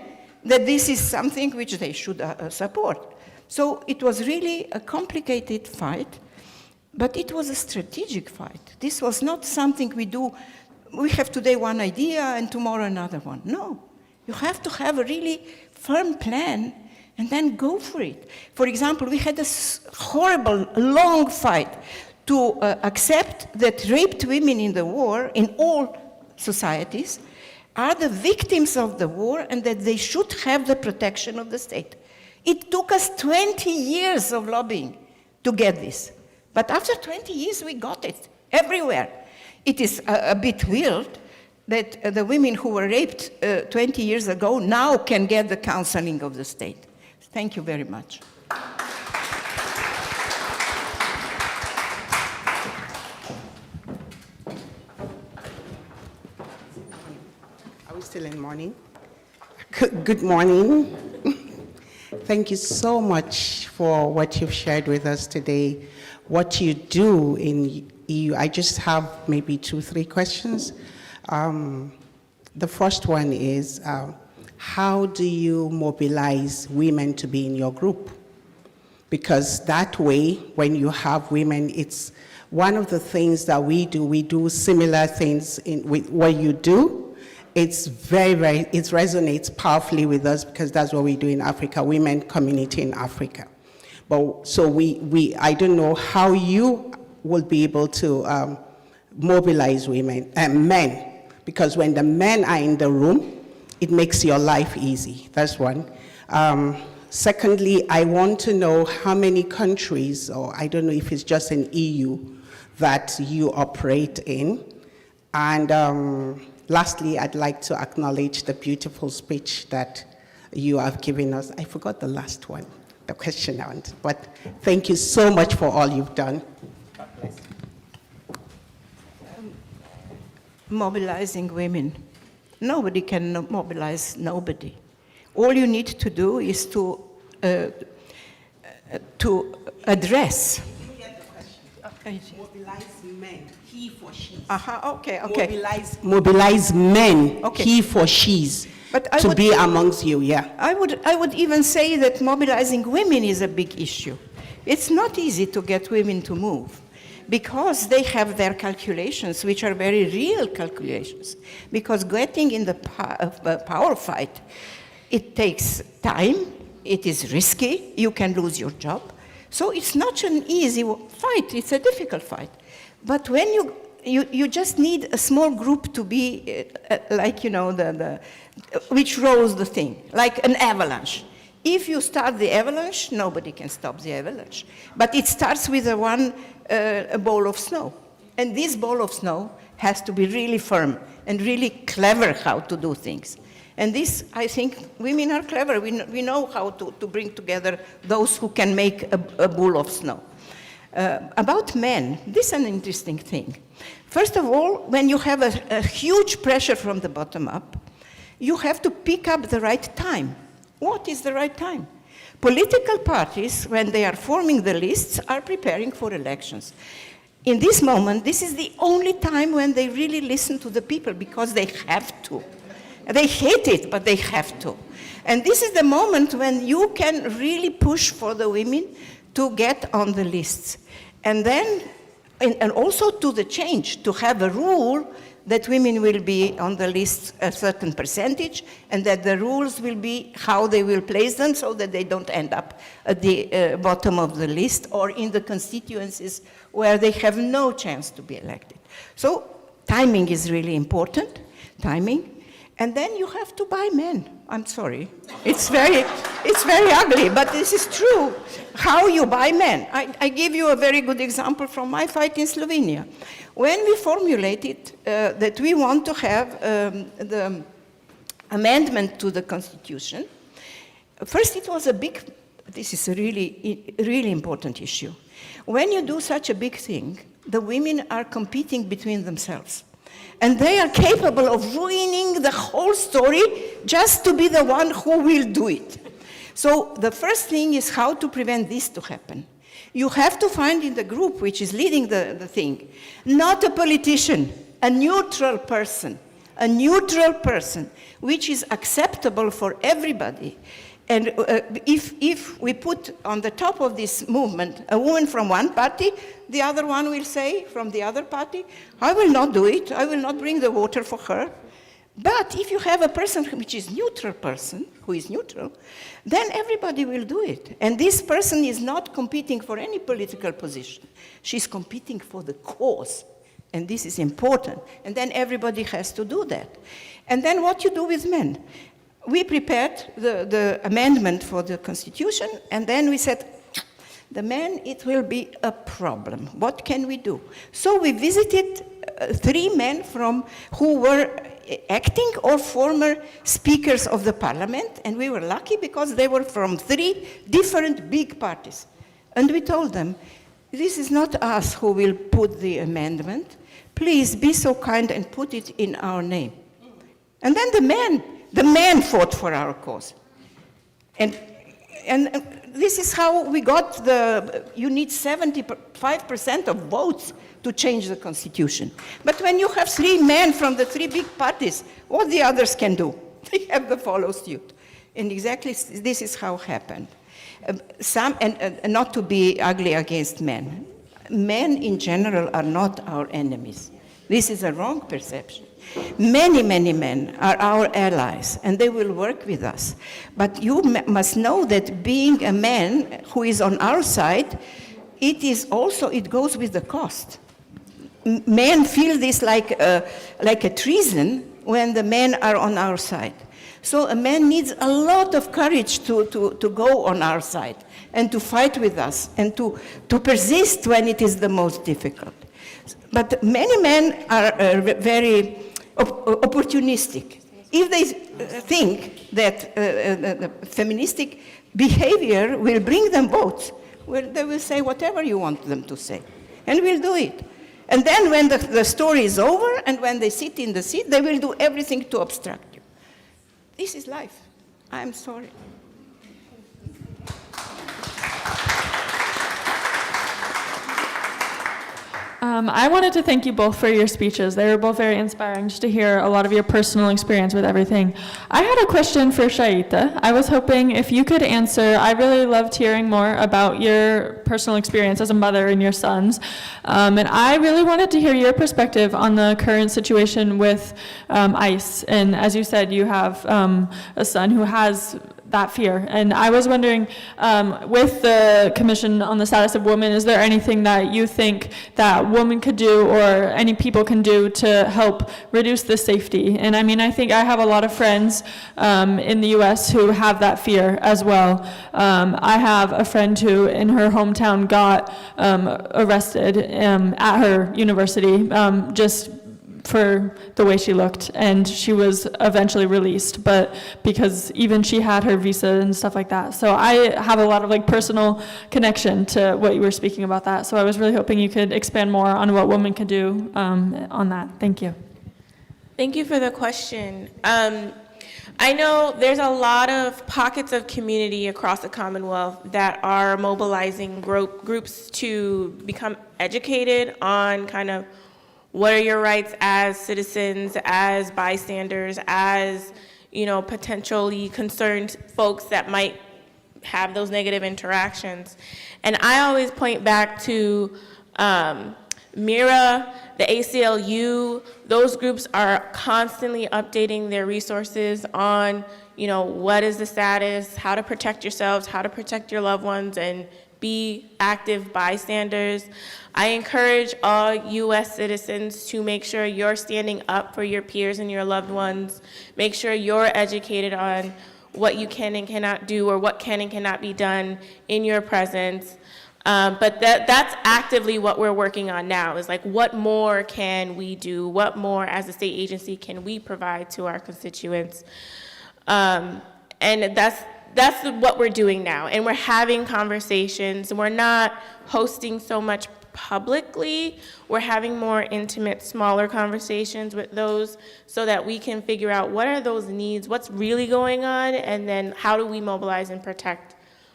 that this is something which they should support. So it was really a complicated fight, but it was a strategic fight. This was not something we do, we have today one idea and tomorrow another one. No, you have to have a really firm plan and then go for it. For example, we had a horrible, long fight to accept that raped women in the war, in all societies, are the victims of the war and that they should have the protection of the state. It took us 20 years of lobbying to get this. But after 20 years, we got it everywhere. It is a bit weird that the women who were raped 20 years ago now can get the counseling of the state. Thank you very much. Are we still in morning? Good morning. Thank you so much for what you've shared with us today. What you do in EU, I just have maybe 2-3 questions. The first one is, how do you mobilize women to be in your group? Because that way, when you have women, it's one of the things that we do similar things with what you do. It's it resonates powerfully with us because that's what we do in Africa, women community in Africa. But so I don't know how you will be able to mobilize women and men, because when the men are in the room, it makes your life easy. That's one. Secondly, I want to know how many countries, or I don't know if it's just an EU, that you operate in. And lastly, I'd like to acknowledge the beautiful speech that you have given us. I forgot the last one, the question I want, but thank you so much for all you've done. God bless you. Mobilizing women. Nobody can mobilize nobody. All you need to do is to address. Mobilize men, he for she. Okay. Mobilize men, Okay. he for she's, to be amongst you, yeah. I would even say that mobilizing women is a big issue. It's not easy to get women to move because they have their calculations, which are very real calculations. Because getting in the power fight, it takes time, it is risky, you can lose your job. So it's not an easy fight, it's a difficult fight. But when you just need a small group to be like, which rolls the thing, like an avalanche. If you start the avalanche, nobody can stop the avalanche. But it starts with a ball of snow. And this ball of snow has to be really firm and really clever how to do things. And this, I think, women are clever. We know how to bring together those who can make a ball of snow. About men, this is an interesting thing. First of all, when you have a huge pressure from the bottom up, you have to pick up the right time. What is the right time? Political parties, when they are forming the lists, are preparing for elections. In this moment, this is the only time when they really listen to the people because they have to. They hate it, but they have to. And this is the moment when you can really push for the women to get on the lists. And then, and also to the change, to have a rule that women will be on the list a certain percentage, and that the rules will be how they will place them so that they don't end up at the bottom of the list or in the constituencies where they have no chance to be elected. So timing is really important, timing. And then you have to buy men. I'm sorry. It's very ugly, but this is true. How you buy men. I give you a very good example from my fight in Slovenia. When we formulated that we want to have the amendment to the constitution, first it was this is a really important issue. When you do such a big thing, the women are competing between themselves. And they are capable of ruining the whole story just to be the one who will do it. So the first thing is how to prevent this to happen. You have to find in the group which is leading the thing, not a politician, a neutral person which is acceptable for everybody. And if we put on the top of this movement a woman from one party, the other one will say from the other party, I will not do it, I will not bring the water for her. But if you have a person which is neutral person, who is neutral, then everybody will do it. And this person is not competing for any political position. She's competing for the cause. And this is important. And then everybody has to do that. And then what you do with men? We prepared the amendment for the constitution, and then we said, the men, it will be a problem. What can we do? So we visited 3 men who were acting or former speakers of the parliament, and we were lucky because they were from 3 different big parties. And we told them, this is not us who will put the amendment. Please be so kind and put it in our name. And then the men fought for our cause. And this is how we got you need 75% of votes to change the constitution. But when you have 3 men from the 3 big parties, what the others can do? They have to follow suit. And exactly this is how it happened. And not to be ugly against men. Men in general are not our enemies. This is a wrong perception. Many, many men are our allies, and they will work with us. But you must know that being a man who is on our side, it goes with the cost. men feel this like a treason when the men are on our side. So a man needs a lot of courage to go on our side and to fight with us and to persist when it is the most difficult. But many men are very opportunistic. If they think that feministic behavior will bring them votes, well, they will say whatever you want them to say, and we'll do it. And then when the story is over and when they sit in the seat, they will do everything to obstruct you. This is life. I'm sorry. I wanted to thank you both for your speeches. They were both very inspiring, just to hear a lot of your personal experience with everything. I had a question for Shaita. I was hoping if you could answer. I really loved hearing more about your personal experience as a mother and your sons. And I really wanted to hear your perspective on the current situation with ICE. And as you said, you have a son who has that fear. And I was wondering, with the Commission on the Status of Women, is there anything that you think that women could do or any people can do to help reduce the safety? And I mean, I think I have a lot of friends in the US who have that fear as well. I have a friend who in her hometown got arrested at her university just for the way she looked, and she was eventually released, but because even she had her visa and stuff like that. So I have a lot of like personal connection to what you were speaking about that. So I was really hoping you could expand more on what women can do on that. Thank you. Thank you for the question. I know there's a lot of pockets of community across the Commonwealth that are mobilizing groups to become educated on kind of what are your rights as citizens, as bystanders, as, you know, potentially concerned folks that might have those negative interactions. And I always point back to MIRA, the ACLU. Those groups are constantly updating their resources on, you know, what is the status, how to protect yourselves, how to protect your loved ones, and be active bystanders. I encourage all U.S. citizens to make sure you're standing up for your peers and your loved ones. Make sure you're educated on what you can and cannot do or what can and cannot be done in your presence. But that's actively what we're working on now, is like, what more can we do? What more as a state agency can we provide to our constituents? And that's what we're doing now. And we're having conversations. We're not hosting so much publicly. We're having more intimate, smaller conversations with those so that we can figure out what are those needs, what's really going on, and then how do we mobilize and protect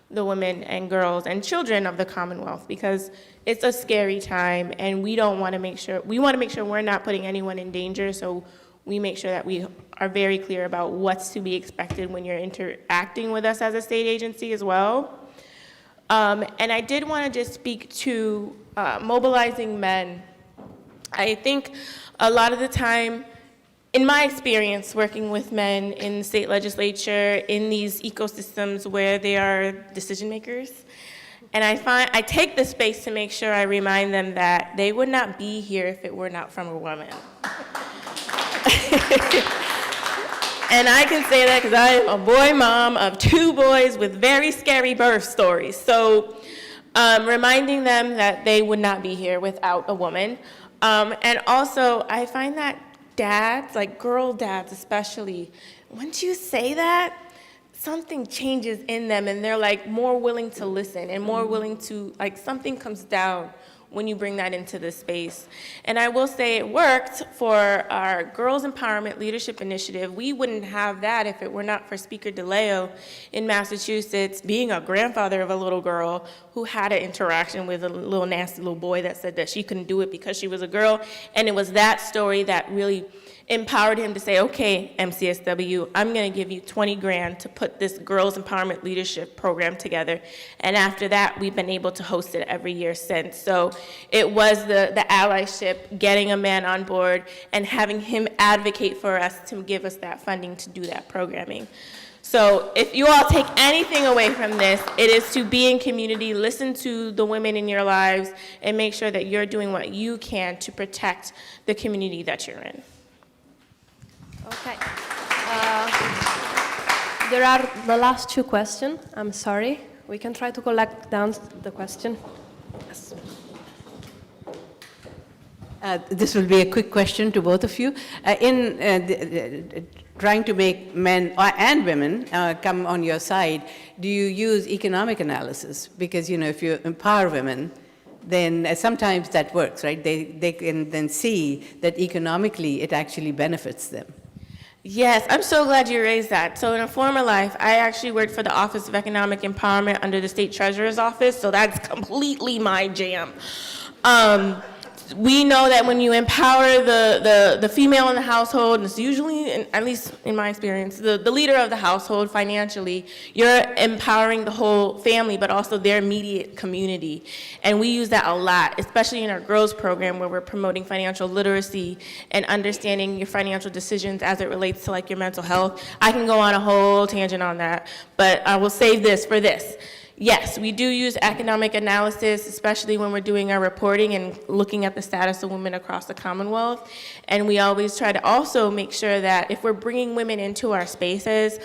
the women and girls and children of the Commonwealth, because it's a scary time and we want to make sure we're not putting anyone in danger, so we make sure that we are very clear about what's to be expected when you're interacting with us as a state agency as well. And I did want to just speak to mobilizing men. I think a lot of the time, in my experience working with men in the state legislature, in these ecosystems where they are decision makers, and I take the space to make sure I remind them that they would not be here if it were not from a woman. And I can say that because I am a boy mom of 2 boys with very scary birth stories. So reminding them that they would not be here without a woman. And also, I find that dads, like girl dads especially, once you say that, something changes in them and they're like more willing to listen and more willing to, like, something comes down when you bring that into the space. And I will say it worked for our Girls Empowerment Leadership Initiative. We wouldn't have that if it were not for Speaker DeLeo in Massachusetts being a grandfather of a little girl who had an interaction with a little nasty little boy that said that she couldn't do it because she was a girl. And it was that story that really empowered him to say, okay, MCSW, I'm gonna give you 20 grand to put this Girls Empowerment Leadership Program together. And after that, we've been able to host it every year since. So it was the allyship, getting a man on board and having him advocate for us to give us that funding to do that programming. So if you all take anything away from this, it is to be in community, listen to the women in your lives, and make sure that you're doing what you can to protect the community that you're in. Okay. There are the last two questions. I'm sorry. We can try to collect down the question. Yes. This will be a quick question to both of you. Trying to make men and women come on your side, do you use economic analysis? Because, if you empower women, then sometimes that works, right? They can then see that economically it actually benefits them. Yes, I'm so glad you raised that. So in a former life, I actually worked for the Office of Economic Empowerment under the State Treasurer's Office, so that's completely my jam. We know that when you empower the female in the household, and it's usually, at least in my experience, the leader of the household financially, you're empowering the whole family, but also their immediate community. And we use that a lot, especially in our girls program where we're promoting financial literacy and understanding your financial decisions as it relates to like your mental health. I can go on a whole tangent on that, but I will save this for this. Yes, we do use economic analysis, especially when we're doing our reporting and looking at the status of women across the Commonwealth. And we always try to also make sure that if we're bringing women into our spaces,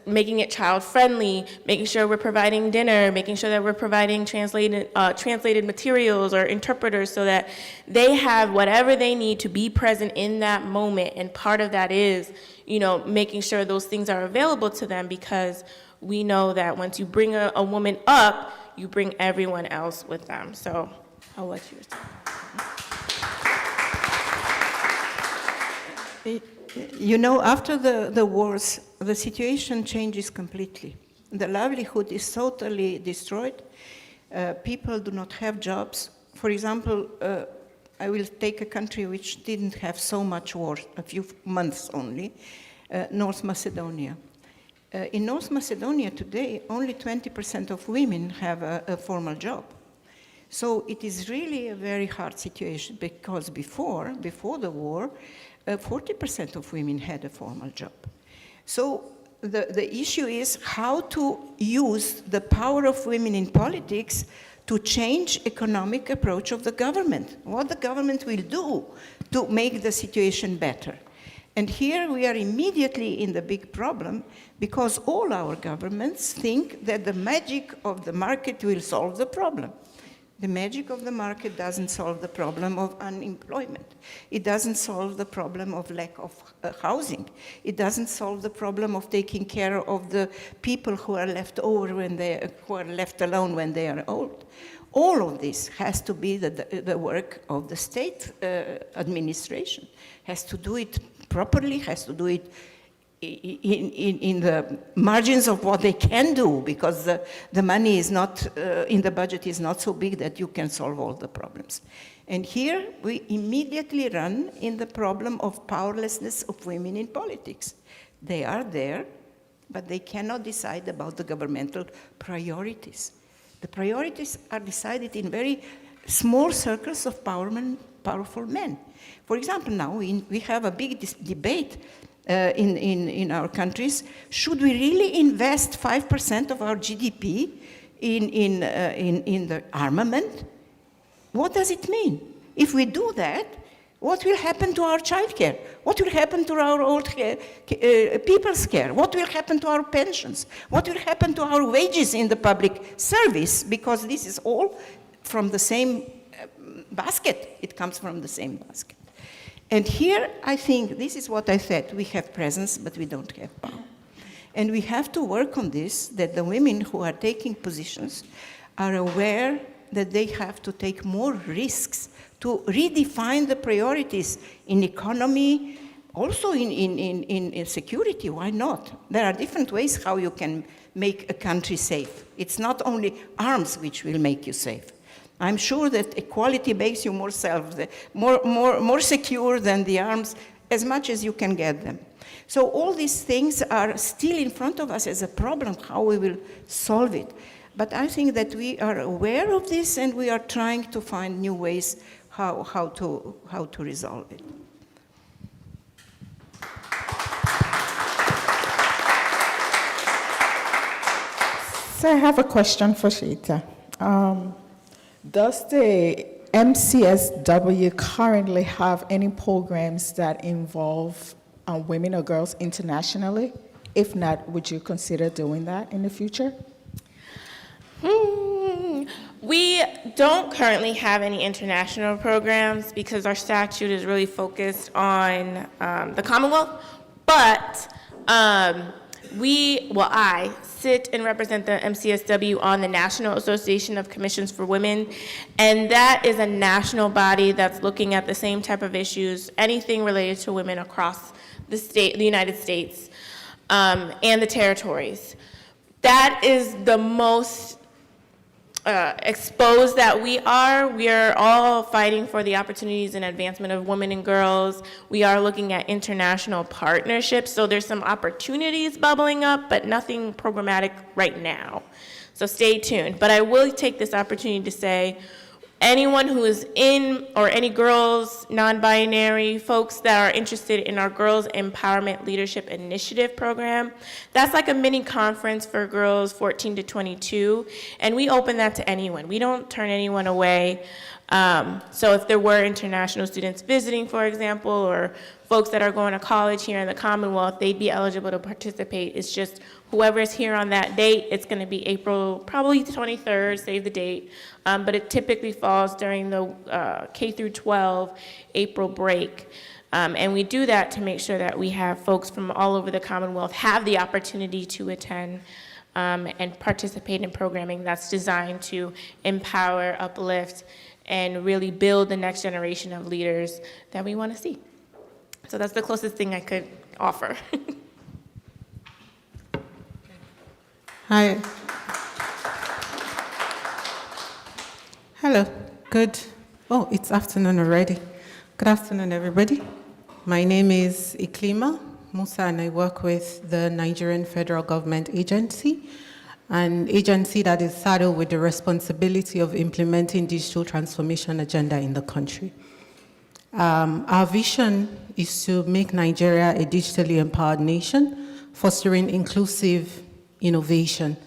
making it child-friendly, making sure we're providing dinner, making sure that we're providing translated materials or interpreters so that they have whatever they need to be present in that moment. And part of that is, making sure those things are available to them, because we know that once you bring a woman up, you bring everyone else with them. So I'll let you respond. After the wars, the situation changes completely. The livelihood is totally destroyed. People do not have jobs. For example, I will take a country which didn't have so much war, a few months only, North Macedonia. In North Macedonia today, only 20% of women have a formal job. So it is really a very hard situation, because before the war, 40% of women had a formal job. So the issue is how to use the power of women in politics to change economic approach of the government, what the government will do to make the situation better. And here we are immediately in the big problem, because all our governments think that the magic of the market will solve the problem. The magic of the market doesn't solve the problem of unemployment. It doesn't solve the problem of lack of housing. It doesn't solve the problem of taking care of the people who are left over who are left alone when they are old. All of this has to be the work of the state administration. Has to do it properly, has to do it in the margins of what they can do, because the money is not, in the budget is not so big that you can solve all the problems. And here we immediately run in the problem of powerlessness of women in politics. They are there, but they cannot decide about the governmental priorities. The priorities are decided in very small circles of powerful men. For example, now we have a big debate in our countries. Should we really invest 5% of our GDP in the armament? What does it mean? If we do that, what will happen to our childcare? What will happen to our old people's care? What will happen to our pensions? What will happen to our wages in the public service? Because this is all from the same basket. It comes from the same basket. And here, I think, this is what I said, we have presence, but we don't have power. And we have to work on this, that the women who are taking positions are aware that they have to take more risks to redefine the priorities in economy, also in security. Why not? There are different ways how you can make a country safe. It's not only arms which will make you safe. I'm sure that equality makes you more secure than the arms, as much as you can get them. So all these things are still in front of us as a problem, how we will solve it. But I think that we are aware of this, and we are trying to find new ways how to resolve it. 'Cause So I have a question for Shita. Does the MCSW currently have any programs that involve women or girls internationally? If not, would you consider doing that in the future? We don't currently have any international programs because our statute is really focused on the Commonwealth, but I sit and represent the MCSW on the National Association of Commissions for Women, and that is a national body that's looking at the same type of issues, anything related to women across the United States, and the territories. That is the most exposed that we are. We are all fighting for the opportunities and advancement of women and girls. We are looking at international partnerships, so there's some opportunities bubbling up, but nothing programmatic right now. So stay tuned. But I will take this opportunity to say, anyone who is in, or any girls, non-binary folks that are interested in our Girls Empowerment Leadership Initiative program, that's like a mini conference for girls 14 to 22, and we open that to anyone. We don't turn anyone away. So if there were international students visiting, for example, or folks that are going to college here in the Commonwealth, they'd be eligible to participate. It's just whoever's here on that date, it's going to be April, probably 23rd, save the date, but it typically falls during the K through 12 April break. And we do that to make sure that we have folks from all over the Commonwealth have the opportunity to attend and participate in programming that's designed to empower, uplift, and really build the next generation of leaders that we want to see. So that's the closest thing I could offer. Hi. Hello. Good. Oh, it's afternoon already. Good afternoon, everybody. My name is Iklima Musa, and I work with the Nigerian Federal Government Agency, an agency that is saddled with the responsibility of implementing digital transformation agenda in the country. Our vision is to make Nigeria a digitally empowered nation, fostering inclusive innovation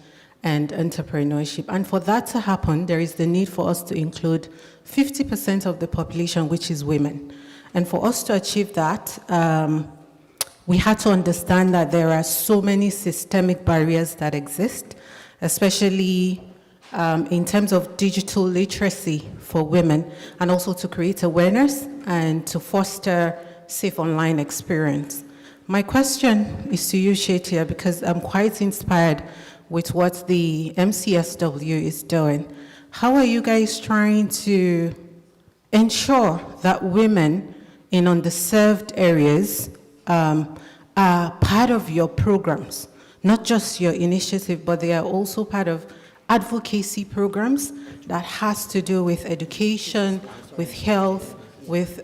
and entrepreneurship. And for that to happen, there is the need for us to include 50% of the population, which is women. And for us to achieve that, we had to understand that there are so many systemic barriers that exist, especially in terms of digital literacy for women, and also to create awareness and to foster safe online experience. My question is to you, Shetia, because I'm quite inspired with what the MCSW is doing. How are you guys trying to ensure that women in underserved areas are part of your programs? Not just your initiative, but they are also part of advocacy programs that has to do with education, with health, with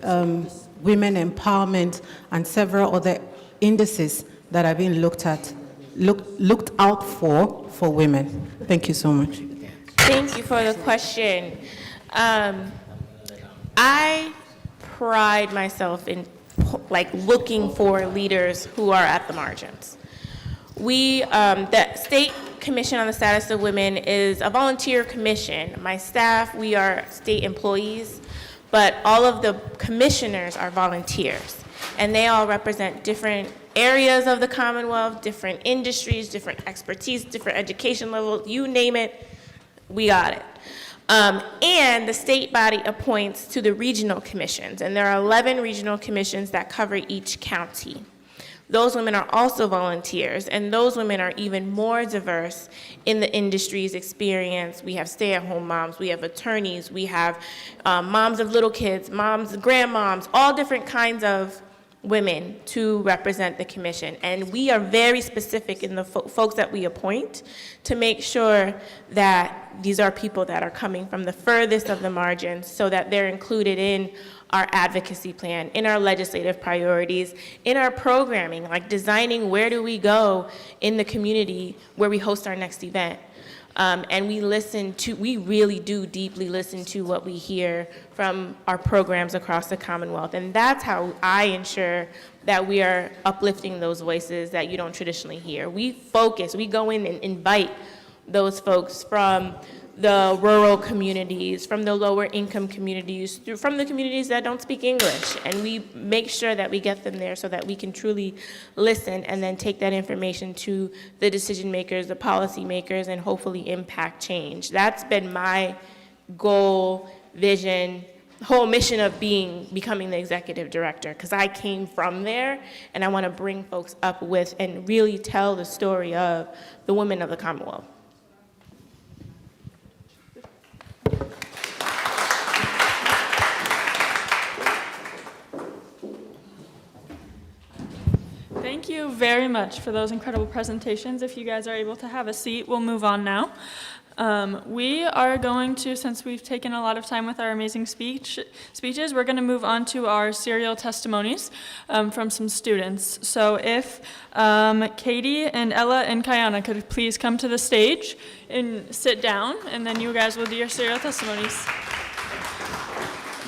women empowerment, and several other indices that are being looked out for women. Thank you so much. Thank you for the question. I pride myself in looking for leaders who are at the margins. The State Commission on the Status of Women is a volunteer commission. My staff, we are state employees, but all of the commissioners are volunteers, and they all represent different areas of the Commonwealth, different industries, different expertise, different education levels, you name it, we got it. And the state body appoints to the regional commissions, and there are 11 regional commissions that cover each county. Those women are also volunteers, and those women are even more diverse in the industry's experience. We have stay-at-home moms, we have attorneys, we have moms of little kids, moms, grandmoms, all different kinds of women to represent the commission. And we are very specific in the folks that we appoint to make sure that these are people that are coming from the furthest of the margins so that they're included in our advocacy plan, in our legislative priorities, in our programming, like designing where do we go in the community where we host our next event. And we really do deeply listen to what we hear from our programs across the Commonwealth. And that's how I ensure that we are uplifting those voices that you don't traditionally hear. We focus, we go in and invite those folks from the rural communities, from the lower income communities, from the communities that don't speak English. And we make sure that we get them there so that we can truly listen and then take that information to the decision makers, the policy makers, and hopefully impact change. That's been my goal, vision, whole mission of becoming the executive director, because I came from there, and I want to bring folks up with and really tell the story of the women of the Commonwealth. Thank you very much for those incredible presentations. If you guys are able to have a seat, we'll move on now. We are going to, since we've taken a lot of time with our amazing speeches, we're going to move on to our serial testimonies from some students. So if Katie and Ella and Kayana could please come to the stage and sit down, and then you guys will do your serial testimonies.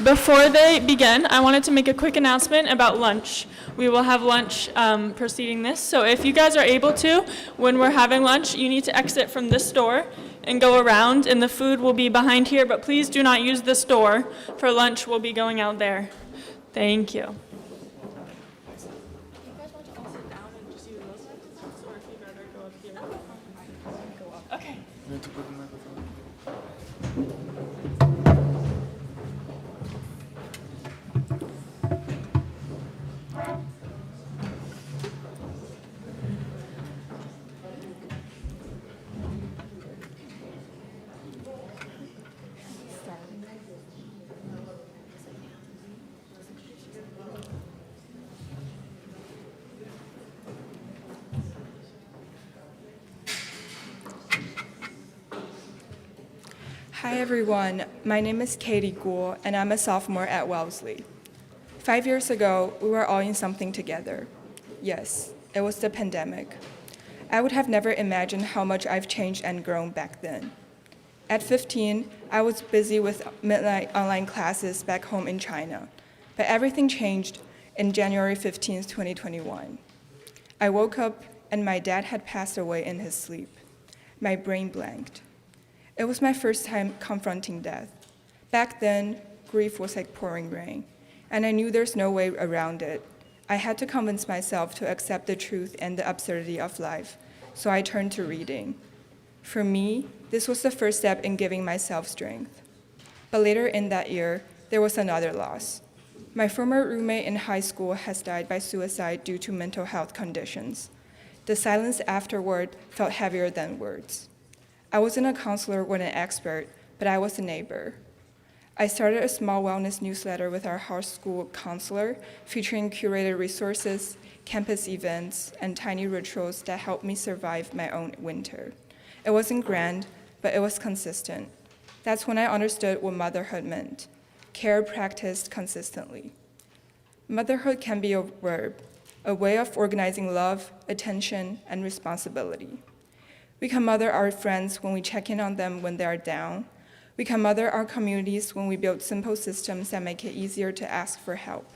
Before they begin, I wanted to make a quick announcement about lunch. We will have lunch preceding this, so if you guys are able to, when we're having lunch, you need to exit from this door and go around, and the food will be behind here, but please do not use this door for lunch. We'll be going out there. Thank you. Okay. Hi everyone, my name is Katie Gould and I'm a sophomore at Wellesley. 5 years ago, we were all in something together. Yes, it was the pandemic. I would have never imagined how much I've changed and grown back then. At 15, I was busy with midnight online classes back home in China, but everything changed in January 15th, 2021. I woke up and my dad had passed away in his sleep. My brain blanked. It was my first time confronting death. Back then, grief was like pouring rain, and I knew there's no way around it. I had to convince myself to accept the truth and the absurdity of life, so I turned to reading. For me, this was the first step in giving myself strength. But later in that year, there was another loss. My former roommate in high school has died by suicide due to mental health conditions. The silence afterward felt heavier than words. I wasn't a counselor or an expert, but I was a neighbor. I started a small wellness newsletter with our high school counselor, featuring curated resources, campus events, and tiny rituals that helped me survive my own winter. It wasn't grand, but it was consistent. That's when I understood what motherhood meant, care practiced consistently. Motherhood can be a verb, a way of organizing love, attention, and responsibility. We can mother our friends when we check in on them when they are down. We can mother our communities when we build simple systems that make it easier to ask for help.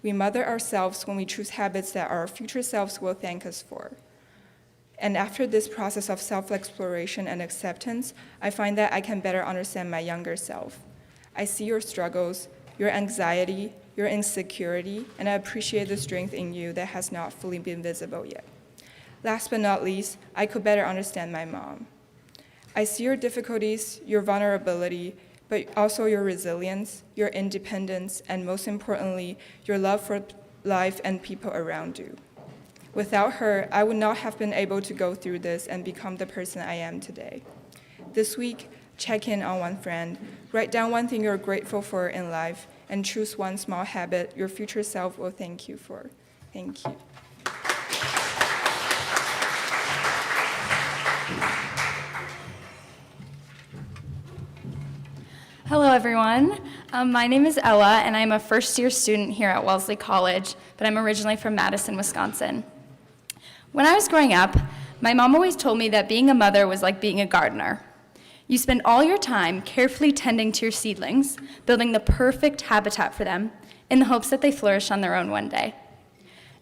We mother ourselves when we choose habits that our future selves will thank us for. And after this process of self-exploration and acceptance, I find that I can better understand my younger self. I see your struggles, your anxiety, your insecurity, and I appreciate the strength in you that has not fully been visible yet. Last but not least, I could better understand my mom. I see your difficulties, your vulnerability, but also your resilience, your independence, and most importantly, your love for life and people around you. Without her, I would not have been able to go through this and become the person I am today. This week, check in on one friend, write down one thing you're grateful for in life, and choose one small habit your future self will thank you for. Thank you. Hello, everyone. My name is Ella, and I'm a first-year student here at Wellesley College, but I'm originally from Madison, Wisconsin. When I was growing up, my mom always told me that being a mother was like being a gardener. You spend all your time carefully tending to your seedlings, building the perfect habitat for them, in the hopes that they flourish on their own one day.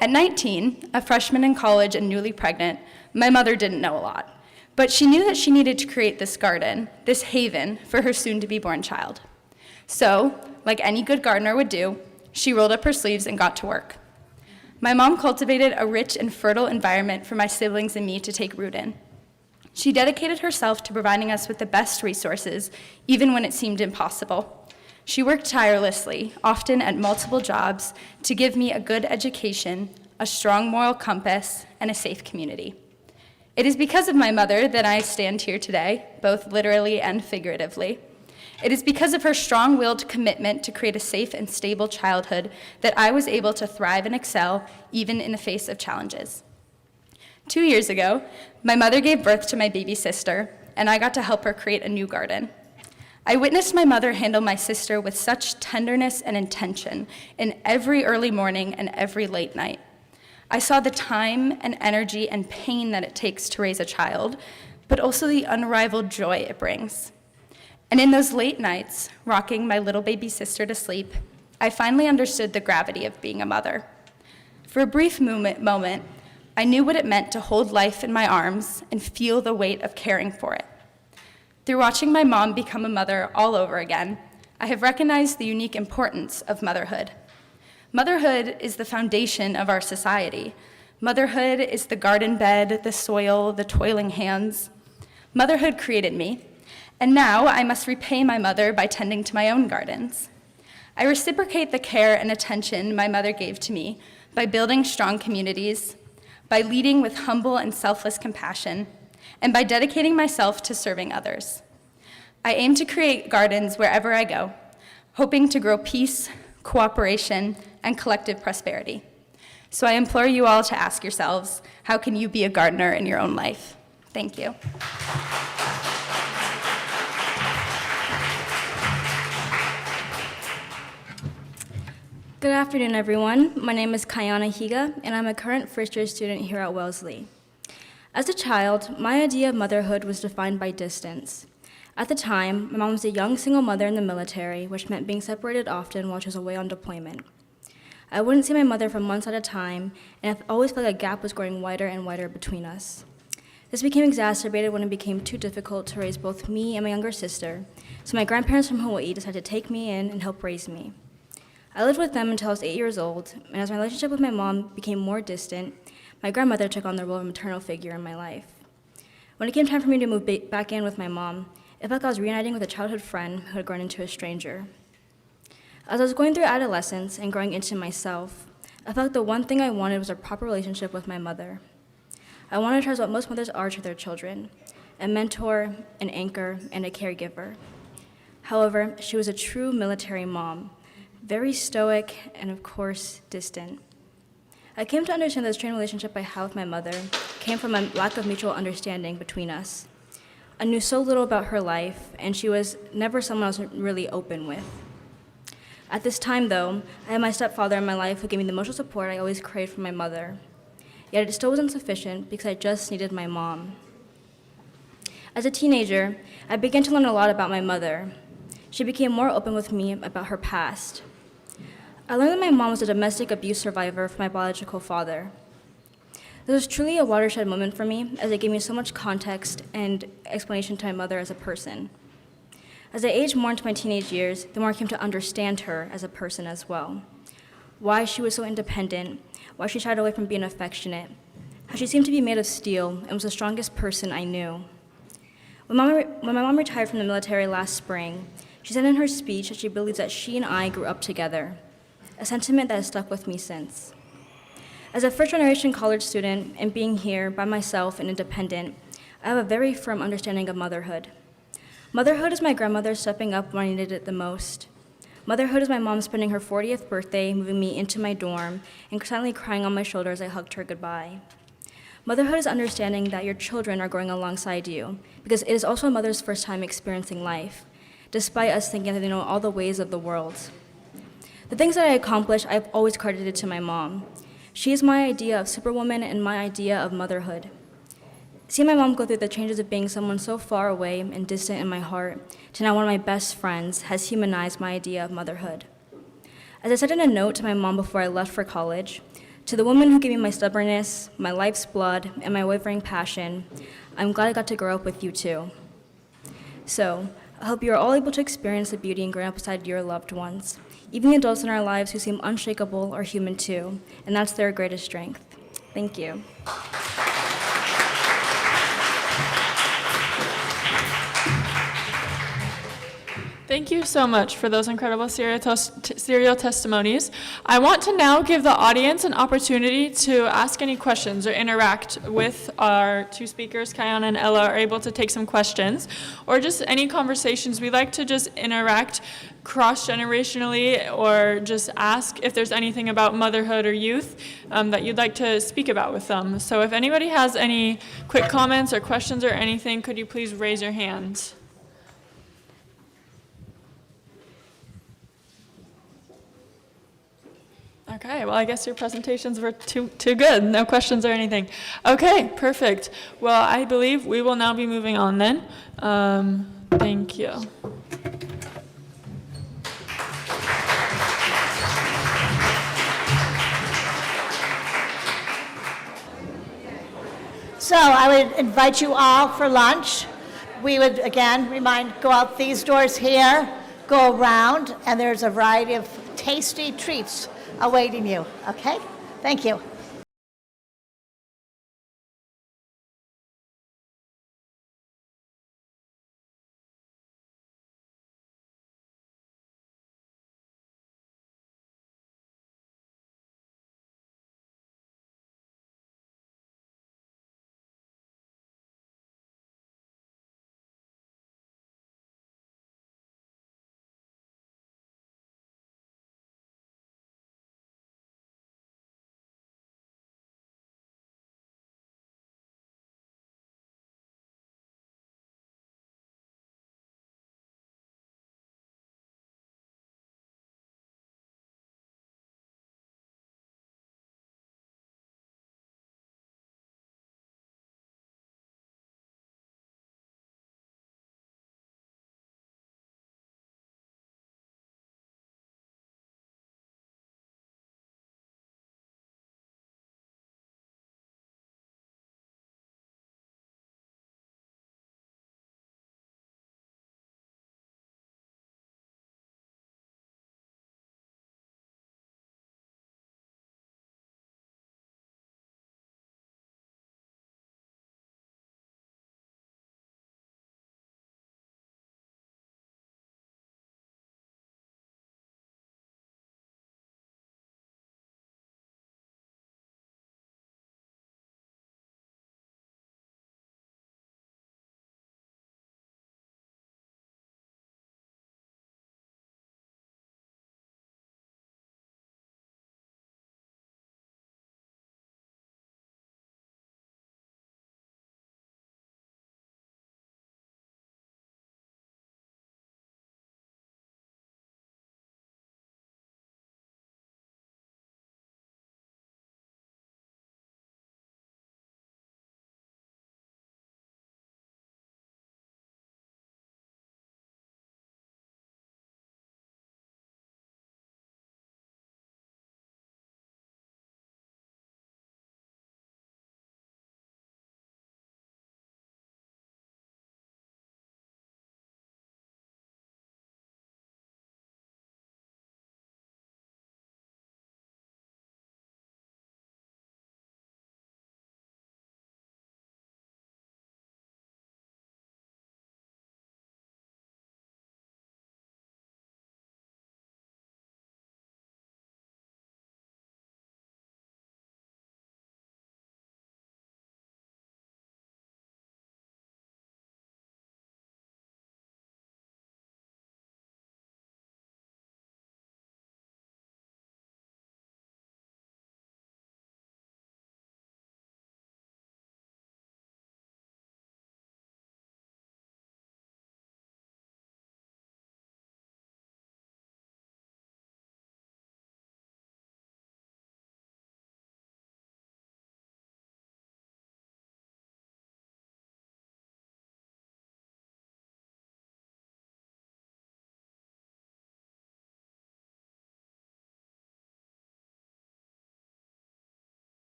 At 19, a freshman in college and newly pregnant, my mother didn't know a lot. But she knew that she needed to create this garden, this haven, for her soon-to-be-born child. So, like any good gardener would do, she rolled up her sleeves and got to work. My mom cultivated a rich and fertile environment for my siblings and me to take root in. She dedicated herself to providing us with the best resources, even when it seemed impossible. She worked tirelessly, often at multiple jobs, to give me a good education, a strong moral compass, and a safe community. It is because of my mother that I stand here today, both literally and figuratively. It is because of her strong-willed commitment to create a safe and stable childhood that I was able to thrive and excel, even in the face of challenges. 2 years ago, my mother gave birth to my baby sister, and I got to help her create a new garden. I witnessed my mother handle my sister with such tenderness and intention in every early morning and every late night. I saw the time and energy and pain that it takes to raise a child, but also the unrivaled joy it brings. And in those late nights, rocking my little baby sister to sleep, I finally understood the gravity of being a mother. For a brief moment, I knew what it meant to hold life in my arms and feel the weight of caring for it. Through watching my mom become a mother all over again, I have recognized the unique importance of motherhood. Motherhood is the foundation of our society. Motherhood is the garden bed, the soil, the toiling hands. Motherhood created me, and now I must repay my mother by tending to my own gardens. I reciprocate the care and attention my mother gave to me by building strong communities, by leading with humble and selfless compassion, and by dedicating myself to serving others. I aim to create gardens wherever I go, hoping to grow peace, cooperation, and collective prosperity. So I implore you all to ask yourselves, how can you be a gardener in your own life? Thank you. Good afternoon, everyone. My name is Kayana Higa, and I'm a current first-year student here at Wellesley. As a child, my idea of motherhood was defined by distance. At the time, my mom was a young single mother in the military, which meant being separated often while she was away on deployment. I wouldn't see my mother for months at a time, and I always felt like a gap was growing wider and wider between us. This became exacerbated when it became too difficult to raise both me and my younger sister, so my grandparents from Hawaii decided to take me in and help raise me. I lived with them until I was 8 years old, and as my relationship with my mom became more distant, my grandmother took on the role of a maternal figure in my life. When it came time for me to move back in with my mom, it felt like I was reuniting with a childhood friend who had grown into a stranger. As I was going through adolescence and growing into myself, I felt like the one thing I wanted was a proper relationship with my mother. I wanted her as what most mothers are to their children, a mentor, an anchor, and a caregiver. However, she was a true military mom, very stoic and, of course, distant. I came to understand that the strained relationship I had with my mother came from a lack of mutual understanding between us. I knew so little about her life, and she was never someone I was really open with. At this time, though, I had my stepfather in my life who gave me the emotional support I always craved from my mother. Yet it still wasn't sufficient because I just needed my mom. As a teenager, I began to learn a lot about my mother. She became more open with me about her past. I learned that my mom was a domestic abuse survivor from my biological father. This was truly a watershed moment for me, as it gave me so much context and explanation to my mother as a person. As I aged more into my teenage years, the more I came to understand her as a person as well. Why she was so independent, why she shied away from being affectionate, how she seemed to be made of steel and was the strongest person I knew. When my mom retired from the military last spring, she said in her speech that she believes that she and I grew up together, a sentiment that has stuck with me since. As a first-generation college student and being here by myself and independent, I have a very firm understanding of motherhood. Motherhood is my grandmother stepping up when I needed it the most. Motherhood is my mom spending her 40th birthday moving me into my dorm and silently crying on my shoulder as I hugged her goodbye. Motherhood is understanding that your children are growing alongside you, because it is also a mother's first time experiencing life, despite us thinking that they know all the ways of the world. The things that I accomplished, I've always credited to my mom. She is my idea of superwoman and my idea of motherhood. Seeing my mom go through the changes of being someone so far away and distant in my heart to now one of my best friends has humanized my idea of motherhood. As I said in a note to my mom before I left for college, to the woman who gave me my stubbornness, my life's blood, and my wavering passion, I'm glad I got to grow up with you too. So, I hope you are all able to experience the beauty and grow up beside your loved ones. Even the adults in our lives who seem unshakable are human too, and that's their greatest strength. Thank you. Thank you so much for those incredible serial testimonies. I want to now give the audience an opportunity to ask any questions or interact with our two speakers. Kayana and Ella are able to take some questions, or just any conversations. We like to just interact cross-generationally, or just ask if there's anything about motherhood or youth that you'd like to speak about with them. So if anybody has any quick comments or questions or anything, could you please raise your hand? Okay, well, I guess your presentations were too good. No questions or anything. Okay, perfect. Well, I believe we will now be moving on then. Thank you. So I would invite you all for lunch. We would, again, go out these doors here, go around, and there's a variety of tasty treats awaiting you, okay? Thank you.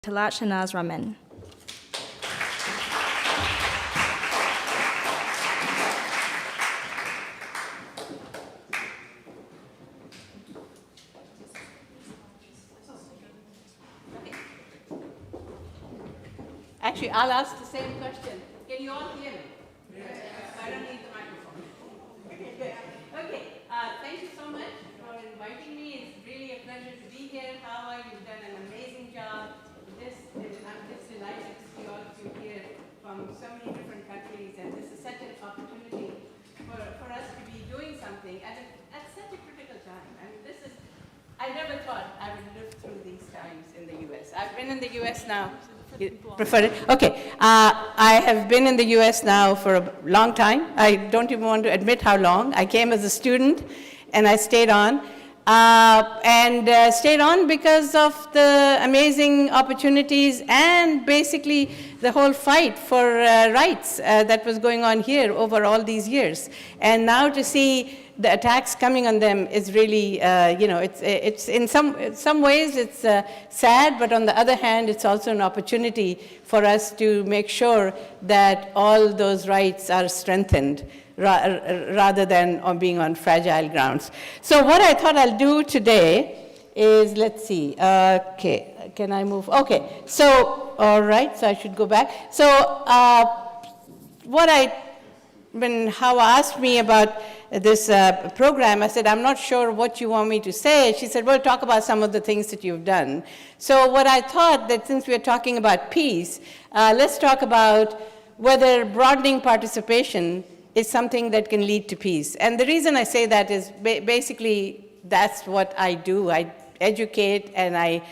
Talat Shanaz Ramin. Actually, I'll ask the same question. Can you all hear me? Yes. I don't need the microphone. Okay, good. Okay, thank you so much for inviting me. It's really a pleasure to be here. Hawa, you've done an amazing job. I'm just delighted to see all of you here from so many different countries, and this is such an opportunity for us to be doing something at such a critical time. I mean, I never thought I would live through these times in the U.S. I've been in the U.S. now. You prefer it? Okay. I have been in the U.S. now for a long time. I don't even want to admit how long. I came as a student, and I stayed on. Stayed on because of the amazing opportunities and basically the whole fight for rights that was going on here over all these years. And now to see the attacks coming on them is really, it's in some ways it's sad, but on the other hand, it's also an opportunity for us to make sure that all those rights are strengthened rather than on being on fragile grounds. So what I thought I'll do today is, let's see, okay, can I move? Okay, so, all right, so I should go back. So when Hawa asked me about this program, I said, I'm not sure what you want me to say. She said, well, talk about some of the things that you've done. So what I thought that since we're talking about peace, let's talk about whether broadening participation is something that can lead to peace. And the reason I say that is basically that's what I do. I educate and I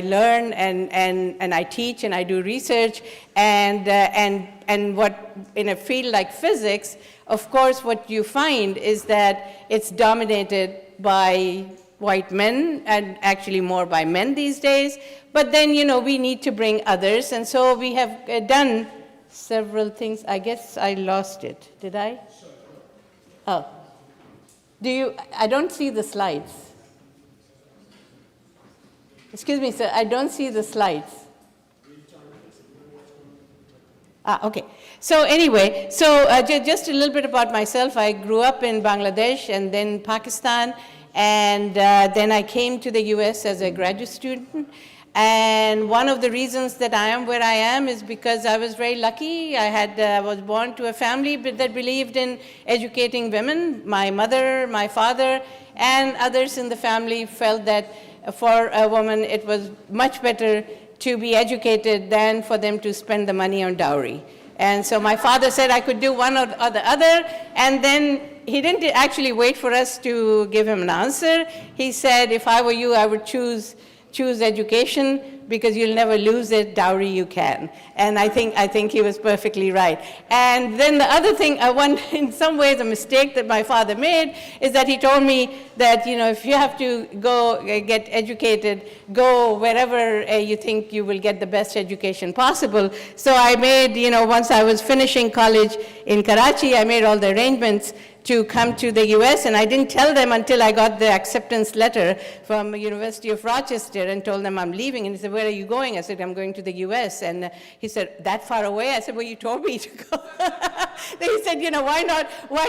learn and I teach and I do research and what in a field like physics, of course, what you find is that it's dominated by white men and actually more by men these days. But then, we need to bring others. And so we have done several things. I guess I lost it. Did I? Oh. I don't see the slides. Excuse me, sir, I don't see the slides. Okay. So anyway, just a little bit about myself. I grew up in Bangladesh and then Pakistan, and then I came to the US as a graduate student. And one of the reasons that I am where I am is because I was very lucky. I was born to a family that believed in educating women. My mother, my father, and others in the family felt that for a woman it was much better to be educated than for them to spend the money on dowry. And so my father said I could do one or the other, and then he didn't actually wait for us to give him an answer. He said, if I were you, I would choose education because you'll never lose it, dowry you can. And I think he was perfectly right. And then the other thing, in some ways a mistake that my father made is that he told me that, if you have to go get educated, go wherever you think you will get the best education possible. So I made, once I was finishing college in Karachi, I made all the arrangements to come to the US, and I didn't tell them until I got the acceptance letter from the University of Rochester and told them I'm leaving. And he said, where are you going? I said, I'm going to the US. And he said, that far away? I said, well, you told me to go. Then he said, why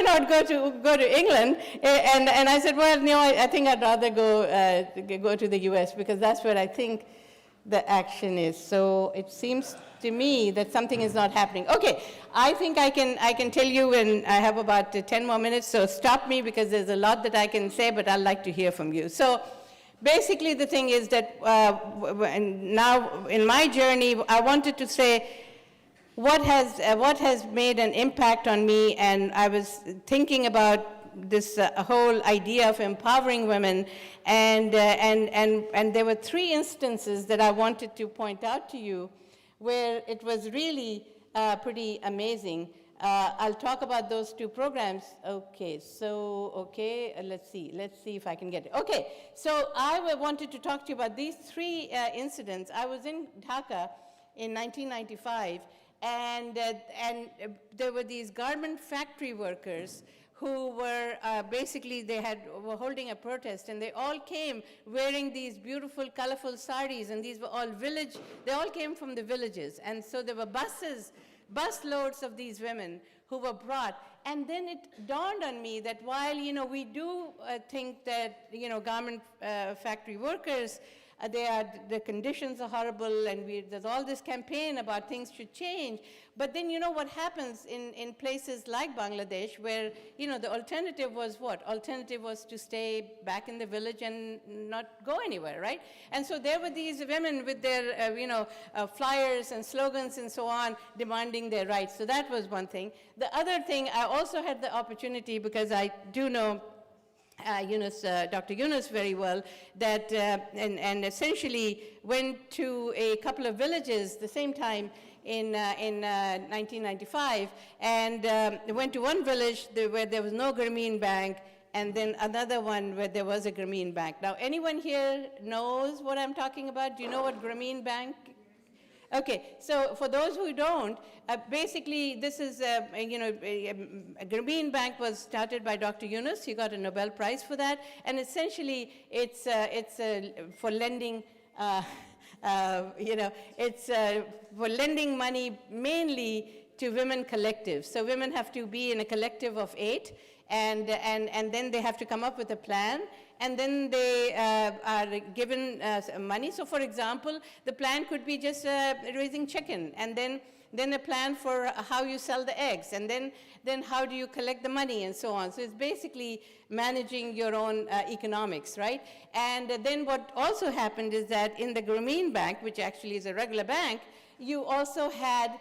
not go to England? And I said, well, I think I'd rather go to the US because that's where I think the action is. So it seems to me that something is not happening. Okay, I think I can tell you, and I have about 10 more minutes, so stop me because there's a lot that I can say, but I'd like to hear from you. So basically the thing is that now in my journey, I wanted to say what has made an impact on me, and I was thinking about this whole idea of empowering women, and there were 3 instances that I wanted to point out to you where it was really pretty amazing. I'll talk about those 2 programs. Okay, let's see if I can get it. Okay, so I wanted to talk to you about these 3 incidents. I was in Dhaka in 1995, and there were these garment factory workers who were basically, were holding a protest, and they all came wearing these beautiful, colorful saris, and these were all they all came from the villages. And so there were bus loads of these women who were brought. And then it dawned on me that while, we do think that, garment factory workers, the conditions are horrible, and there's all this campaign about things should change. But then what happens in places like Bangladesh, where the alternative was what? Alternative was to stay back in the village and not go anywhere, right? And so there were these women with their flyers and slogans and so on, demanding their rights. So that was one thing. The other thing, I also had the opportunity, because I do know Dr. Yunus very well, that and essentially went to a couple of villages the same time in 1995, and went to one village where there was no Grameen Bank, and then another one where there was a Grameen Bank. Now, anyone here knows what I'm talking about? Do you know what Grameen Bank? Okay, so for those who don't, basically this is, a Grameen Bank was started by Dr. Yunus. He got a Nobel Prize for that, and essentially it's for lending, it's for lending money mainly to women collectives. So women have to be in a collective of 8, and then they have to come up with a plan, and then they are given money. So for example, the plan could be just raising chicken, and then a plan for how you sell the eggs, and then how do you collect the money, and so on. So it's basically managing your own economics, right? And then what also happened is that in the Grameen Bank, which actually is a regular bank, you also had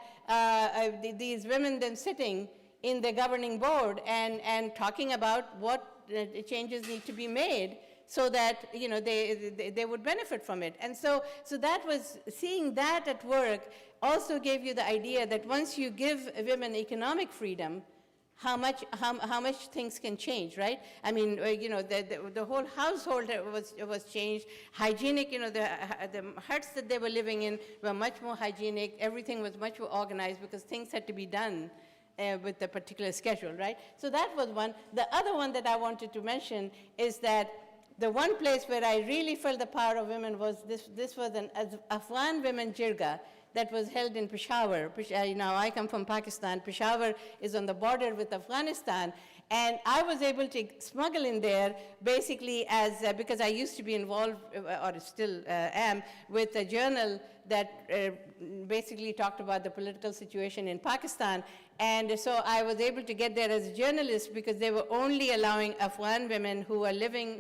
these women then sitting in the governing board and talking about what changes need to be made so that they would benefit from it. And so that was, seeing that at work also gave you the idea that once you give women economic freedom, how much things can change, right? I mean, the whole household was changed. Hygienic, the huts that they were living in were much more hygienic. Everything was much more organized because things had to be done with a particular schedule, right? So that was one. The other one that I wanted to mention is that the one place where I really felt the power of women was this was an Afghan women jirga that was held in Peshawar. Now, I come from Pakistan. Peshawar is on the border with Afghanistan. And I was able to smuggle in there basically because I used to be involved, or still am, with a journal that basically talked about the political situation in Pakistan. And so I was able to get there as a journalist because they were only allowing Afghan women who were living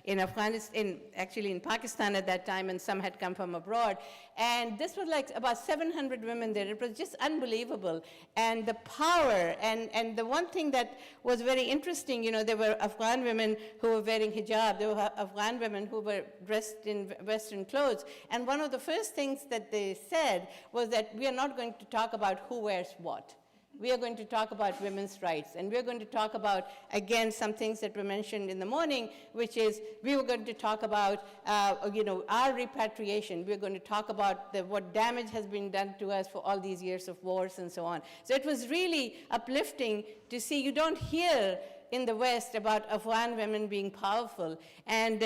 in Afghanistan, actually in Pakistan at that time, and some had come from abroad. And this was like about 700 women there. It was just unbelievable. And the power, and the one thing that was very interesting, there were Afghan women who were wearing hijab. There were Afghan women who were dressed in Western clothes. And one of the first things that they said was that we are not going to talk about who wears what. We are going to talk about women's rights, and we're going to talk about, again, some things that were mentioned in the morning, which is we were going to talk about, our repatriation. We're going to talk about what damage has been done to us for all these years of wars and so on. So it was really uplifting to see. You don't hear in the West about Afghan women being powerful, and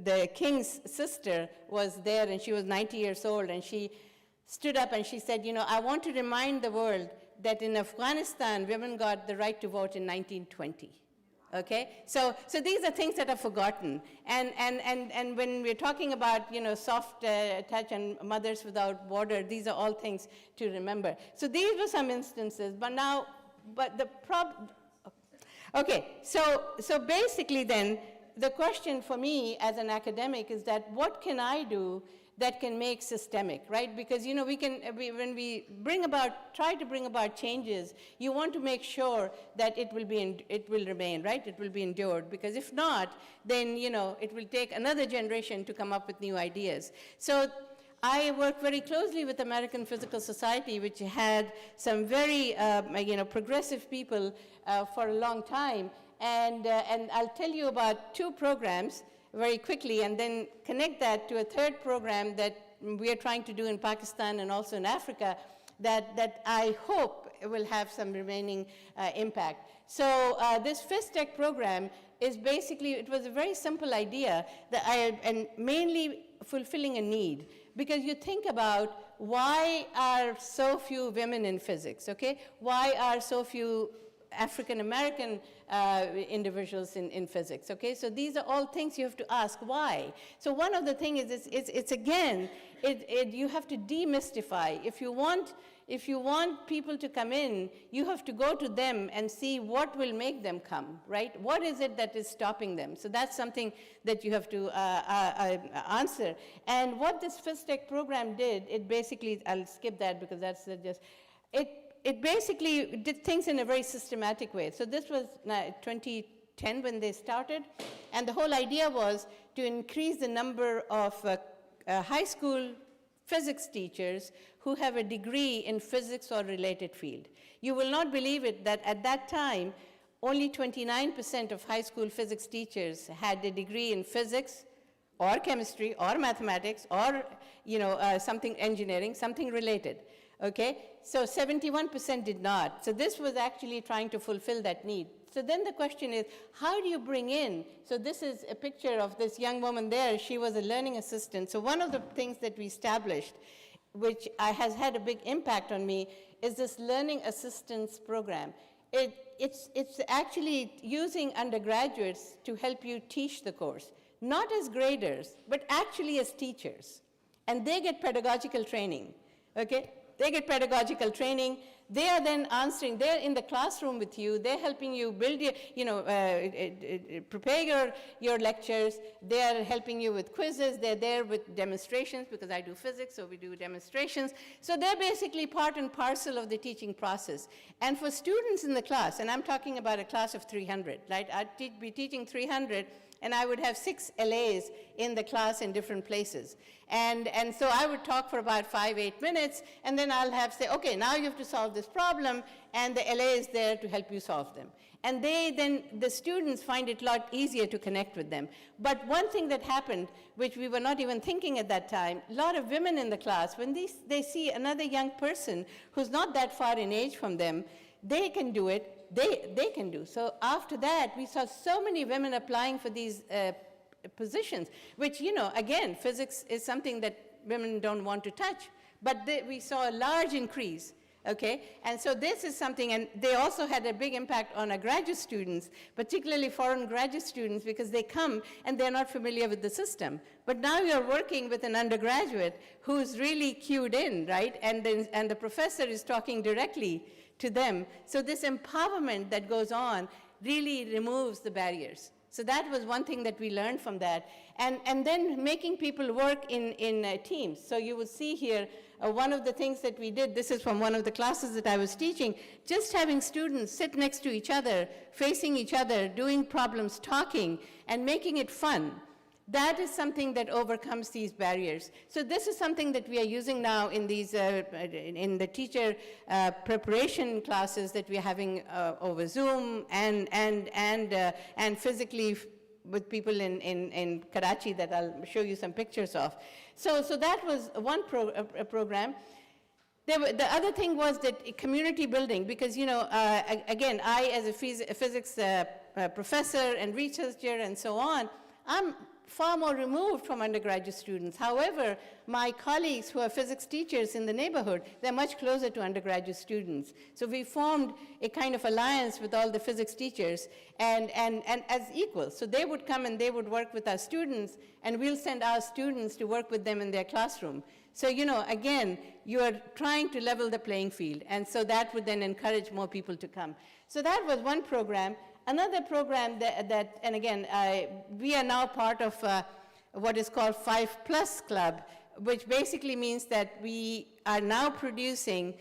the king's sister was there, and she was 90 years old, and she stood up and she said, I want to remind the world that in Afghanistan, women got the right to vote in 1920. Okay? So these are things that are forgotten. And when we're talking about, soft touch and mothers without border, these are all things to remember. So these were some instances, okay, so basically then, the question for me as an academic is that what can I do that can make systemic, right? Because when we try to bring about changes, you want to make sure that it will remain, right? It will be endured, because if not, then it will take another generation to come up with new ideas. So I worked very closely with American Physical Society, which had some very progressive people for a long time, and I'll tell you about 2 programs very quickly, and then connect that to a third program that we are trying to do in Pakistan and also in Africa, that I hope will have some remaining impact. So this PhysTech program is basically, it was a very simple idea and mainly fulfilling a need. Because you think about why are so few women in physics, okay? Why are so few African-American individuals in physics, okay? So these are all things you have to ask why. So one of the things is it's again, you have to demystify. If you want people to come in, you have to go to them and see what will make them come, right? What is it that is stopping them? So that's something that you have to answer. And what this PhysTech program did, it basically, I'll skip that because that's just, it basically did things in a very systematic way. So this was 2010 when they started, and the whole idea was to increase the number of high school physics teachers who have a degree in physics or related field. You will not believe it that at that time, only 29% of high school physics teachers had a degree in physics or chemistry or mathematics or something engineering, something related. Okay, so 71% did not. So this was actually trying to fulfill that need. So then the question is, how do you bring in, so this is a picture of this young woman there. She was a learning assistant. So one of the things that we established, which has had a big impact on me, is this learning assistance program. It's actually using undergraduates to help you teach the course, not as graders, but actually as teachers. And they get pedagogical training, okay? They get pedagogical training. They are then answering. They're in the classroom with you. They're helping you build your, prepare your lectures. They're helping you with quizzes. They're there with demonstrations because I do physics, so we do demonstrations. So they're basically part and parcel of the teaching process. And for students in the class, and I'm talking about a class of 300, right? I'd be teaching 300. And I would have 6 LAs in the class in different places. And so I would talk for about 5-8 minutes, and then I'll say, okay, now you have to solve this problem, and the LA is there to help you solve them. And the students find it a lot easier to connect with them. But one thing that happened, which we were not even thinking at that time, a lot of women in the class, when they see another young person who's not that far in age from them, they can do it, they can do. So after that, we saw so many women applying for these positions, which, again, physics is something that women don't want to touch. But we saw a large increase, okay? And so this is something, and they also had a big impact on our graduate students, particularly foreign graduate students, because they come and they're not familiar with the system. But now you're working with an undergraduate who's really cued in, right? And the professor is talking directly to them. So this empowerment that goes on really removes the barriers. So that was one thing that we learned from that. And then making people work in teams. So you will see here, one of the things that we did, this is from one of the classes that I was teaching, just having students sit next to each other, facing each other, doing problems, talking, and making it fun. That is something that overcomes these barriers. So this is something that we are using now in these, in the teacher preparation classes that we are having over Zoom and physically with people in Karachi that I'll show you some pictures of. So that was one program. The other thing was that community building, because, again, I as a physics professor and researcher and so on, I'm far more removed from undergraduate students. However, my colleagues who are physics teachers in the neighborhood, they're much closer to undergraduate students. So we formed a kind of alliance with all the physics teachers and as equals. So they would come and they would work with our students, and we'll send our students to work with them in their classroom. So, again, you are trying to level the playing field, and so that would then encourage more people to come. So that was one program. Another program and again, we are now part of what is called 5+ Club, which basically means that we are now producing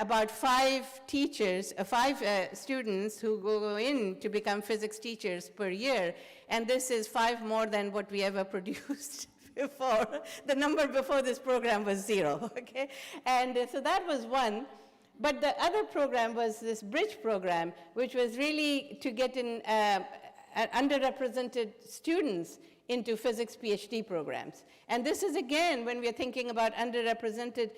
about 5 teachers, 5 students who go in to become physics teachers per year, and this is 5 more than what we ever produced before. The number before this program was 0, okay? And so that was one. But the other program was this bridge program, which was really to get in underrepresented students into physics PhD programs. And this is, again, when we're thinking about underrepresented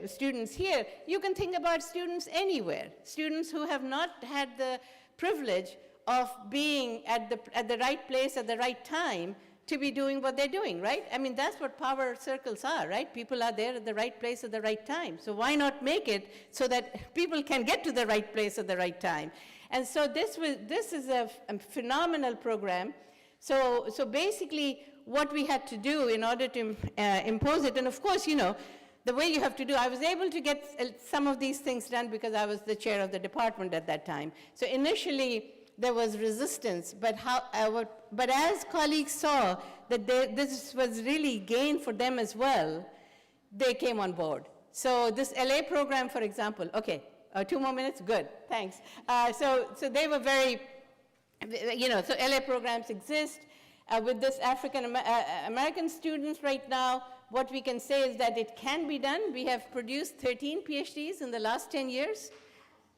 students here, you can think about students anywhere, students who have not had the privilege of being at the right place at the right time to be doing what they're doing, right? I mean, that's what power circles are, right? People are there at the right place at the right time. So why not make it so that people can get to the right place at the right time? And so this is a phenomenal program. So basically, what we had to do in order to impose it, and of course, you know, the way you have to do, I was able to get some of these things done because I was the chair of the department at that time. So initially, there was resistance, but as colleagues saw that this was really gain for them as well, they came on board. So this LA program, for example, okay, 2 more minutes, good, thanks. So they were very, you know, so LA programs exist. With this African American students right now, what we can say is that it can be done. We have produced 13 PhDs in the last 10 years.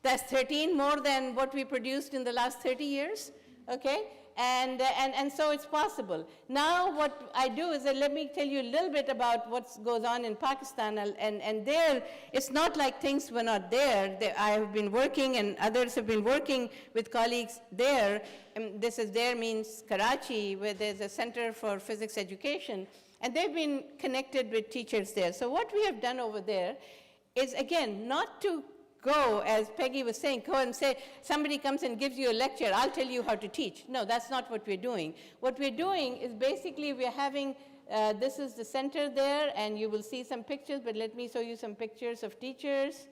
That's 13 more than what we produced in the last 30 years, okay? And so it's possible. Now what I do is let me tell you a little bit about what goes on in Pakistan. And there, it's not like things were not there. I have been working, and others have been working with colleagues there. And this is there means Karachi, where there's a Center for Physics Education. And they've been connected with teachers there. So what we have done over there is, again, not to go, as Peggy was saying, go and say, somebody comes and gives you a lecture, I'll tell you how to teach. No, that's not what we're doing. What we're doing is basically we're having, this is the center there, and you will see some pictures, but let me show you some pictures of teachers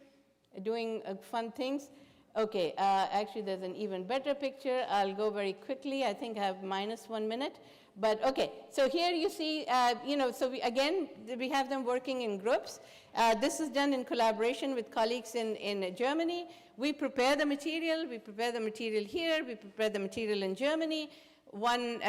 doing fun things. Okay, actually there's an even better picture. I'll go very quickly. I think I have -1 minute. But okay, so here you see, you know, so we have them working in groups. This is done in collaboration with colleagues in Germany. We prepare the material here, we prepare the material in Germany. One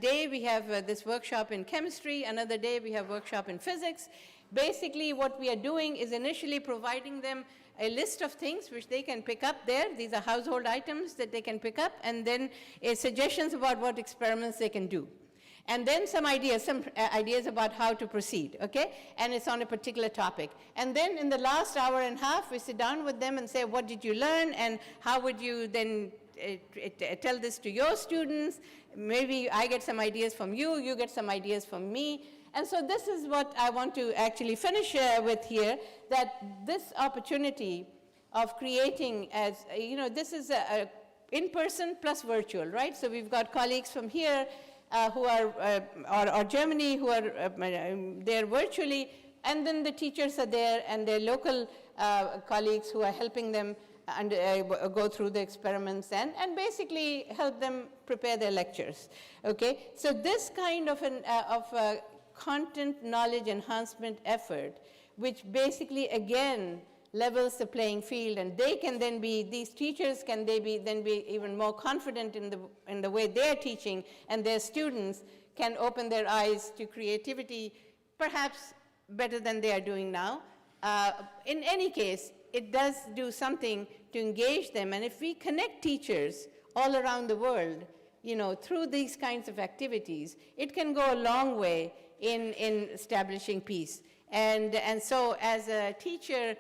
day we have this workshop in chemistry, another day we have workshop in physics. Basically what we are doing is initially providing them a list of things which they can pick up there. These are household items that they can pick up, and then suggestions about what experiments they can do. And then some ideas about how to proceed, okay? And it's on a particular topic. And then in the last hour and a half, we sit down with them and say, what did you learn, and how would you then tell this to your students? Maybe I get some ideas from you, you get some ideas from me. And so this is what I want to actually finish with here, that this opportunity of creating, as you know, this is a in-person plus virtual, right? So we've got colleagues from here who are, or Germany, who are there virtually, and then the teachers are there, and their local colleagues who are helping them go through the experiments and basically help them prepare their lectures, okay? So this kind of a content knowledge enhancement effort, which basically, again, levels the playing field, and they can then be, these teachers can then be even more confident in the way they're teaching, and their students can open their eyes to creativity, perhaps better than they are doing now. In any case, it does do something to engage them, and if we connect teachers all around the world, you know, through these kinds of activities, it can go a long way in establishing peace. And so as a teacher,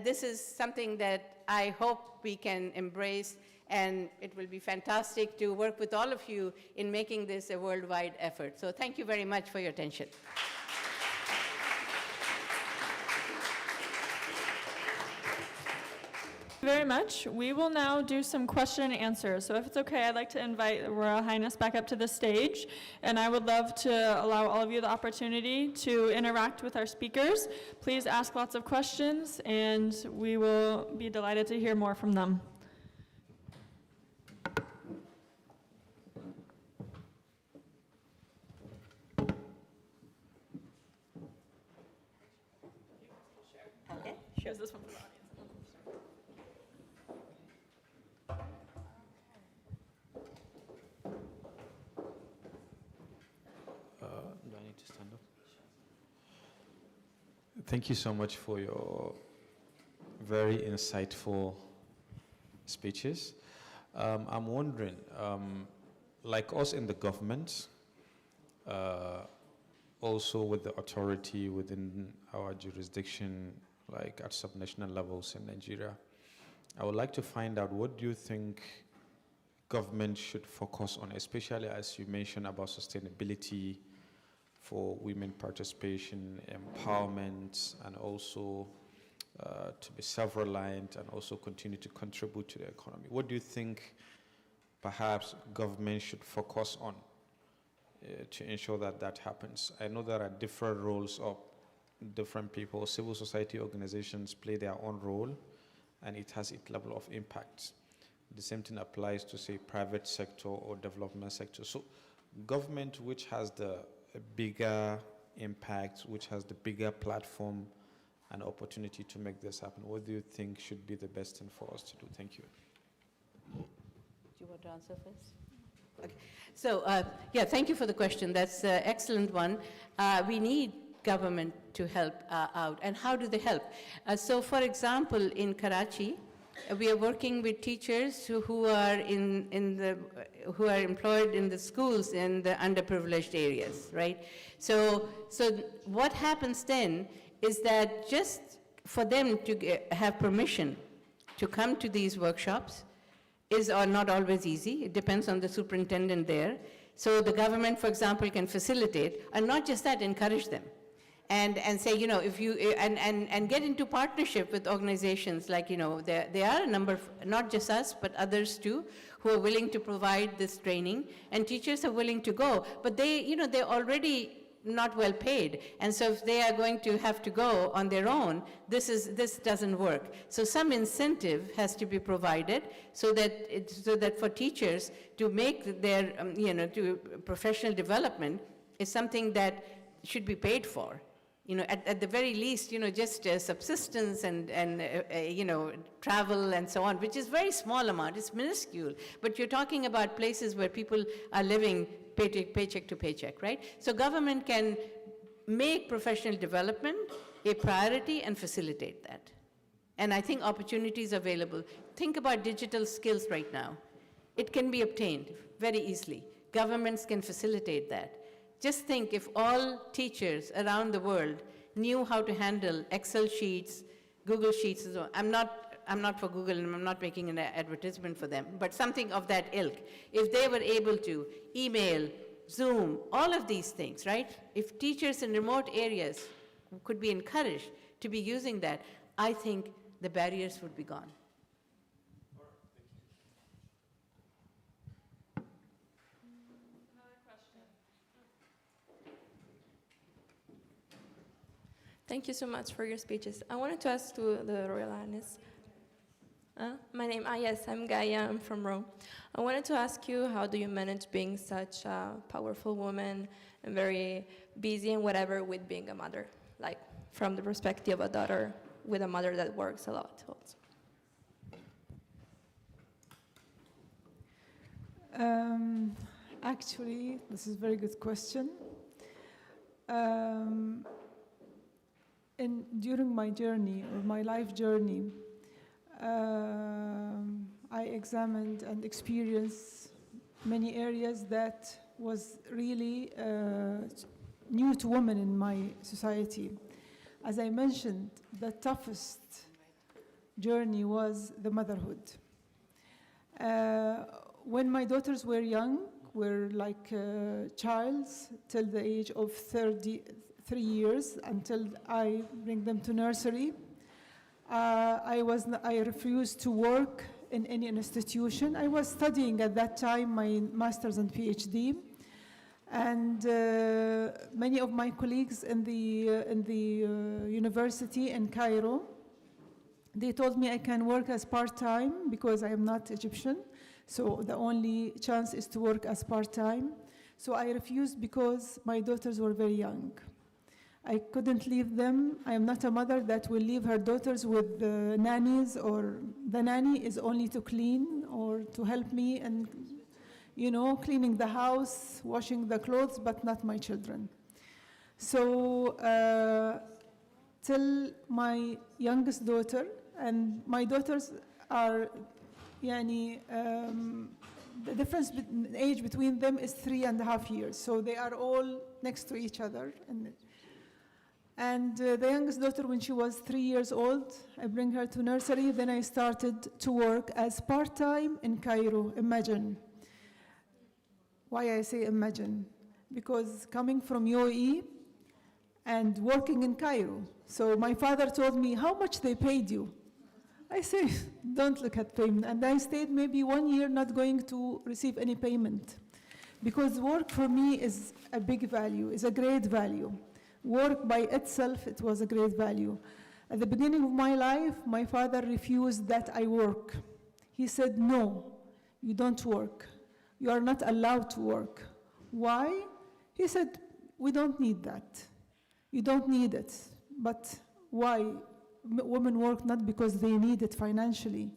this is something that I hope we can embrace, and it will be fantastic to work with all of you in making this a worldwide effort. So thank you very much for your attention. Very much. We will now do some question and answer. So if it's okay, I'd like to invite Royal Highness back up to the stage, and I would love to allow all of you the opportunity to interact with our speakers. Please ask lots of questions, and we will be delighted to hear more from them. Okay, sure. This one for the audience. Do I need to stand up? Thank you so much for your very insightful speeches. I'm wondering, like us in the government, also with the authority within our jurisdiction, like at subnational levels in Nigeria. I would like to find out, what do you think government should focus on, especially as you mentioned about sustainability for women participation, empowerment, and also to be self-reliant and also continue to contribute to the economy. What do you think perhaps government should focus on to ensure that that happens? I know there are different roles of different people. Civil society organizations play their own role, and it has its level of impact. The same thing applies to, say, private sector or development sector. So government, which has the bigger impact, which has the bigger platform and opportunity to make this happen, what do you think should be the best thing for us to do? Thank you. Do you want to answer first? Okay. So, yeah, thank you for the question. That's an excellent one. We need government to help out. And how do they help? So, for example, in Karachi, we are working with teachers who are who are employed in the schools in the underprivileged areas, right? So what happens then is that just for them to have permission to come to these workshops is not always easy. It depends on the superintendent there. So the government, for example, can facilitate, and not just that, encourage them. And say, you know, if you, and get into partnership with organizations like, you know, there are a number of, not just us, but others too, who are willing to provide this training, and teachers are willing to go, but they, you know, they're already not well paid, and so if they are going to have to go on their own, this doesn't work. So some incentive has to be provided so that for teachers to make their, you know, to professional development is something that should be paid for. You know, at the very least, you know, just subsistence and you know, travel and so on, which is very small amount, it's minuscule. But you're talking about places where people are living paycheck to paycheck, right? So government can make professional development a priority and facilitate that. And I think opportunities available. Think about digital skills right now. It can be obtained very easily. Governments can facilitate that. Just think if all teachers around the world knew how to handle Excel sheets, Google Sheets, and so on. I'm not for Google, and I'm not making an advertisement for them, but something of that ilk. If they were able to email, Zoom, all of these things, right? If teachers in remote areas could be encouraged to be using that, I think the barriers would be gone. Thank you so much for your speeches. I wanted to ask to the Royal Highness. Yes, I'm Gaia, I'm from Rome. I wanted to ask you, how do you manage being such a powerful woman and very busy and whatever with being a mother? Like, from the perspective of a daughter with a mother that works a lot also. Actually, this is a very good question. During my journey, or my life journey, I examined and experienced many areas that was really new to women in my society. As I mentioned, the toughest journey was the motherhood. When my daughters were young, were like childs till the age of 3 years, until I bring them to nursery. I refused to work in any institution. I was studying at that time my master's and PhD, and many of my colleagues in the university in Cairo, they told me I can work as part-time because I am not Egyptian, so the only chance is to work as part-time. So I refused because my daughters were very young. I couldn't leave them. I am not a mother that will leave her daughters with the nannies, or the nanny is only to clean or to help me and, you know, cleaning the house, washing the clothes, but not my children. So till my youngest daughter, and my daughters are the difference in age between them is 3.5 years. So they are all next to each other. And the youngest daughter, when she was 3 years old, I bring her to nursery. Then I started to work as part-time in Cairo. Imagine. Why I say imagine? Because coming from UAE and working in Cairo. So my father told me, how much they paid you? I say, don't look at payment. And I stayed maybe 1 year not going to receive any payment. Because work for me is a big value, is a great value. Work by itself, it was a great value. At the beginning of my life, my father refused that I work. He said, no, you don't work. You are not allowed to work. Why? He said, we don't need that. You don't need it. But why? Women work not because they need it financially.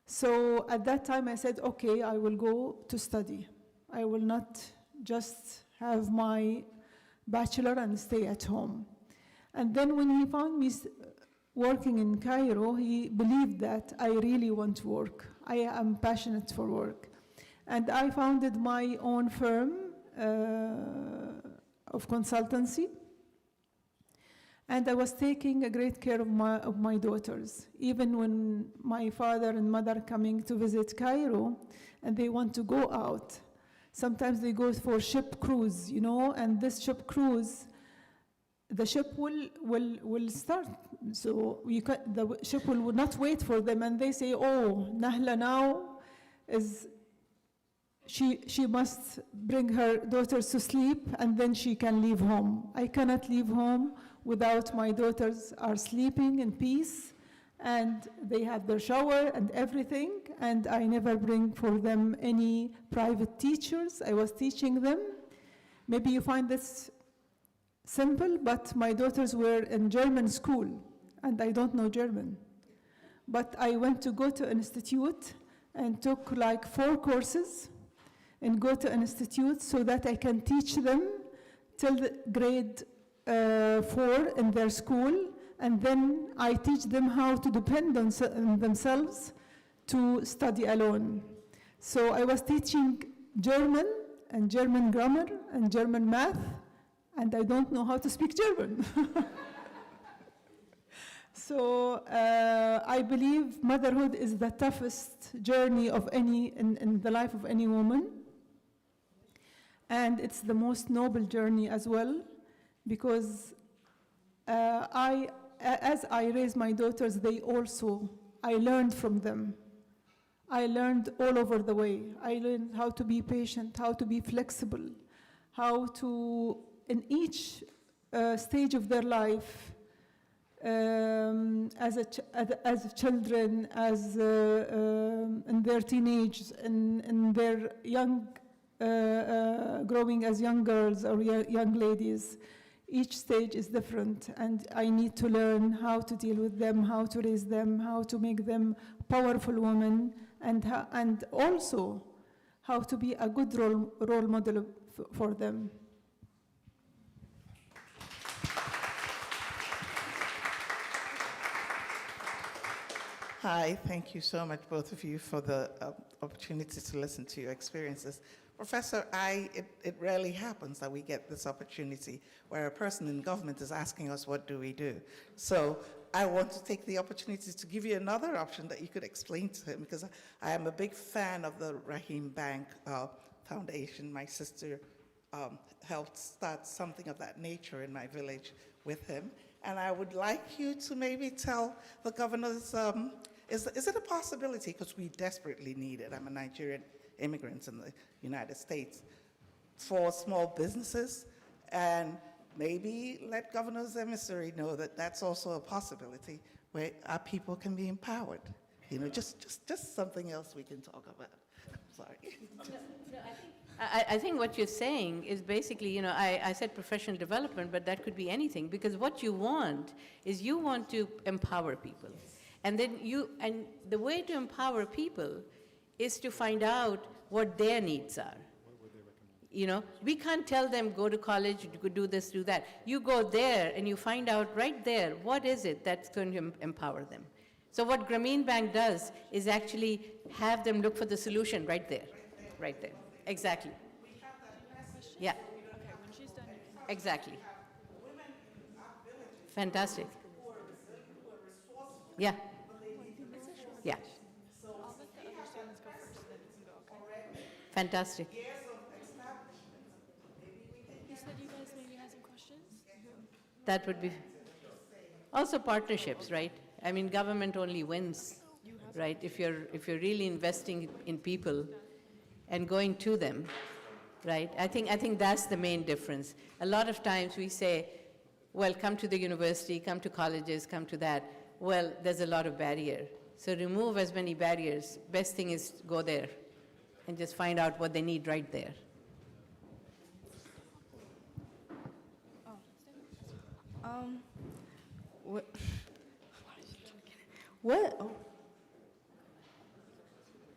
So at that time I said, okay, I will go to study. I will not just have my bachelor and stay at home. And then when he found me working in Cairo, he believed that I really want to work. I am passionate for work. And I founded my own firm of consultancy. And I was taking a great care of my daughters. Even when my father and mother coming to visit Cairo and they want to go out, sometimes they go for ship cruise, you know, and this ship cruise, the ship will start. So the ship will not wait for them, and they say, oh, Nahla now is, she must bring her daughters to sleep and then she can leave home. I cannot leave home without my daughters are sleeping in peace and they have their shower and everything, and I never bring for them any private teachers. I was teaching them. Maybe you find this simple, but my daughters were in German school and I don't know German. But I went to go to an institute and took like 4 courses and go to an institute so that I can teach them till the grade 4 in their school, and then I teach them how to depend on themselves to study alone. So I was teaching German and German grammar and German math, and I don't know how to speak German. So I believe motherhood is the toughest journey of in the life of any woman. And it's the most noble journey as well, because as I raise my daughters, I learned from them. I learned all over the way. I learned how to be patient, how to be flexible, how to, in each stage of their life, as children, as in their teenage, in their young, growing as young girls or young ladies. Each stage is different, and I need to learn how to deal with them, how to raise them, how to make them powerful women, and also how to be a good role model for them. Hi, thank you so much, both of you, for the opportunity to listen to your experiences. Professor, it rarely happens that we get this opportunity where a person in government is asking us, what do we do? So I want to take the opportunity to give you another option that you could explain to him, because I am a big fan of the Rahim Bank Foundation. My sister helped start something of that nature in my village with him. And I would like you to maybe tell the governors, is it a possibility, because we desperately need it, I'm a Nigerian immigrant in the United States, for small businesses, and maybe let Governor's emissary know that that's also a possibility where our people can be empowered. You know, just something else we can talk about. Sorry. I think what you're saying is basically, you know, I said professional development, but that could be anything, because what you want is you want to empower people. And then and the way to empower people is to find out what their needs are. You know, we can't tell them, go to college, do this, do that. You go there and you find out right there, what is it that's going to empower them. So what Grameen Bank does is actually have them look for the solution right there. right there. Exactly. Yeah. Exactly. Fantastic. Yeah. Yeah. Fantastic. You said you guys maybe had some questions? That would be also partnerships, right? I mean, government only wins, right? If you're really investing in people and going to them, right? I think that's the main difference. A lot of times we say, well, come to the university, come to colleges, come to that. Well, there's a lot of barrier. So remove as many barriers. Best thing is to go there and just find out what they need right there.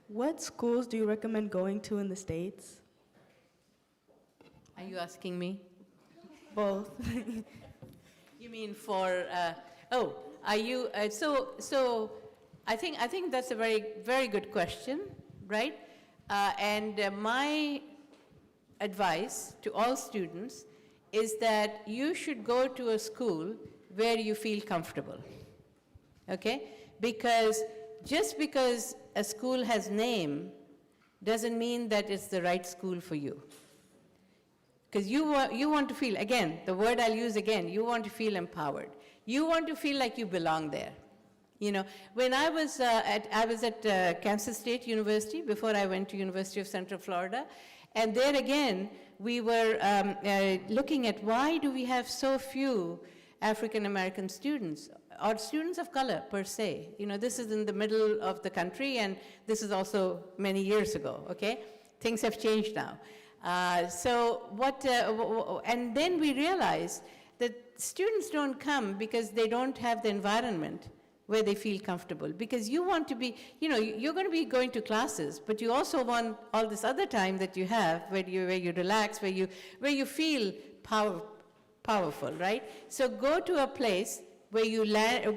What schools do you recommend going to in the States? Are you asking me? Both. You mean for, are you, so I think that's a very, very good question, right? My advice to all students is that you should go to a school where you feel comfortable, okay? Because just because a school has name doesn't mean that it's the right school for you. Because you want to feel, again, the word I'll use again, you want to feel empowered. You want to feel like you belong there. You know, when I was at Kansas State University before I went to University of Central Florida, and there again, we were looking at why do we have so few African American students or students of color per se. You know, this is in the middle of the country, and this is also many years ago, okay? Things have changed now. And then we realized that students don't come because they don't have the environment where they feel comfortable. Because you want to be, you know, you're going to be going to classes, but you also want all this other time that you have where you relax, where you feel powerful, right? So go to a place where you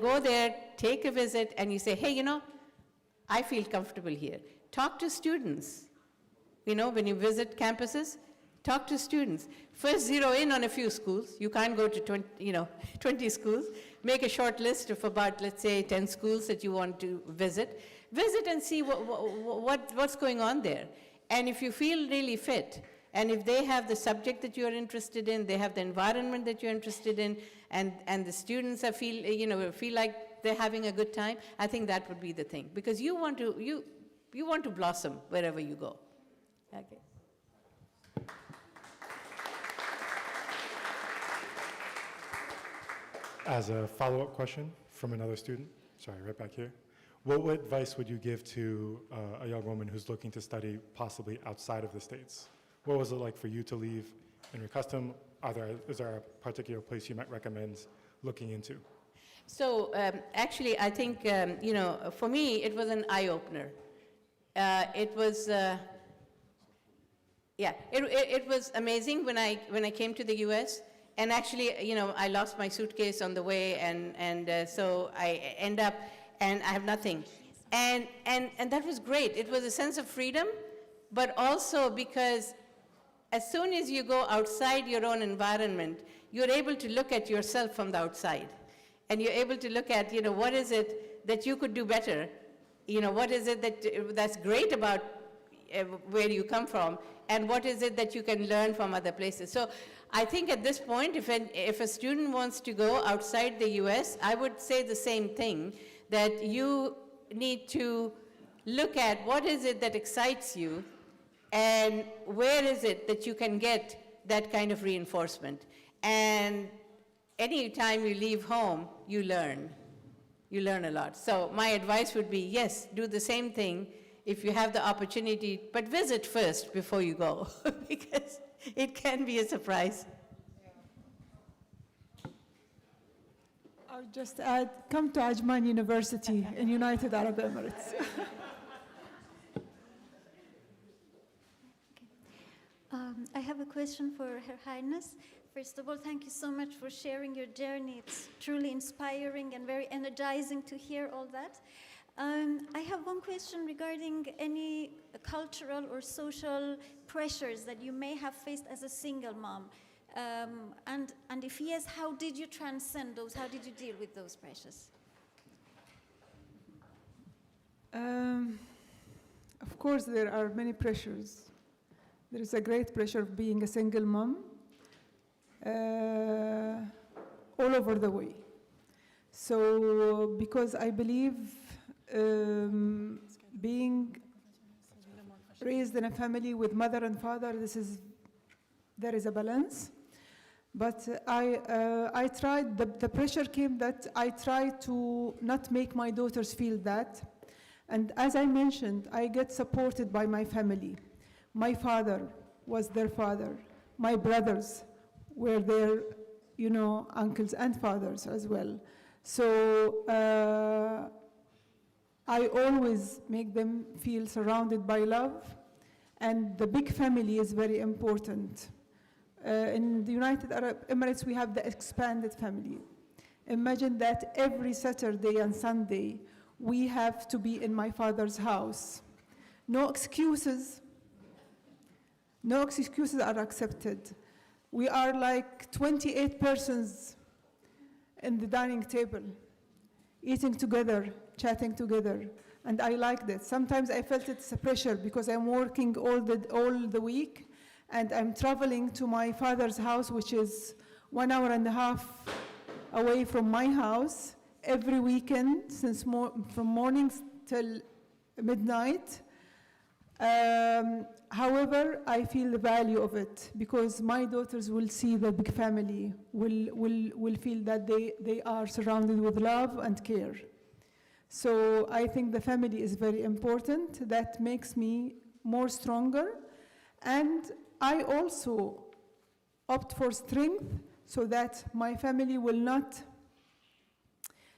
go there, take a visit, and you say, hey, you know, I feel comfortable here. Talk to students. You know, when you visit campuses, talk to students. First, zero in on a few schools. You can't go to 20 schools. Make a short list of about, let's say, 10 schools that you want to visit. Visit and see what's going on there. And if you feel really fit, and if they have the subject that you're interested in, they have the environment that you're interested in, and the students feel like they're having a good time, I think that would be the thing. Because you want to blossom wherever you go. Okay. As a follow-up question from another student, sorry, right back here, what advice would you give to a young woman who's looking to study possibly outside of the States? What was it like for you to leave in your custom? Is there a particular place you might recommend looking into? So actually, I think, for me, it was an eye-opener. It was amazing when I came to the U.S. And actually, I lost my suitcase on the way, and so I end up, and I have nothing. And that was great. It was a sense of freedom, but also because as soon as you go outside your own environment, you're able to look at yourself from the outside. And you're able to look at, what is it that you could do better? What is it that's great about where you come from, and what is it that you can learn from other places. So I think at this point, if a student wants to go outside the US, I would say the same thing, that you need to look at what is it that excites you, and where is it that you can get that kind of reinforcement. And any time you leave home, you learn. You learn a lot. So my advice would be, yes, do the same thing if you have the opportunity, but visit first before you go, because it can be a surprise. I'll just add, come to Ajman University in United Arab Emirates. I have a question for Her Highness. First of all, thank you so much for sharing your journey. It's truly inspiring and very energizing to hear all that. I have one question regarding any cultural or social pressures that you may have faced as a single mom. And if yes, how did you transcend those? How did you deal with those pressures? Of course, there are many pressures. There is a great pressure of being a single mom all over the way. So, because I believe being raised in a family with mother and father, there is a balance. But I tried, the pressure came that I tried to not make my daughters feel that. And as I mentioned, I get supported by my family. My father was their father. My brothers were their, uncles and fathers as well. So I always make them feel surrounded by love. And the big family is very important. In the United Arab Emirates, we have the expanded family. Imagine that every Saturday and Sunday, we have to be in my father's house. No excuses. No excuses are accepted. We are like 28 persons in the dining table, eating together, chatting together. And I liked it. Sometimes I felt it's a pressure because I'm working all the week, and I'm traveling to my father's house, which is 1.5 hours away from my house, every weekend, from mornings till midnight. However, I feel the value of it because my daughters will see the big family, will feel that they are surrounded with love and care. So I think the family is very important. That makes me more stronger. And I also opt for strength so that my family will not,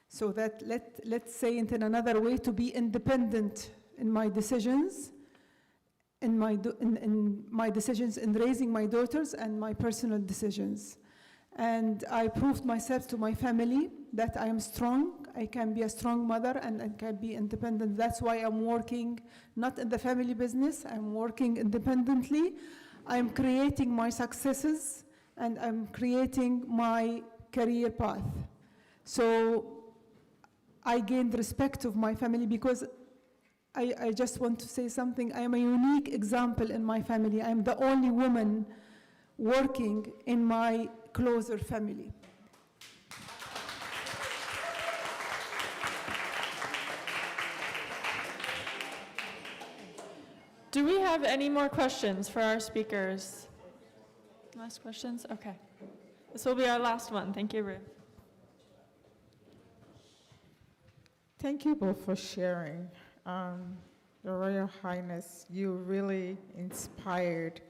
so that let's say it in another way, to be independent in my decisions, in my decisions in raising my daughters and my personal decisions. And I proved myself to my family that I am strong, I can be a strong mother, and I can be independent. That's why I'm working not in the family business, I'm working independently. I'm creating my successes, and I'm creating my career path. So I gained respect of my family because I just want to say something. I am a unique example in my family. I'm the only woman working in my closer family. Do we have any more questions for our speakers? Last questions? Okay. This will be our last one. Thank you, Ruth. Thank you both for sharing. Your Royal Highness, you really inspired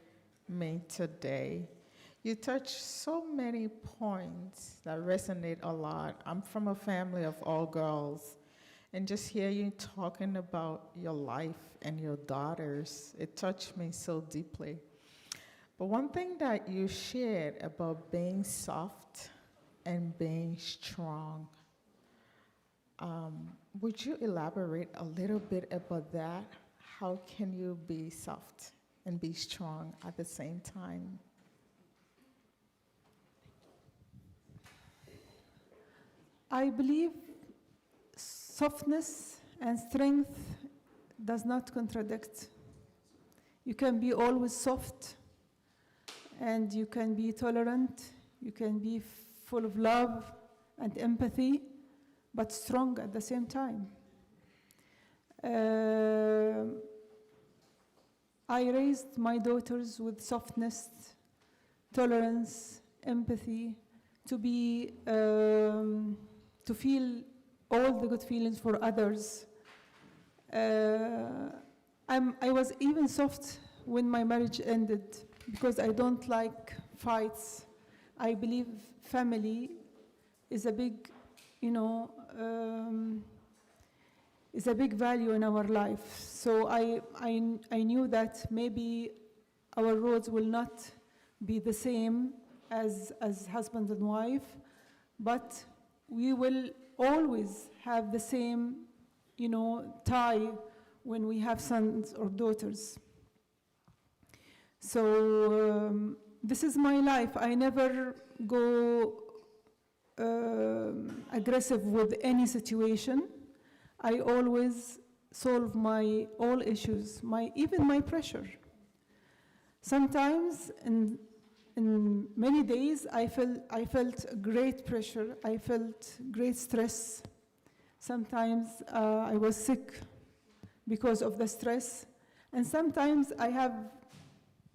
me today. You touched so many points that resonate a lot. I'm from a family of all girls, and just hear you talking about your life and your daughters, it touched me so deeply. But one thing that you shared about being soft and being strong, would you elaborate a little bit about that? How can you be soft and be strong at the same time? I believe softness and strength does not contradict. You can be always soft, and you can be tolerant, you can be full of love and empathy, but strong at the same time. I raised my daughters with softness, tolerance, empathy, to feel all the good feelings for others. I was even soft when my marriage ended because I don't like fights. I believe family is a big, is a big value in our life. So I knew that maybe our roads will not be the same as husband and wife, but we will always have the same, tie when we have sons or daughters. So this is my life. I never go aggressive with any situation. I always solve all issues, even my pressure. Sometimes in many days I felt great pressure, I felt great stress. Sometimes I was sick because of the stress, and sometimes I have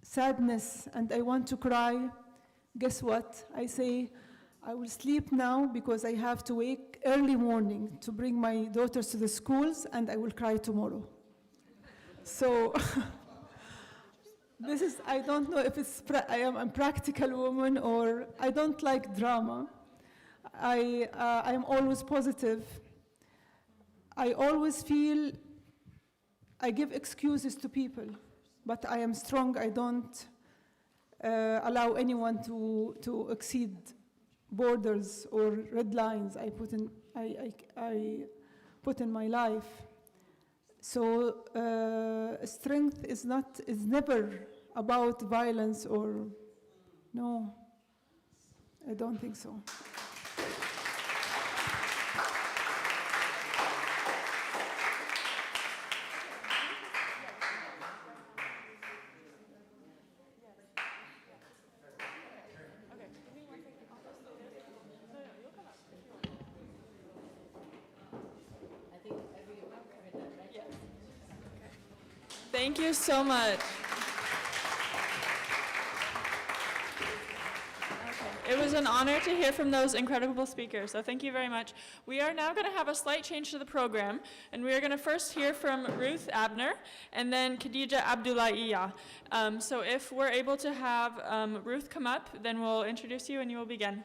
sadness and I want to cry. Guess what? I say, I will sleep now because I have to wake early morning to bring my daughters to the schools, and I will cry tomorrow. So this is, I don't know if it's, I am a practical woman or I don't like drama. I am always positive. I always feel I give excuses to people, but I am strong. I don't allow anyone to exceed borders or red lines I put in my life. So strength is never about violence or, no, I don't think so. Thank you so much. Okay. It was an honor to hear from those incredible speakers, so thank you very much. We are now going to have a slight change to the program, and we are going to first hear from Ruth Abner and then Khadija Abdullahiya. So if we're able to have Ruth come up, then we'll introduce you and you will begin.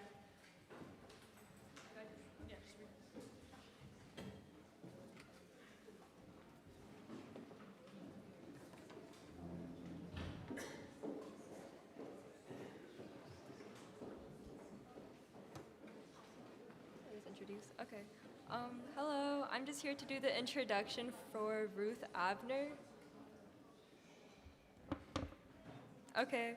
Okay. Hello, I'm just here to do the introduction for Ruth Abner. Okay.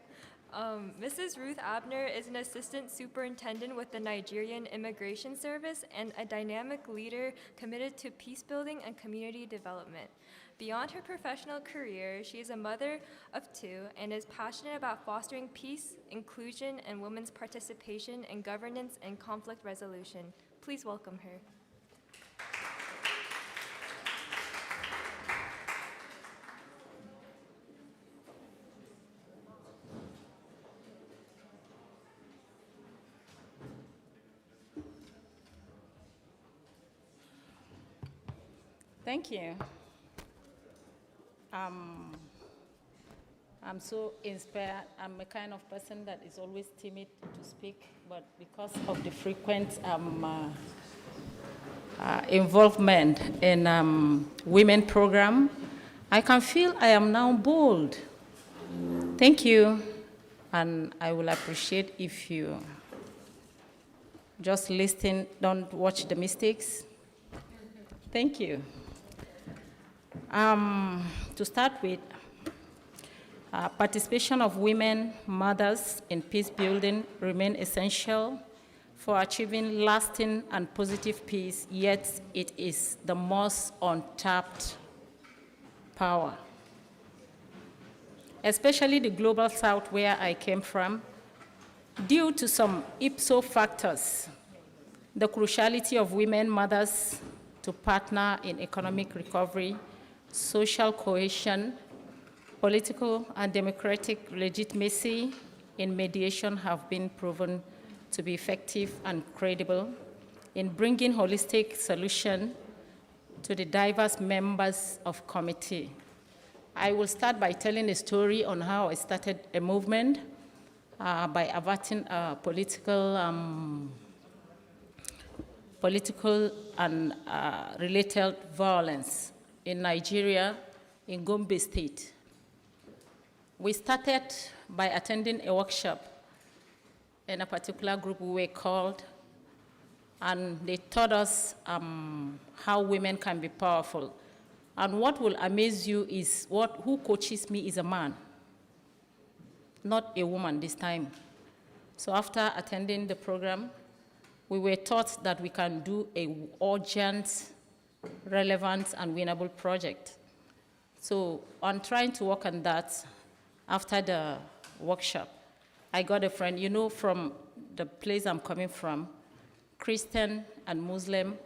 Mrs. Ruth Abner is an assistant superintendent with the Nigerian Immigration Service and a dynamic leader committed to peace building and community development. Beyond her professional career, she is a mother of two and is passionate about fostering peace, inclusion, and women's participation in governance and conflict resolution. Please welcome her. Thank you. I'm so inspired. I'm a kind of person that is always timid to speak, but because of the frequent involvement in women program, I can feel I am now bold. Thank you, and I will appreciate if you just listen, don't watch the mistakes. Thank you. To start with, participation of women, mothers in peace building remain essential for achieving lasting and positive peace, yet it is the most untapped power. Especially the global south where I came from, due to some ipso factors, the cruciality of women mothers to partner in economic recovery, social cohesion, political and democratic legitimacy in mediation have been proven to be effective and credible in bringing holistic solution to the diverse members of committee. I will start by telling a story on how I started a movement by averting political and related violence in Nigeria, in Gombe State. We started by attending a workshop in a particular group we were called and they taught us how women can be powerful. And what will amaze you is who coaches me is a man, not a woman this time. So after attending the program, we were taught that we can do a urgent, relevant, and winnable project. So on trying to work on that, after the workshop, I got a friend, you know, from the place I'm coming from, Christian and Muslim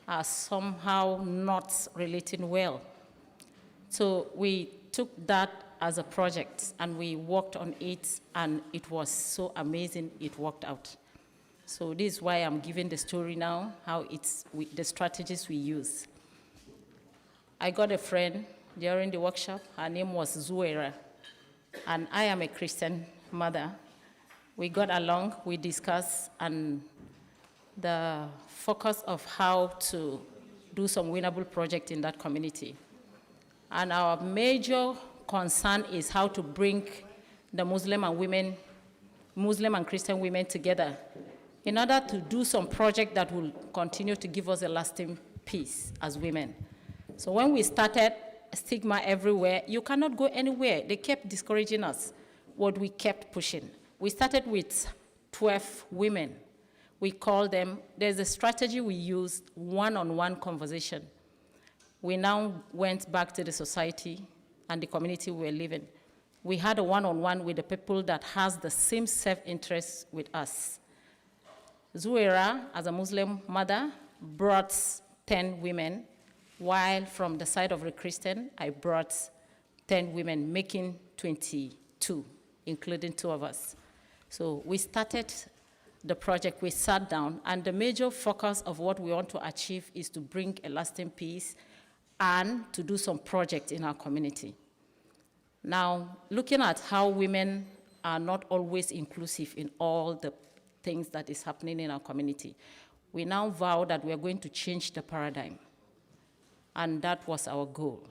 are somehow not relating well. So we took that as a project and we worked on it, and it was so amazing it worked out. So this is why I'm giving the story now, how the strategies we use. I got a friend during the workshop, her name was Zuera, and I am a Christian mother. We got along, we discussed, and the focus of how to do some winnable project in that community. And our major concern is how to bring the Muslim and Christian women together in order to do some project that will continue to give us a lasting peace as women. So when we started, stigma everywhere, you cannot go anywhere. They kept discouraging us, but we kept pushing. We started with 12 women. We call them, there's a strategy we used, one-on-one conversation. We now went back to the society and the community we were living. We had a one-on-one with the people that has the same self-interest with us. Zuera, as a Muslim mother, brought 10 women, while from the side of the Christian, I brought 10 women, making 22, including 2 of us. So we started the project, we sat down, and the major focus of what we want to achieve is to bring a lasting peace and to do some project in our community. Now, looking at how women are not always inclusive in all the things that is happening in our community, we now vow that we are going to change the paradigm. And that was our goal.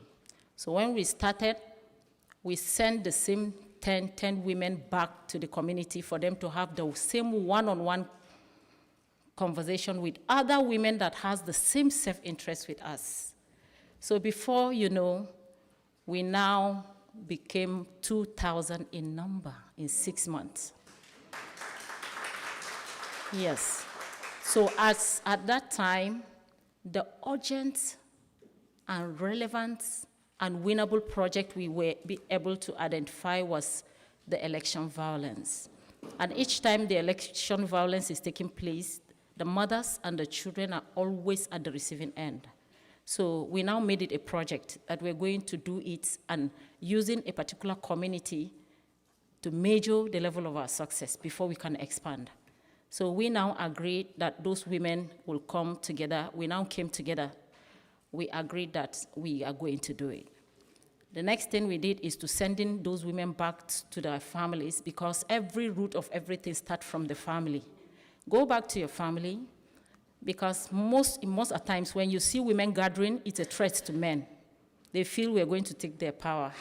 So when we started, we sent the same 10 women back to the community for them to have the same one-on-one conversation with other women that has the same self-interest with us. So before you know, we now became 2,000 in number in 6 months. Yes. So at that time, the urgent and relevant and winnable project we were able to identify was the election violence. And each time the election violence is taking place, the mothers and the children are always at the receiving end. So we now made it a project that we're going to do it and using a particular community to measure the level of our success before we can expand. So we now agreed that those women will come together. We now came together. We agreed that we are going to do it. The next thing we did is to send in those women back to their families, because every root of everything starts from the family. Go back to your family, because most of times when you see women gathering, it's a threat to men. They feel we're going to take their power.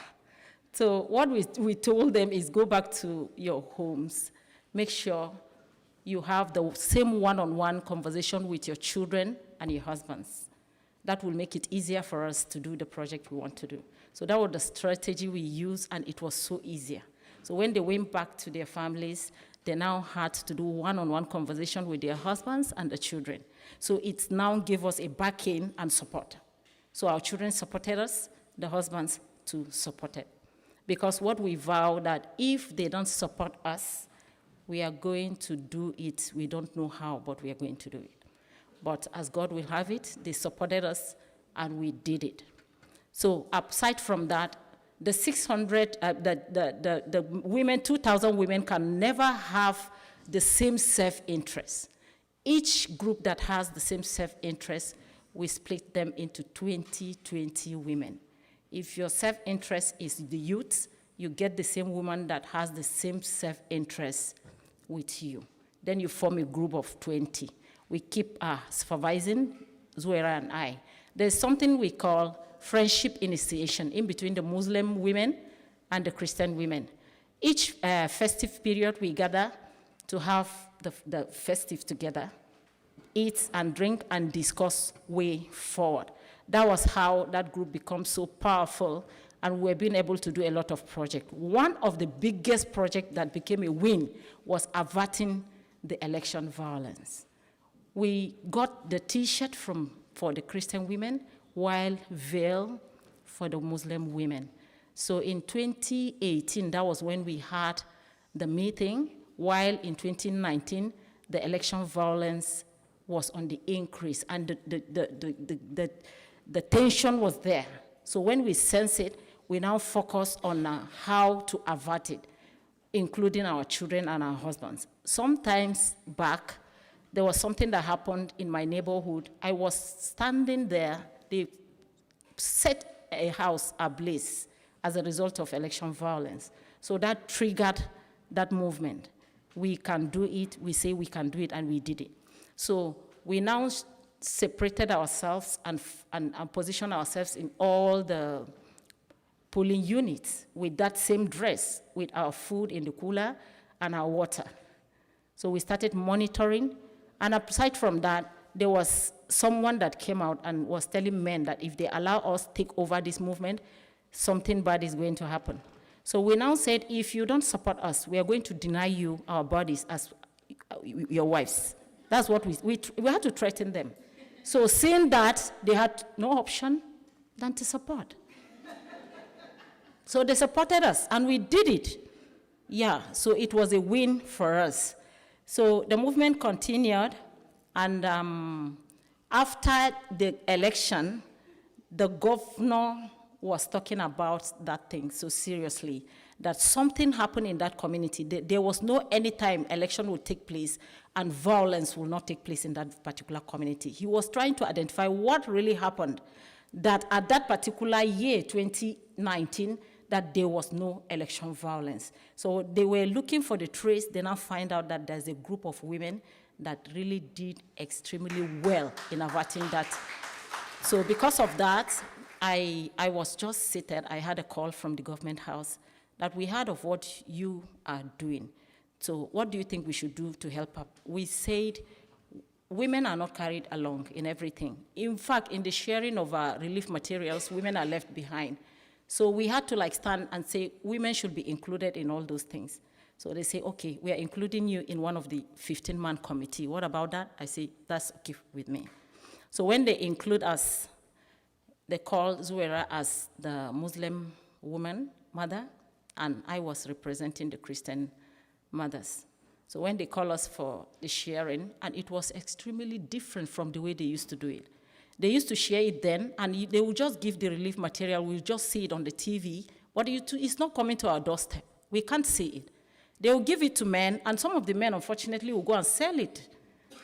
So what we told them is go back to your homes. Make sure you have the same one-on-one conversation with your children and your husbands. That will make it easier for us to do the project we want to do. So that was the strategy we used, and it was so easier. So when they went back to their families, they now had to do one-on-one conversation with their husbands and the children. So it now gave us a backing and support. So our children supported us, the husbands too supported. Because what we vow that if they don't support us, we are going to do it. We don't know how, but we are going to do it. But as God will have it, they supported us, and we did it. So aside from that, the 600, the women, 2,000 women can never have the same self-interest. Each group that has the same self-interest, we split them into 20 women. If your self-interest is the youth, you get the same woman that has the same self-interest with you. Then you form a group of 20. We keep supervising, Zuera and I. There's something we call friendship initiation in between the Muslim women and the Christian women. Each festive period, we gather to have the festive together. eat and drink and discuss way forward. That was how that group becomes so powerful, and we've been able to do a lot of projects. One of the biggest projects that became a win was averting the election violence. We got the T-shirt for the Christian women, while veil for the Muslim women. So in 2018, that was when we had the meeting, while in 2019, the election violence was on the increase, and the tension was there. So when we sense it, we now focus on how to avert it, including our children and our husbands. Sometimes back, there was something that happened in my neighborhood. I was standing there. They set a house ablaze as a result of election violence. So that triggered that movement. We can do it, we say we can do it, and we did it. So we now separated ourselves and positioned ourselves in all the polling units with that same dress, with our food in the cooler and our water. So we started monitoring, and aside from that, there was someone that came out and was telling men that if they allow us to take over this movement, something bad is going to happen. So we now said, if you don't support us, we are going to deny you our bodies as your wives. That's what we had to threaten them. So seeing that, they had no option than to support. So they supported us, and we did it. Yeah, so it was a win for us. So the movement continued, and after the election, the governor was talking about that thing so seriously, that something happened in that community. There was no any time election would take place and violence will not take place in that particular community. He was trying to identify what really happened, that at that particular year, 2019, that there was no election violence. So they were looking for the trace. They now find out that there's a group of women that really did extremely well in averting that. So because of that, I was just seated. I had a call from the government house that we heard of what you are doing. So what do you think we should do to help up? We said women are not carried along in everything. In fact, in the sharing of relief materials, women are left behind. So we had to stand and say women should be included in all those things. So they say, okay, we are including you in one of the 15-man committee. What about that? I say, that's okay with me. So when they include us, they call Zuera as the Muslim woman, mother, and I was representing the Christian mothers. So when they call us for the sharing, and it was extremely different from the way they used to do it. They used to share it then, and they would just give the relief material. We'll just see it on the TV, but it's not coming to our doorstep. We can't see it. They will give it to men, and some of the men, unfortunately, will go and sell it.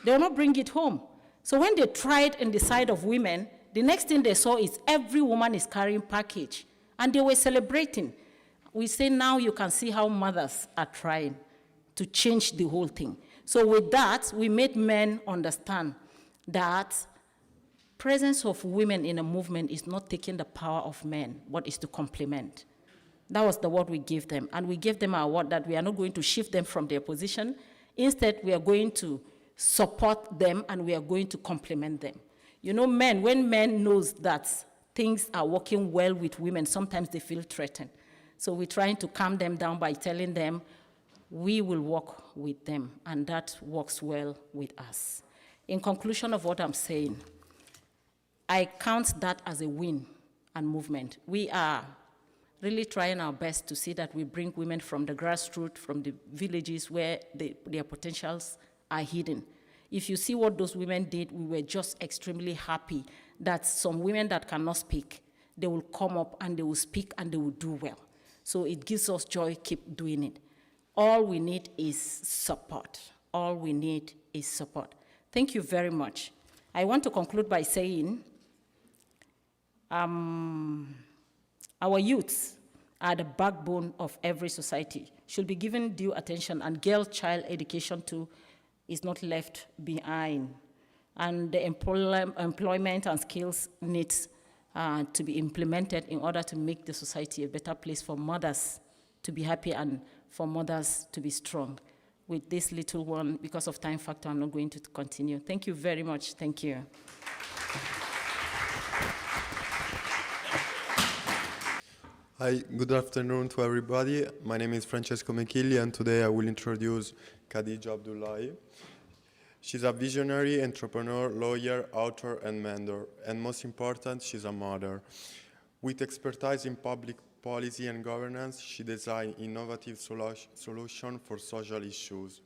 They will not bring it home. So when they tried in the side of women, the next thing they saw is every woman is carrying package, and they were celebrating. We say now you can see how mothers are trying to change the whole thing. So with that, we made men understand that presence of women in a movement is not taking the power of men, but is to complement. That was the word we gave them. And we gave them our word that we are not going to shift them from their position. Instead, we are going to support them and we are going to complement them. You know, men, when men knows that things are working well with women, sometimes they feel threatened. So we're trying to calm them down by telling them we will work with them, and that works well with us. In conclusion of what I'm saying, I count that as a win and movement. We are really trying our best to see that we bring women from the grassroots, from the villages where their potentials are hidden. If you see what those women did, we were just extremely happy that some women that cannot speak, they will come up and they will speak and they will do well. So it gives us joy, keep doing it. All we need is support. All we need is support. Thank you very much. I want to conclude by saying, our youths are the backbone of every society, should be given due attention, and girl-child education too is not left behind. And the employment and skills needs to be implemented in order to make the society a better place for mothers to be happy and for mothers to be strong. with this little one. Because of time factor, I'm not going to continue. Thank you very much. Thank you. Hi, good afternoon to everybody. My name is Francesco Mechilli, and today I will introduce Khadija Abdullahi. She's a visionary, entrepreneur, lawyer, author, and mentor. And most important, she's a mother. With expertise in public policy and governance, she designed innovative solutions for social issues.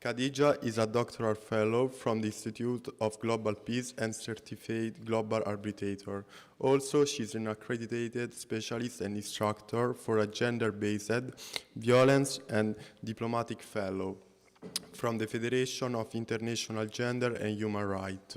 Khadija is a doctoral fellow from the Institute of Global Peace and certified global arbitrator. Also, she's an accredited specialist and instructor for a gender-based violence and diplomatic fellow from the Federation of International Gender and Human Rights.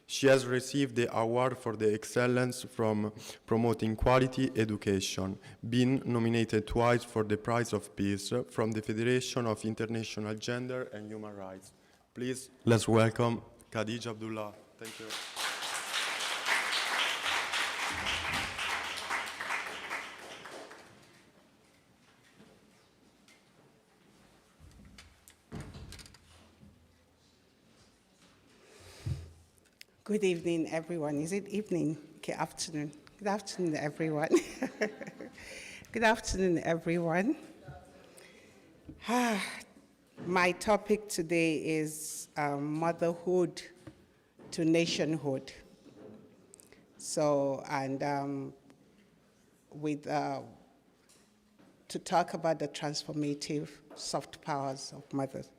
She has received the award for the excellence from promoting quality education, been nominated twice for the Prize of Peace from the Federation of International Gender and Human Rights. Please, let's welcome Khadija Abdullah. Thank you. Good evening, everyone. Is it evening? Okay, afternoon. Good afternoon, everyone. Good afternoon, everyone. My topic today is motherhood to nationhood. So, and to talk about the transformative soft powers of mothers.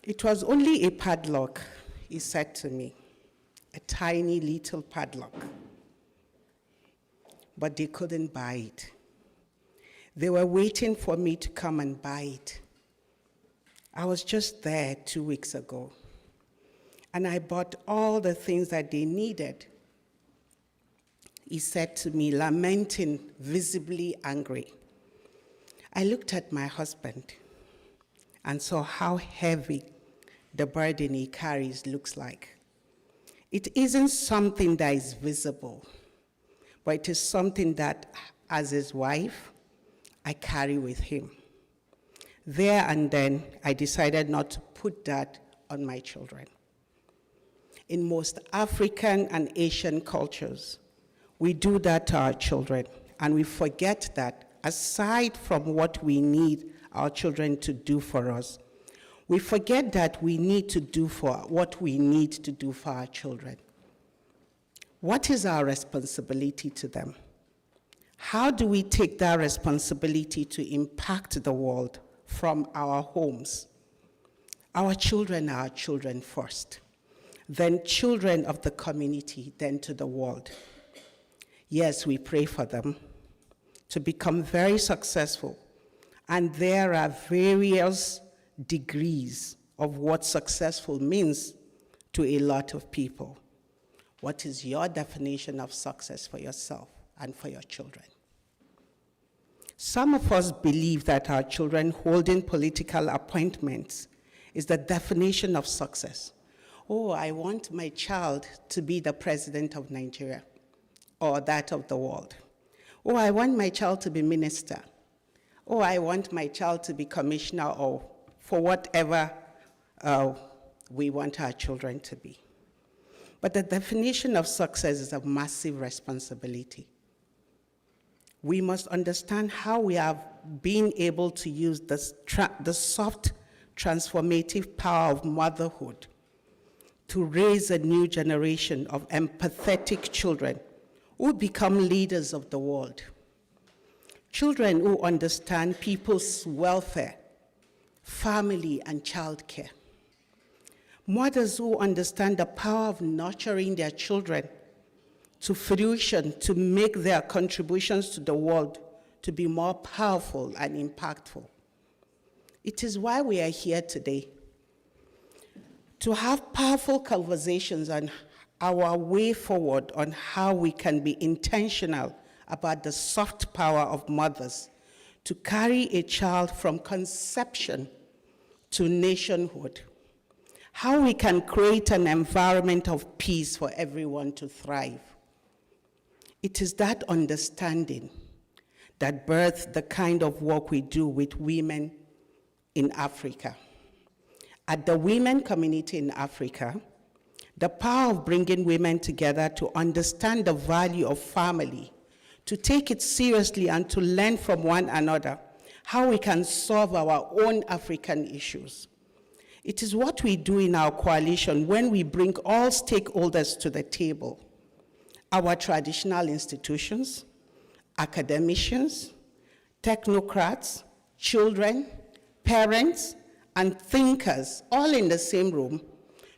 It was only a padlock, he said to me, a tiny little padlock. But they couldn't buy it. They were waiting for me to come and buy it. I was just there 2 weeks ago, and I bought all the things that they needed. He said to me, lamenting, visibly angry. I looked at my husband and saw how heavy the burden he carries looks like. It isn't something that is visible, but it is something that, as his wife, I carry with him. There and then, I decided not to put that on my children. In most African and Asian cultures, we do that to our children, and we forget that aside from what we need our children to do for us, we forget that we need to do for what we need to do for our children. What is our responsibility to them? How do we take that responsibility to impact the world from our homes? Our children are our children first, then children of the community, then to the world. Yes, we pray for them to become very successful, and there are various degrees of what successful means to a lot of people. What is your definition of success for yourself and for your children? Some of us believe that our children holding political appointments is the definition of success. Oh, I want my child to be the president of Nigeria or that of the world. Oh, I want my child to be minister. Oh, I want my child to be commissioner or for whatever we want our children to be. But the definition of success is a massive responsibility. We must understand how we have been able to use the soft, transformative power of motherhood to raise a new generation of empathetic children who become leaders of the world. Children who understand people's welfare, family, and childcare. Mothers who understand the power of nurturing their children to fruition, to make their contributions to the world to be more powerful and impactful. It is why we are here today, to have powerful conversations on our way forward on how we can be intentional about the soft power of mothers to carry a child from conception to nationhood. How we can create an environment of peace for everyone to thrive. It is that understanding that births the kind of work we do with women in Africa. At the women community in Africa, the power of bringing women together to understand the value of family, to take it seriously and to learn from one another how we can solve our own African issues. It is what we do in our coalition when we bring all stakeholders to the table. Our traditional institutions, academicians, technocrats, children, parents, and thinkers, all in the same room,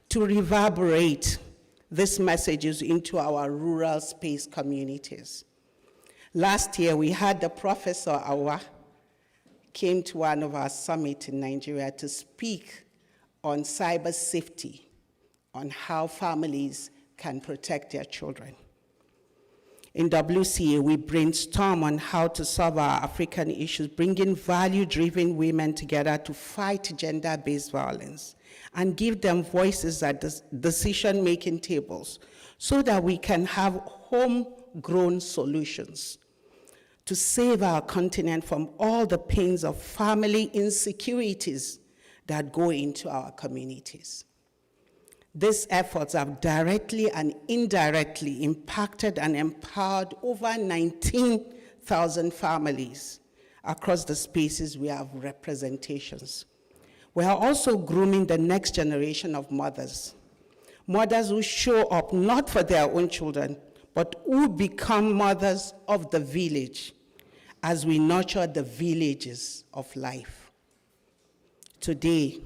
to reverberate these messages into our rural space communities. Last year, we had the Professor Awa came to one of our summits in Nigeria to speak on cyber safety, on how families can protect their children. In WCA, we brainstorm on how to solve our African issues, bringing value-driven women together to fight gender-based violence and give them voices at the decision-making tables so that we can have homegrown solutions to save our continent from all the pains of family insecurities that go into our communities. These efforts have directly and indirectly impacted and empowered over 19,000 families across the spaces we have representations. We are also grooming the next generation of mothers who show up not for their own children, but who become mothers of the village as we nurture the villages of life. Today,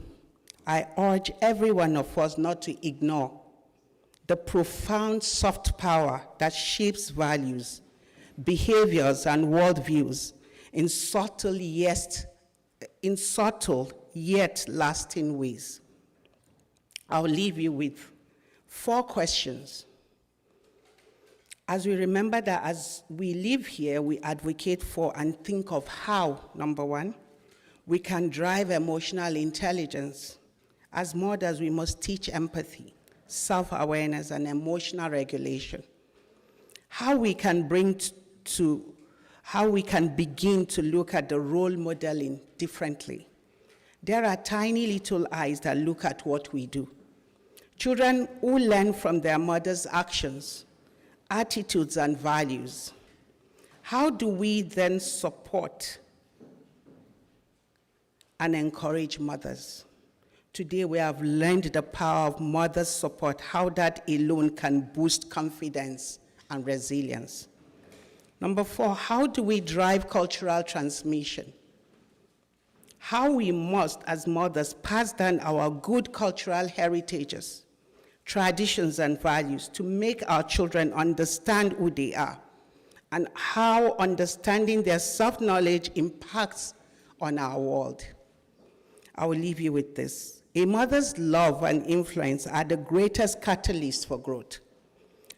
I urge every one of us not to ignore the profound soft power that shapes values, behaviors, and worldviews in subtle yet lasting ways. I'll leave you with 4 questions. As we remember that as we live here, we advocate for and think of how, number 1, we can drive emotional intelligence. As mothers, we must teach empathy, self-awareness, and emotional regulation. How we can begin to look at the role modeling differently. There are tiny little eyes that look at what we do. Children who learn from their mothers' actions, attitudes, and values. How do we then support and encourage mothers? Today, we have learned the power of mothers' support, how that alone can boost confidence and resilience. Number 4, how do we drive cultural transmission? How we must, as mothers, pass down our good cultural heritages, traditions, and values to make our children understand who they are, and how understanding their self-knowledge impacts on our world. I will leave you with this. A mother's love and influence are the greatest catalyst for growth,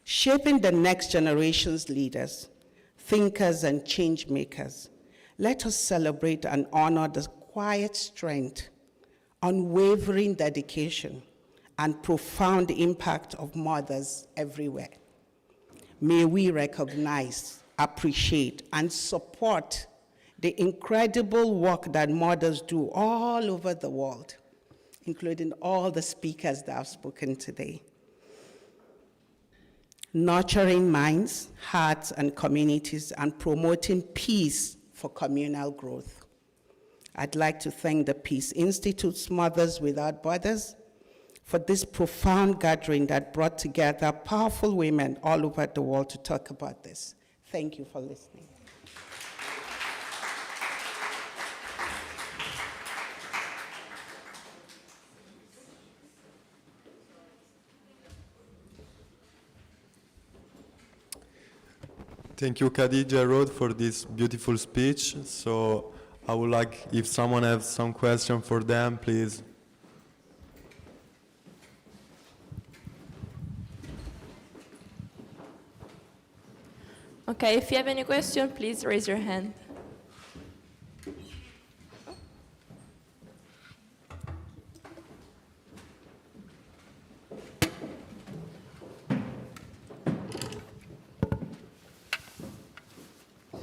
shaping the next generation's leaders, thinkers, and change makers. Let us celebrate and honor the quiet strength, unwavering dedication, and profound impact of mothers everywhere. May we recognize, appreciate, and support the incredible work that mothers do all over the world, including all the speakers that have spoken today. Nurturing minds, hearts, and communities, and promoting peace for communal growth. I'd like to thank the Peace Institute's Mothers Without Borders for this profound gathering that brought together powerful women all over the world to talk about this. Thank you for listening. Thank you, Khadija Rod, for this beautiful speech. So I would like, if someone has some question for them, please. Okay, if you have any question, please raise your hand.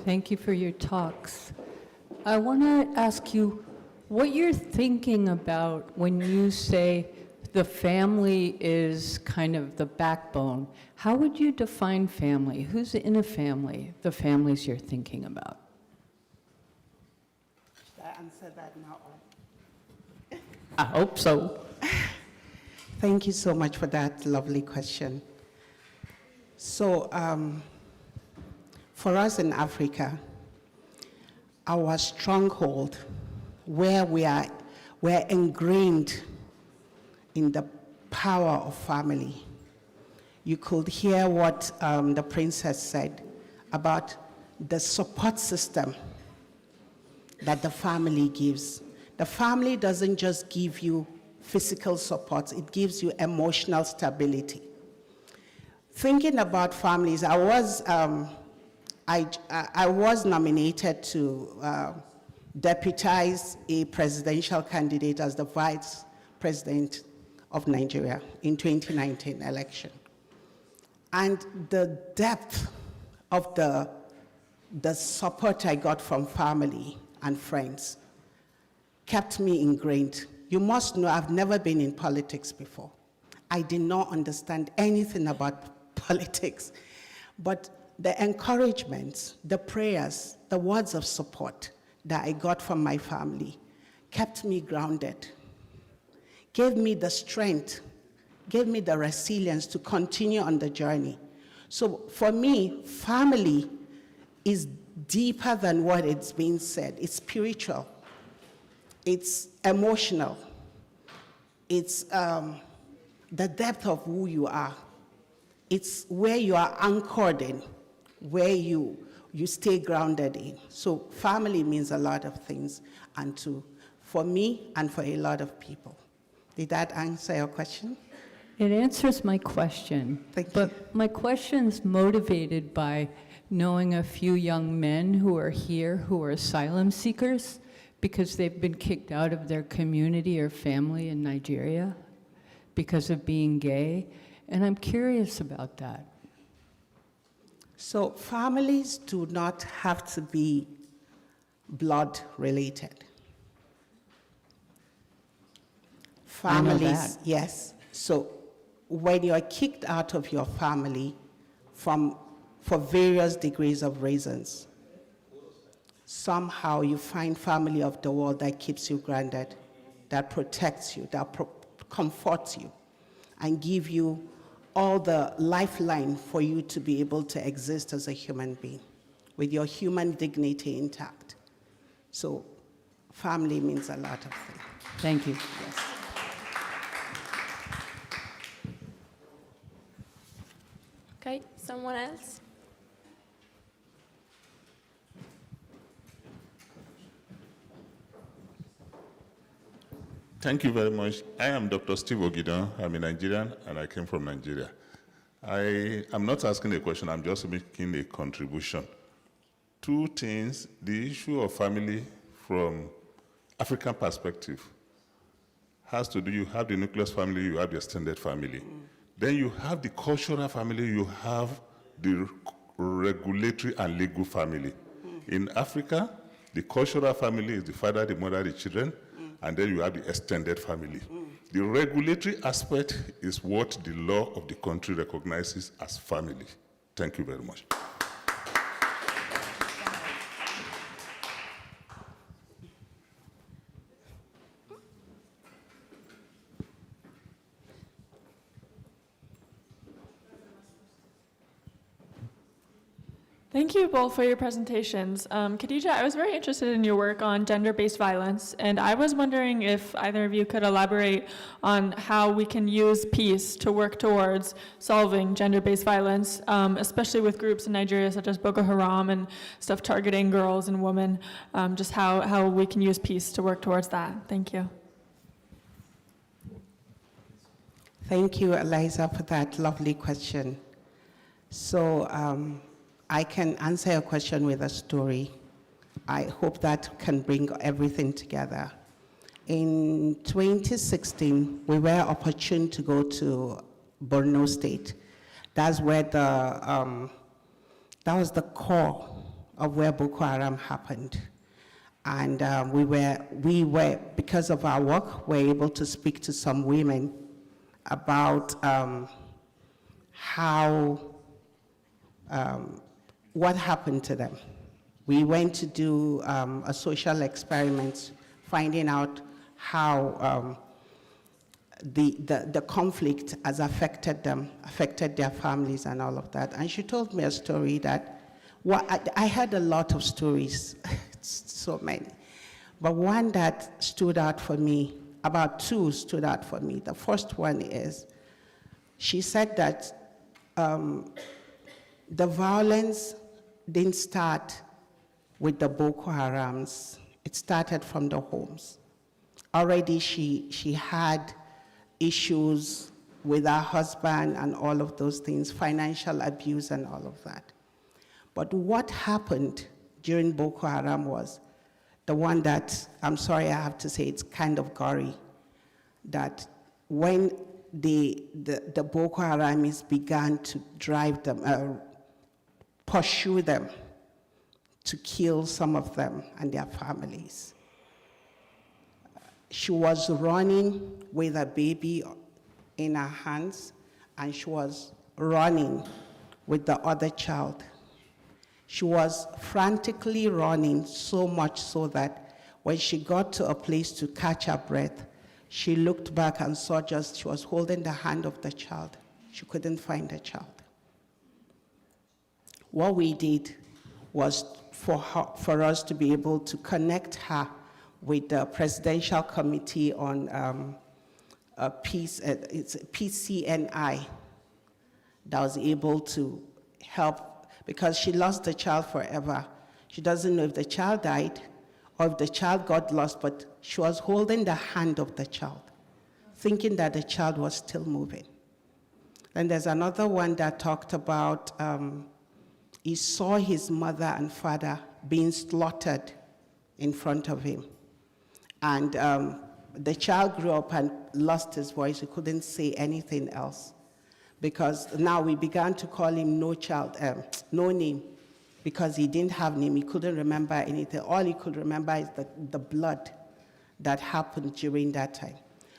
Thank you for your talks. I want to ask you, what you're thinking about when you say the family is kind of the backbone. How would you define family? Who's in a family, the families you're thinking about? Should I answer that now? I hope so. Thank you so much for that lovely question. So, for us in Africa, our stronghold, where we're ingrained in the power of family. You could hear what the princess said about the support system that the family gives. The family doesn't just give you physical support, it gives you emotional stability. Thinking about families, I was nominated to deputize a presidential candidate as the vice president of Nigeria in 2019 election. And the depth of the support I got from family and friends kept me ingrained. You must know I've never been in politics before. I did not understand anything about politics, but the encouragement, the prayers, the words of support that I got from my family kept me grounded, gave me the strength, gave me the resilience to continue on the journey. So for me, family is deeper than what it's being said. It's spiritual, it's emotional, it's the depth of who you are. It's where you are anchored in, where you stay grounded in. So family means a lot of things, and for me and for a lot of people. Did that answer your question? It answers my question. But my question's motivated by knowing a few young men who are here who are asylum seekers because they've been kicked out of their community or family in Nigeria because of being gay, and I'm curious about that. So families do not have to be blood related. Families, yes. So when you are kicked out of your family for various degrees of reasons, somehow you find family of the world that keeps you grounded, that protects you, that comforts you, and give you all the lifeline for you to be able to exist as a human being with your human dignity intact. So family means a lot of things. Thank you. Yes. Okay, someone else? Thank you very much. I am Dr. Steve Ogidon. I'm a Nigerian, and I came from Nigeria. I am not asking a question, I'm just making a contribution. Two things, the issue of family from African perspective has to do, you have the nucleus family, you have the extended family. Then you have the cultural family, you have the regulatory and legal family. In Africa, the cultural family is the father, the mother, the children, and then you have the extended family. The regulatory aspect is what the law of the country recognizes as family. Thank you very much. Thank you both for your presentations. Khadija, I was very interested in your work on gender-based violence, and I was wondering if either of you could elaborate on how we can use peace to work towards solving gender-based violence, especially with groups in Nigeria such as Boko Haram and stuff targeting girls and women, just how we can use peace to work towards that. Thank you. Thank you, Eliza, for that lovely question. So, I can answer your question with a story. I hope that can bring everything together. In 2016, we were opportune to go to Borno State. That's where that was the core of where Boko Haram happened. And we were, because of our work, were able to speak to some women about what happened to them. We went to do a social experiment, finding out how the conflict has affected them, affected their families and all of that. And she told me a story that, I heard a lot of stories, so many, but one that stood out for me, about two stood out for me. The first one is, she said that the violence didn't start with the Boko Harams. It started from the homes. Already she had issues with her husband and all of those things, financial abuse and all of that. But what happened during Boko Haram was the one that, I'm sorry I have to say, it's kind of gory, that when the Boko Haramis began to drive them, pursue them, to kill some of them and their families. She was running with a baby in her hands, and she was running with the other child. She was frantically running, so much so that when she got to a place to catch her breath, she looked back and saw just she was holding the hand of the child. She couldn't find the child. What we did was for us to be able to connect her with the Presidential Committee on Peace, it's PCNI, that was able to help, because she lost the child forever. She doesn't know if the child died or if the child got lost, but she was holding the hand of the child, thinking that the child was still moving. And there's another one that talked about he saw his mother and father being slaughtered in front of him. And the child grew up and lost his voice. He couldn't say anything else, because now we began to call him no name, because he didn't have name. He couldn't remember anything. All he could remember is the blood that happened during that time.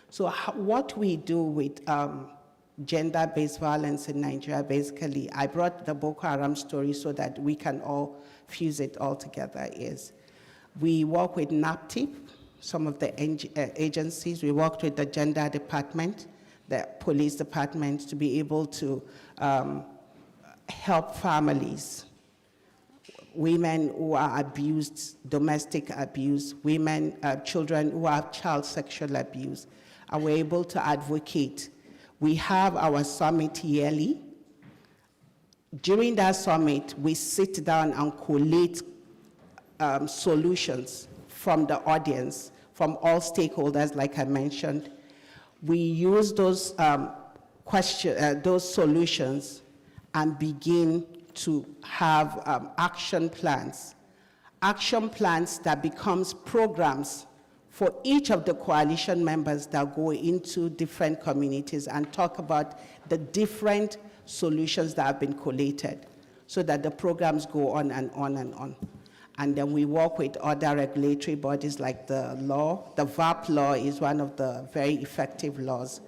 So what we do with gender-based violence in Nigeria, basically, I brought the Boko Haram story so that we can all fuse it all together, is we work with NAPTIP, some of the agencies. We worked with the gender department, the police department, to be able to help families, women who are abused, domestic abuse, women, children who have child sexual abuse, and we're able to advocate. We have our summit yearly. During that summit, we sit down and collate solutions from the audience, from all stakeholders, like I mentioned. We use those those solutions and begin to have action plans that becomes programs for each of the coalition members that go into different communities and talk about the different solutions that have been collated, so that the programs go on and on and on. And then we work with other regulatory bodies like the law. The VAP law is one of the very effective laws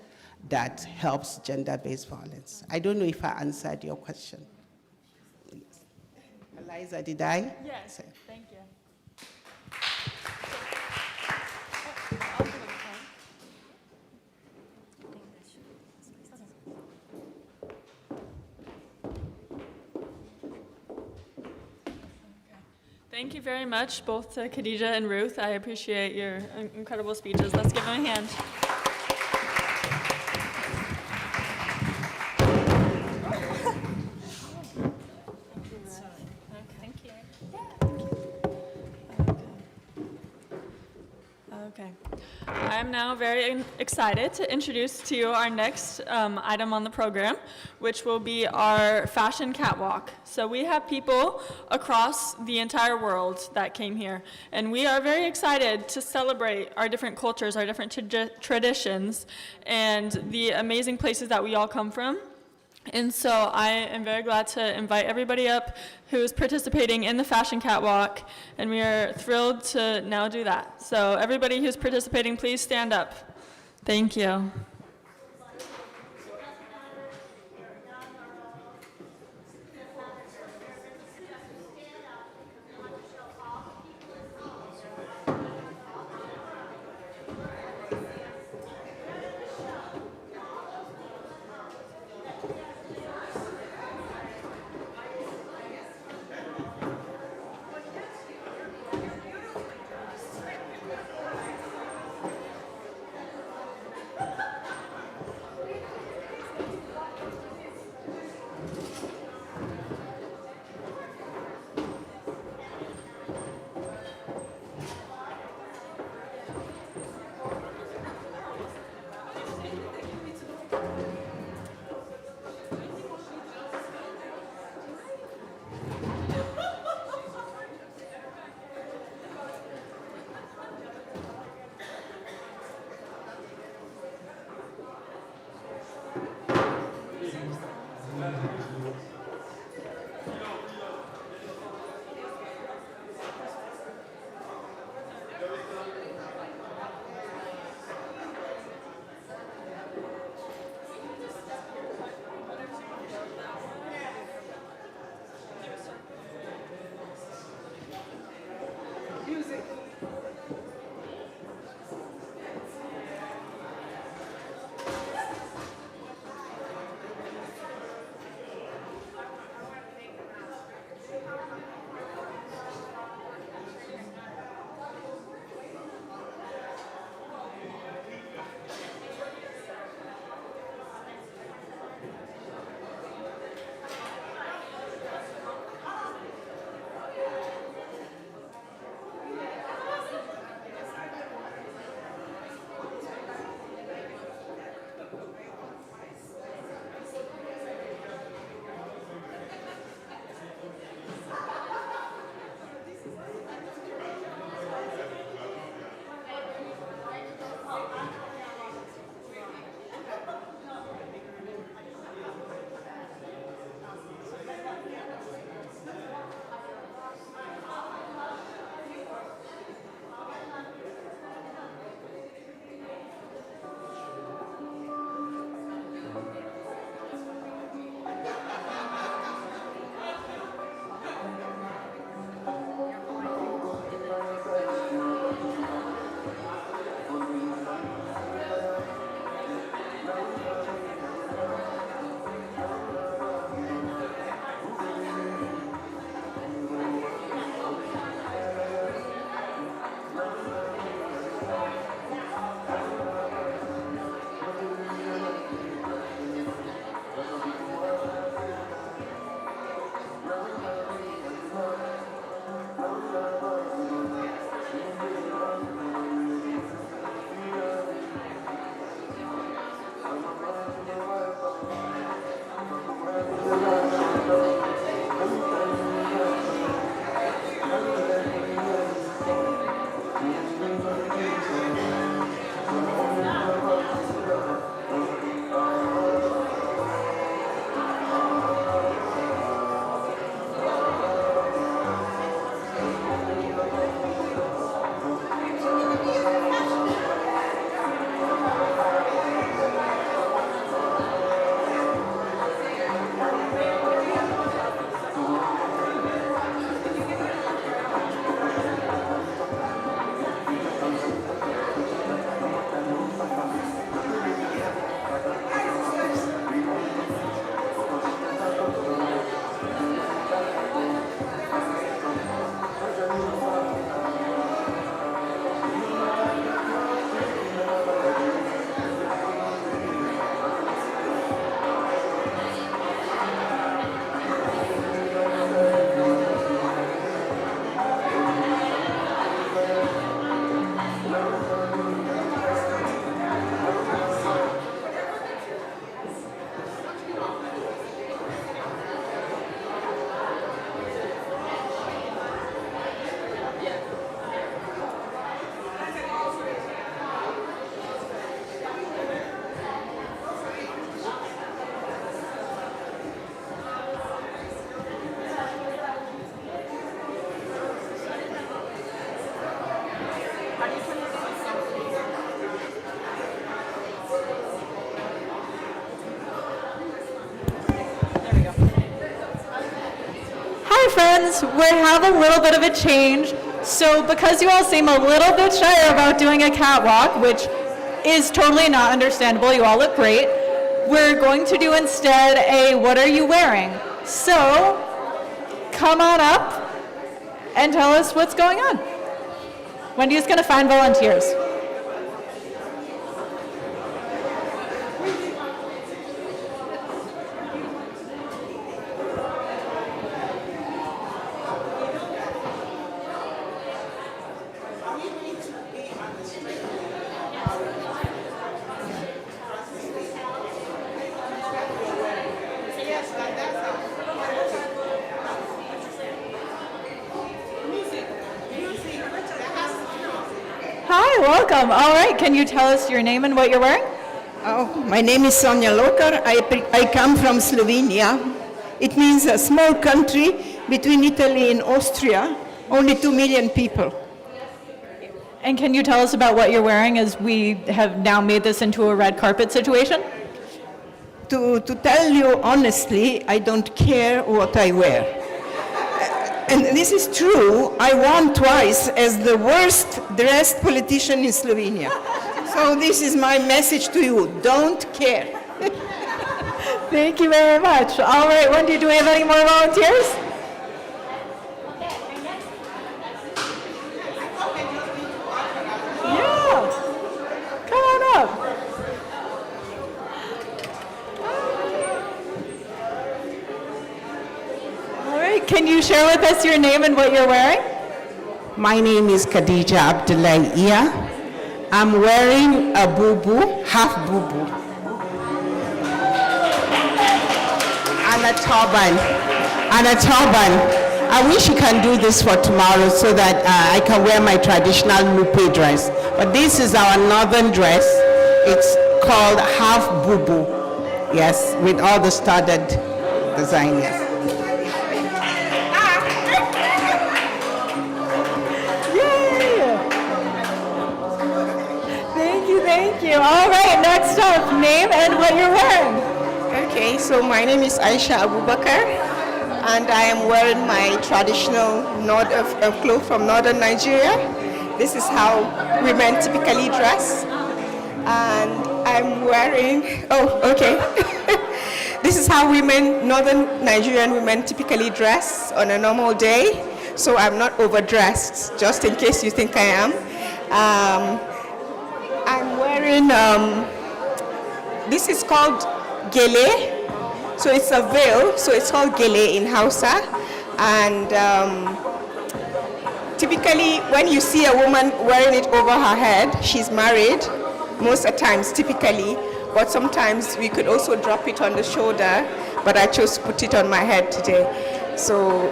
that helps gender-based violence. I don't know if I answered your question. Eliza, did I? Yes, thank you. Thank you very much, both to Khadija and Ruth. I appreciate your incredible speeches. Let's give them a hand. Thank you. Okay. I am now very excited to introduce to you our next item on the program, which will be our fashion catwalk. So we have people across the entire world that came here, and we are very excited to celebrate our different cultures, our different traditions, and the amazing places that we all come from. And so I am very glad to invite everybody up who is participating in the fashion catwalk, and we are thrilled to now do that. So everybody who's participating, please stand up. Thank you. Hi friends, we have a little bit of a change. So because you all seem a little bit shy about doing a catwalk, which is totally not understandable, you all look great, we're going to do instead a what are you wearing? So come on up and tell us what's going on. Wendy's going to find volunteers. Hi, welcome. All right, can you tell us your name and what you're wearing? Oh, my name is Sonia Lokar. I come from Slovenia. It means a small country between Italy and Austria, only 2 million people. And can you tell us about what you're wearing as we have now made this into a red carpet situation? To tell you honestly, I don't care what I wear. And this is true. I won twice as the worst dressed politician in Slovenia. So this is my message to you. Don't care. Thank you very much. All right, Wendy, do we have any more volunteers? Yeah, come on up. All right, can you share with us your name and what you're wearing? My name is Khadija Abdullahiya. I'm wearing a bubu, half bubu, and a turban. I wish you can do this for tomorrow so that I can wear my traditional Lupe dress. But this is our northern dress. It's called half bubu. Yes, with all the studded design. Yes. Thank you. All right, next up, name and what you're wearing. Okay, so my name is Aisha Abubakar, and I am wearing my traditional clothes from northern Nigeria. This is how women typically dress. And I'm wearing, This is how northern Nigerian women typically dress on a normal day. So I'm not overdressed, just in case you think I am. I'm wearing, this is called gele. So it's a veil, so it's called gele in Hausa. And typically, when you see a woman wearing it over her head, she's married, most of the times, typically. But sometimes we could also drop it on the shoulder, but I chose to put it on my head today. So,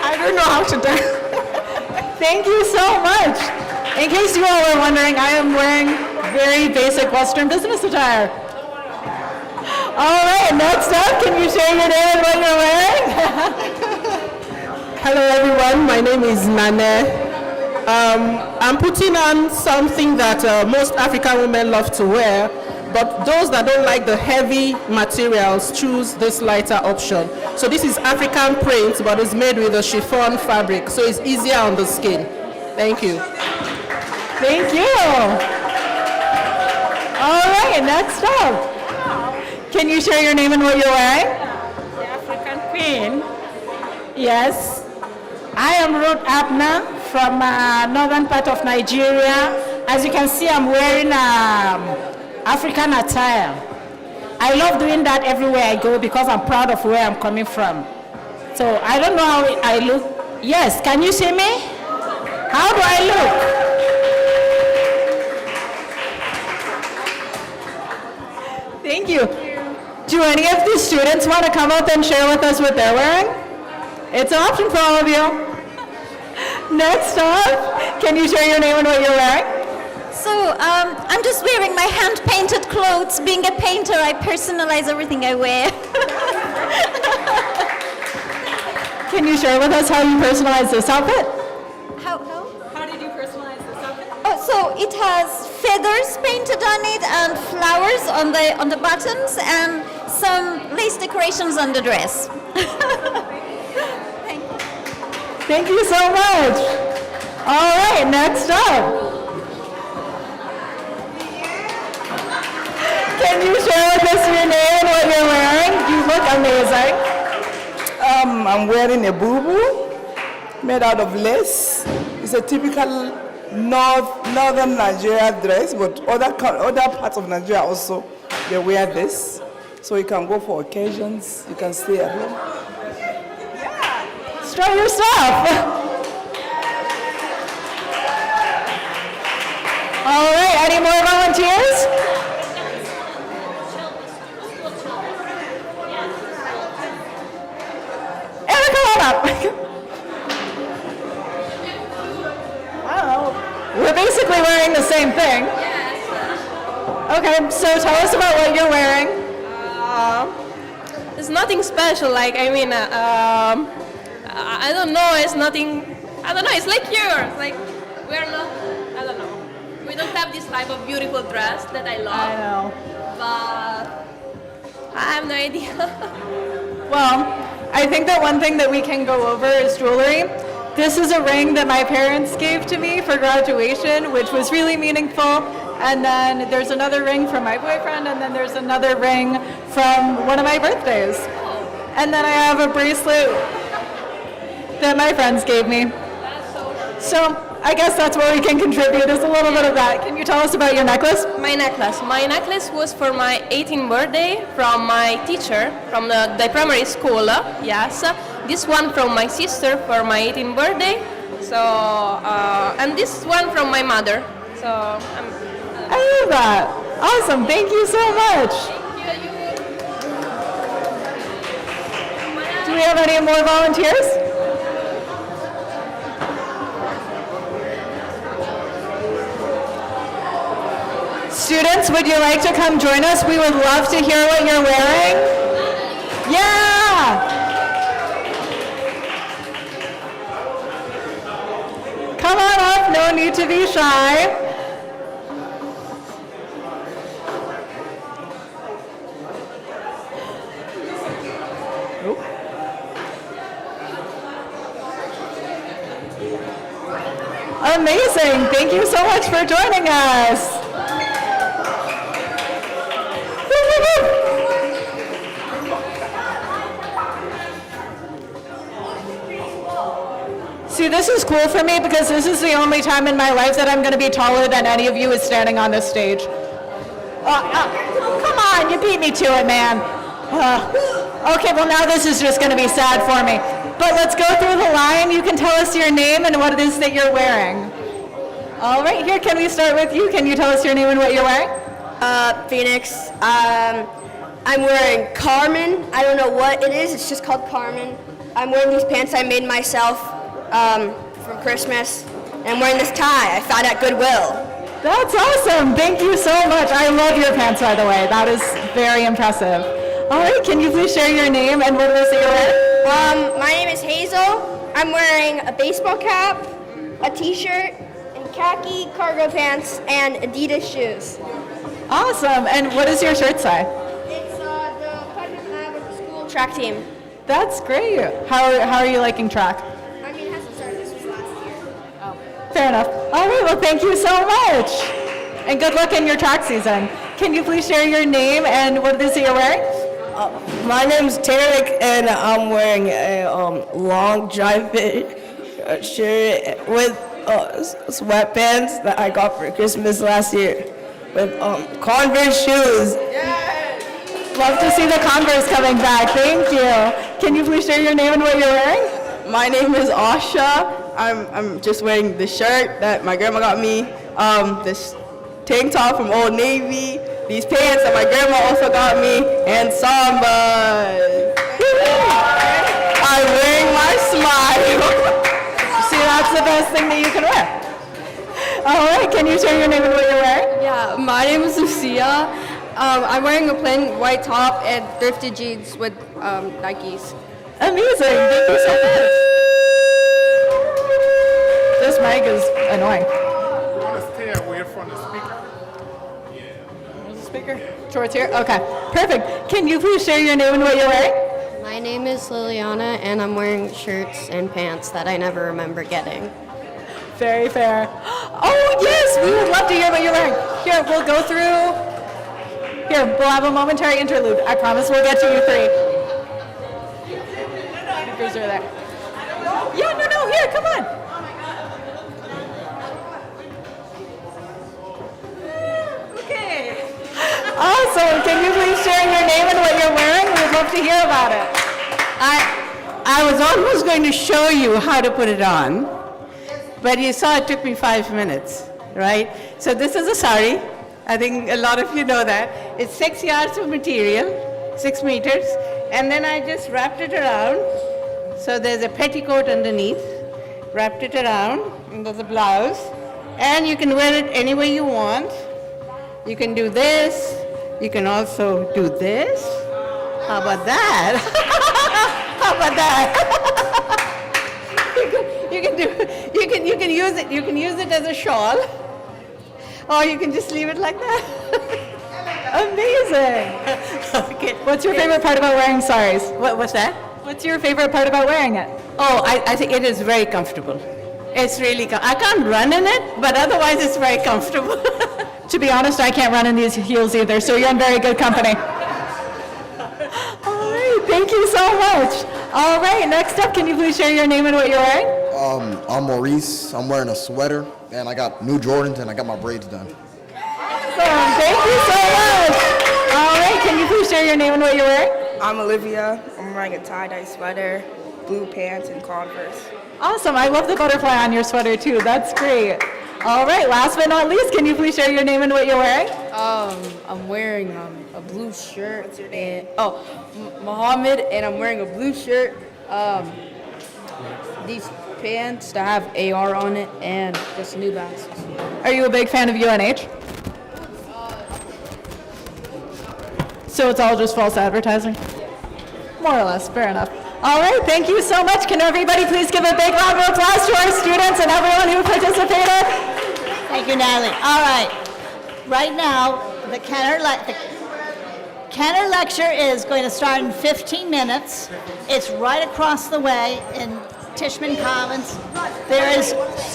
I don't know how to do. Thank you so much. In case you all are wondering, I am wearing very basic Western business attire. All right, next up, can you share your name and what you're wearing? Hello everyone, my name is Nane. I'm putting on something that most African women love to wear, but those that don't like the heavy materials choose this lighter option. So this is African print, but it's made with a chiffon fabric, so it's easier on the skin. Thank you. Thank you. All right, next up. Can you share your name and what you're wearing? The African Queen. Yes. I am Ruth Abner from northern part of Nigeria. As you can see, I'm wearing African attire. I love doing that everywhere I go because I'm proud of where I'm coming from. So I don't know how I look. Yes, can you see me? How do I look? Thank you. Do any of the students want to come up and share with us what they're wearing? It's an option for all of you. Next up, can you share your name and what you're wearing? So I'm just wearing my hand-painted clothes. Being a painter, I personalize everything I wear. Can you share with us how you personalize this outfit? How did you personalize this outfit? Oh, so it has feathers painted on it and flowers on the buttons and some lace decorations on the dress. Thank you so much. All right, next up. Can you share with us your name and what you're wearing? You look amazing. I'm wearing a boo-boo made out of lace. It's a typical northern Nigeria dress, but other parts of Nigeria also, they wear this. So you can go for occasions, you can stay at home. Strut your stuff. All right, any more volunteers? Erica, come on up. We're basically wearing the same thing. Okay, so tell us about what you're wearing. It's nothing special, like, I mean, I don't know, it's nothing, I don't know, it's like yours, like, we're not, I don't know. We don't have this type of beautiful dress that I love. I know. But I have no idea. Well, I think that one thing that we can go over is jewelry. This is a ring that my parents gave to me for graduation, which was really meaningful. And then there's another ring from my boyfriend, and then there's another ring from one of my birthdays. And then I have a bracelet that my friends gave me. So I guess that's where we can contribute, is a little bit of that. Can you tell us about your necklace? My necklace was for my 18th birthday from my teacher from the primary school, yes. This one from my sister for my 18th birthday. So, and this one from my mother. So, I love that. Awesome, thank you so much. Do we have any more volunteers? Students, would you like to come join us? We would love to hear what you're wearing. Yeah! Come on up, no need to be shy. Amazing, thank you so much for joining us. See, this is cool for me because this is the only time in my life that I'm going to be taller than any of you is standing on this stage. Come on, you beat me to it, man. Okay, well now this is just going to be sad for me. But let's go through the line. You can tell us your name and what it is that you're wearing. All right, here, can we start with you? Can you tell us your name and what you're wearing? Phoenix. I'm wearing Carmen. I don't know what it is. It's just called Carmen. I'm wearing these pants I made myself for Christmas. And I'm wearing this tie I found at Goodwill. That's awesome. Thank you so much. I love your pants, by the way. That is very impressive. All right, can you please share your name and what it is that you're wearing? My name is Hazel. I'm wearing a baseball cap, a t-shirt, and khaki cargo pants, and Adidas shoes. Awesome. And what does your shirt say? It's the Putnam Avenue School track team. That's great. How are you liking track? I mean, it hasn't started. This was last year. Oh. Fair enough. All right, well, thank you so much. And good luck in your track season. Can you please share your name and what it is that you're wearing? My name is Tarek, and I'm wearing a long dry fit shirt with sweatpants that I got for Christmas last year with Converse shoes. Love to see the Converse coming back. Thank you. Can you please share your name and what you're wearing? My name is Asha. I'm just wearing the shirt that my grandma got me, this tank top from Old Navy, these pants that my grandma also got me, and Samba. I'm wearing my smile. See, that's the best thing that you can wear. All right, can you share your name and what you're wearing? Yeah, my name is Lucia. I'm wearing a plain white top and thrifted jeans with Nikes. Amazing, thank you so much. This mic is annoying. You want to stay away from the speaker? Where's the speaker? Here, towards here? Okay, perfect. Can you please share your name and what you're wearing? My name is Liliana, and I'm wearing shirts and pants that I never remember getting. Very fair. Oh, yes, we would love to hear what you're wearing. Here, we'll go through. Here, we'll have a momentary interlude. I promise we'll get to you three. Speakers are there. Yeah, no, here, come on. Okay. Awesome. Can you please share your name and what you're wearing? We'd love to hear about it. I was almost going to show you how to put it on, but you saw it took me 5 minutes, right? So this is a sari. I think a lot of you know that. It's 6 yards of material, 6 meters, and then I just wrapped it around. So there's a petticoat underneath, wrapped it around, and there's a blouse, and you can wear it any way you want. You can do this. You can also do this. How about that? How about that? you can use it. You can use it as a shawl, or you can just leave it like that. Amazing. Okay. What's your favorite part about wearing saris? What's that? What's your favorite part about wearing it? Oh, I think it is very comfortable. It's really, I can't run in it, but otherwise it's very comfortable. To be honest, I can't run in these heels either, so you're in very good company. All right, thank you so much. All right, next up, can you please share your name and what you're wearing? I'm Maurice. I'm wearing a sweater, and I got new Jordans, and I got my braids done. Awesome, thank you so much. All right, can you please share your name and what you're wearing? I'm Olivia. I'm wearing a tie-dye sweater, blue pants, and Converse. Awesome, I love the butterfly on your sweater too, that's great. All right, last but not least, can you please share your name and what you're wearing? I'm wearing a blue shirt. What's your name? Mohammed, and I'm wearing a blue shirt. These pants that have AR on it, and just New Balances. Are you a big fan of UNH? So it's all just false advertising? More or less, fair enough. All right, thank you so much. Can everybody please give a big round of applause to our students and everyone who participated? Thank you, Natalie. All right, right now, the Kenner lecture is going to start in 15 minutes. It's right across the way in Tishman Commons. There is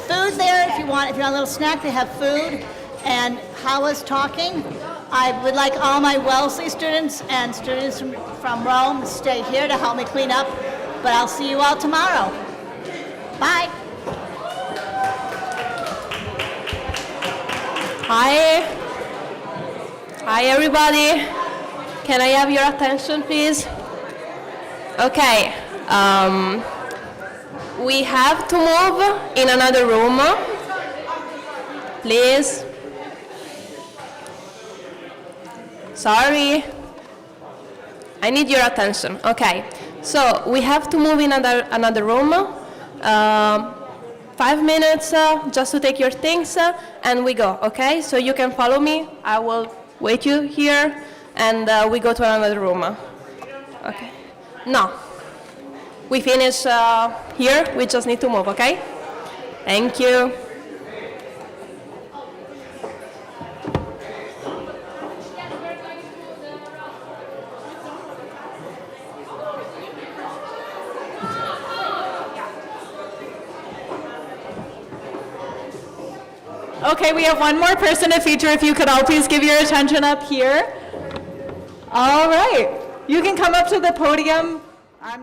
food there if you want a little snack. They have food. And Hawa's talking. I would like all my Wellesley students and students from Rome to stay here to help me clean up, but I'll see you all tomorrow. Bye. Hi. Hi, everybody. Can I have your attention, please? Okay. We have to move in another room. Please. Sorry. I need your attention. Okay. So we have to move in another room. 5 minutes just to take your things, and we go, okay? So you can follow me. I will wait you here, and we go to another room. Okay. No. We finish here. We just need to move, okay? Thank you. Okay, we have one more person to feature. If you could all please give your attention up here. All right, you can come up to the podium. I'm not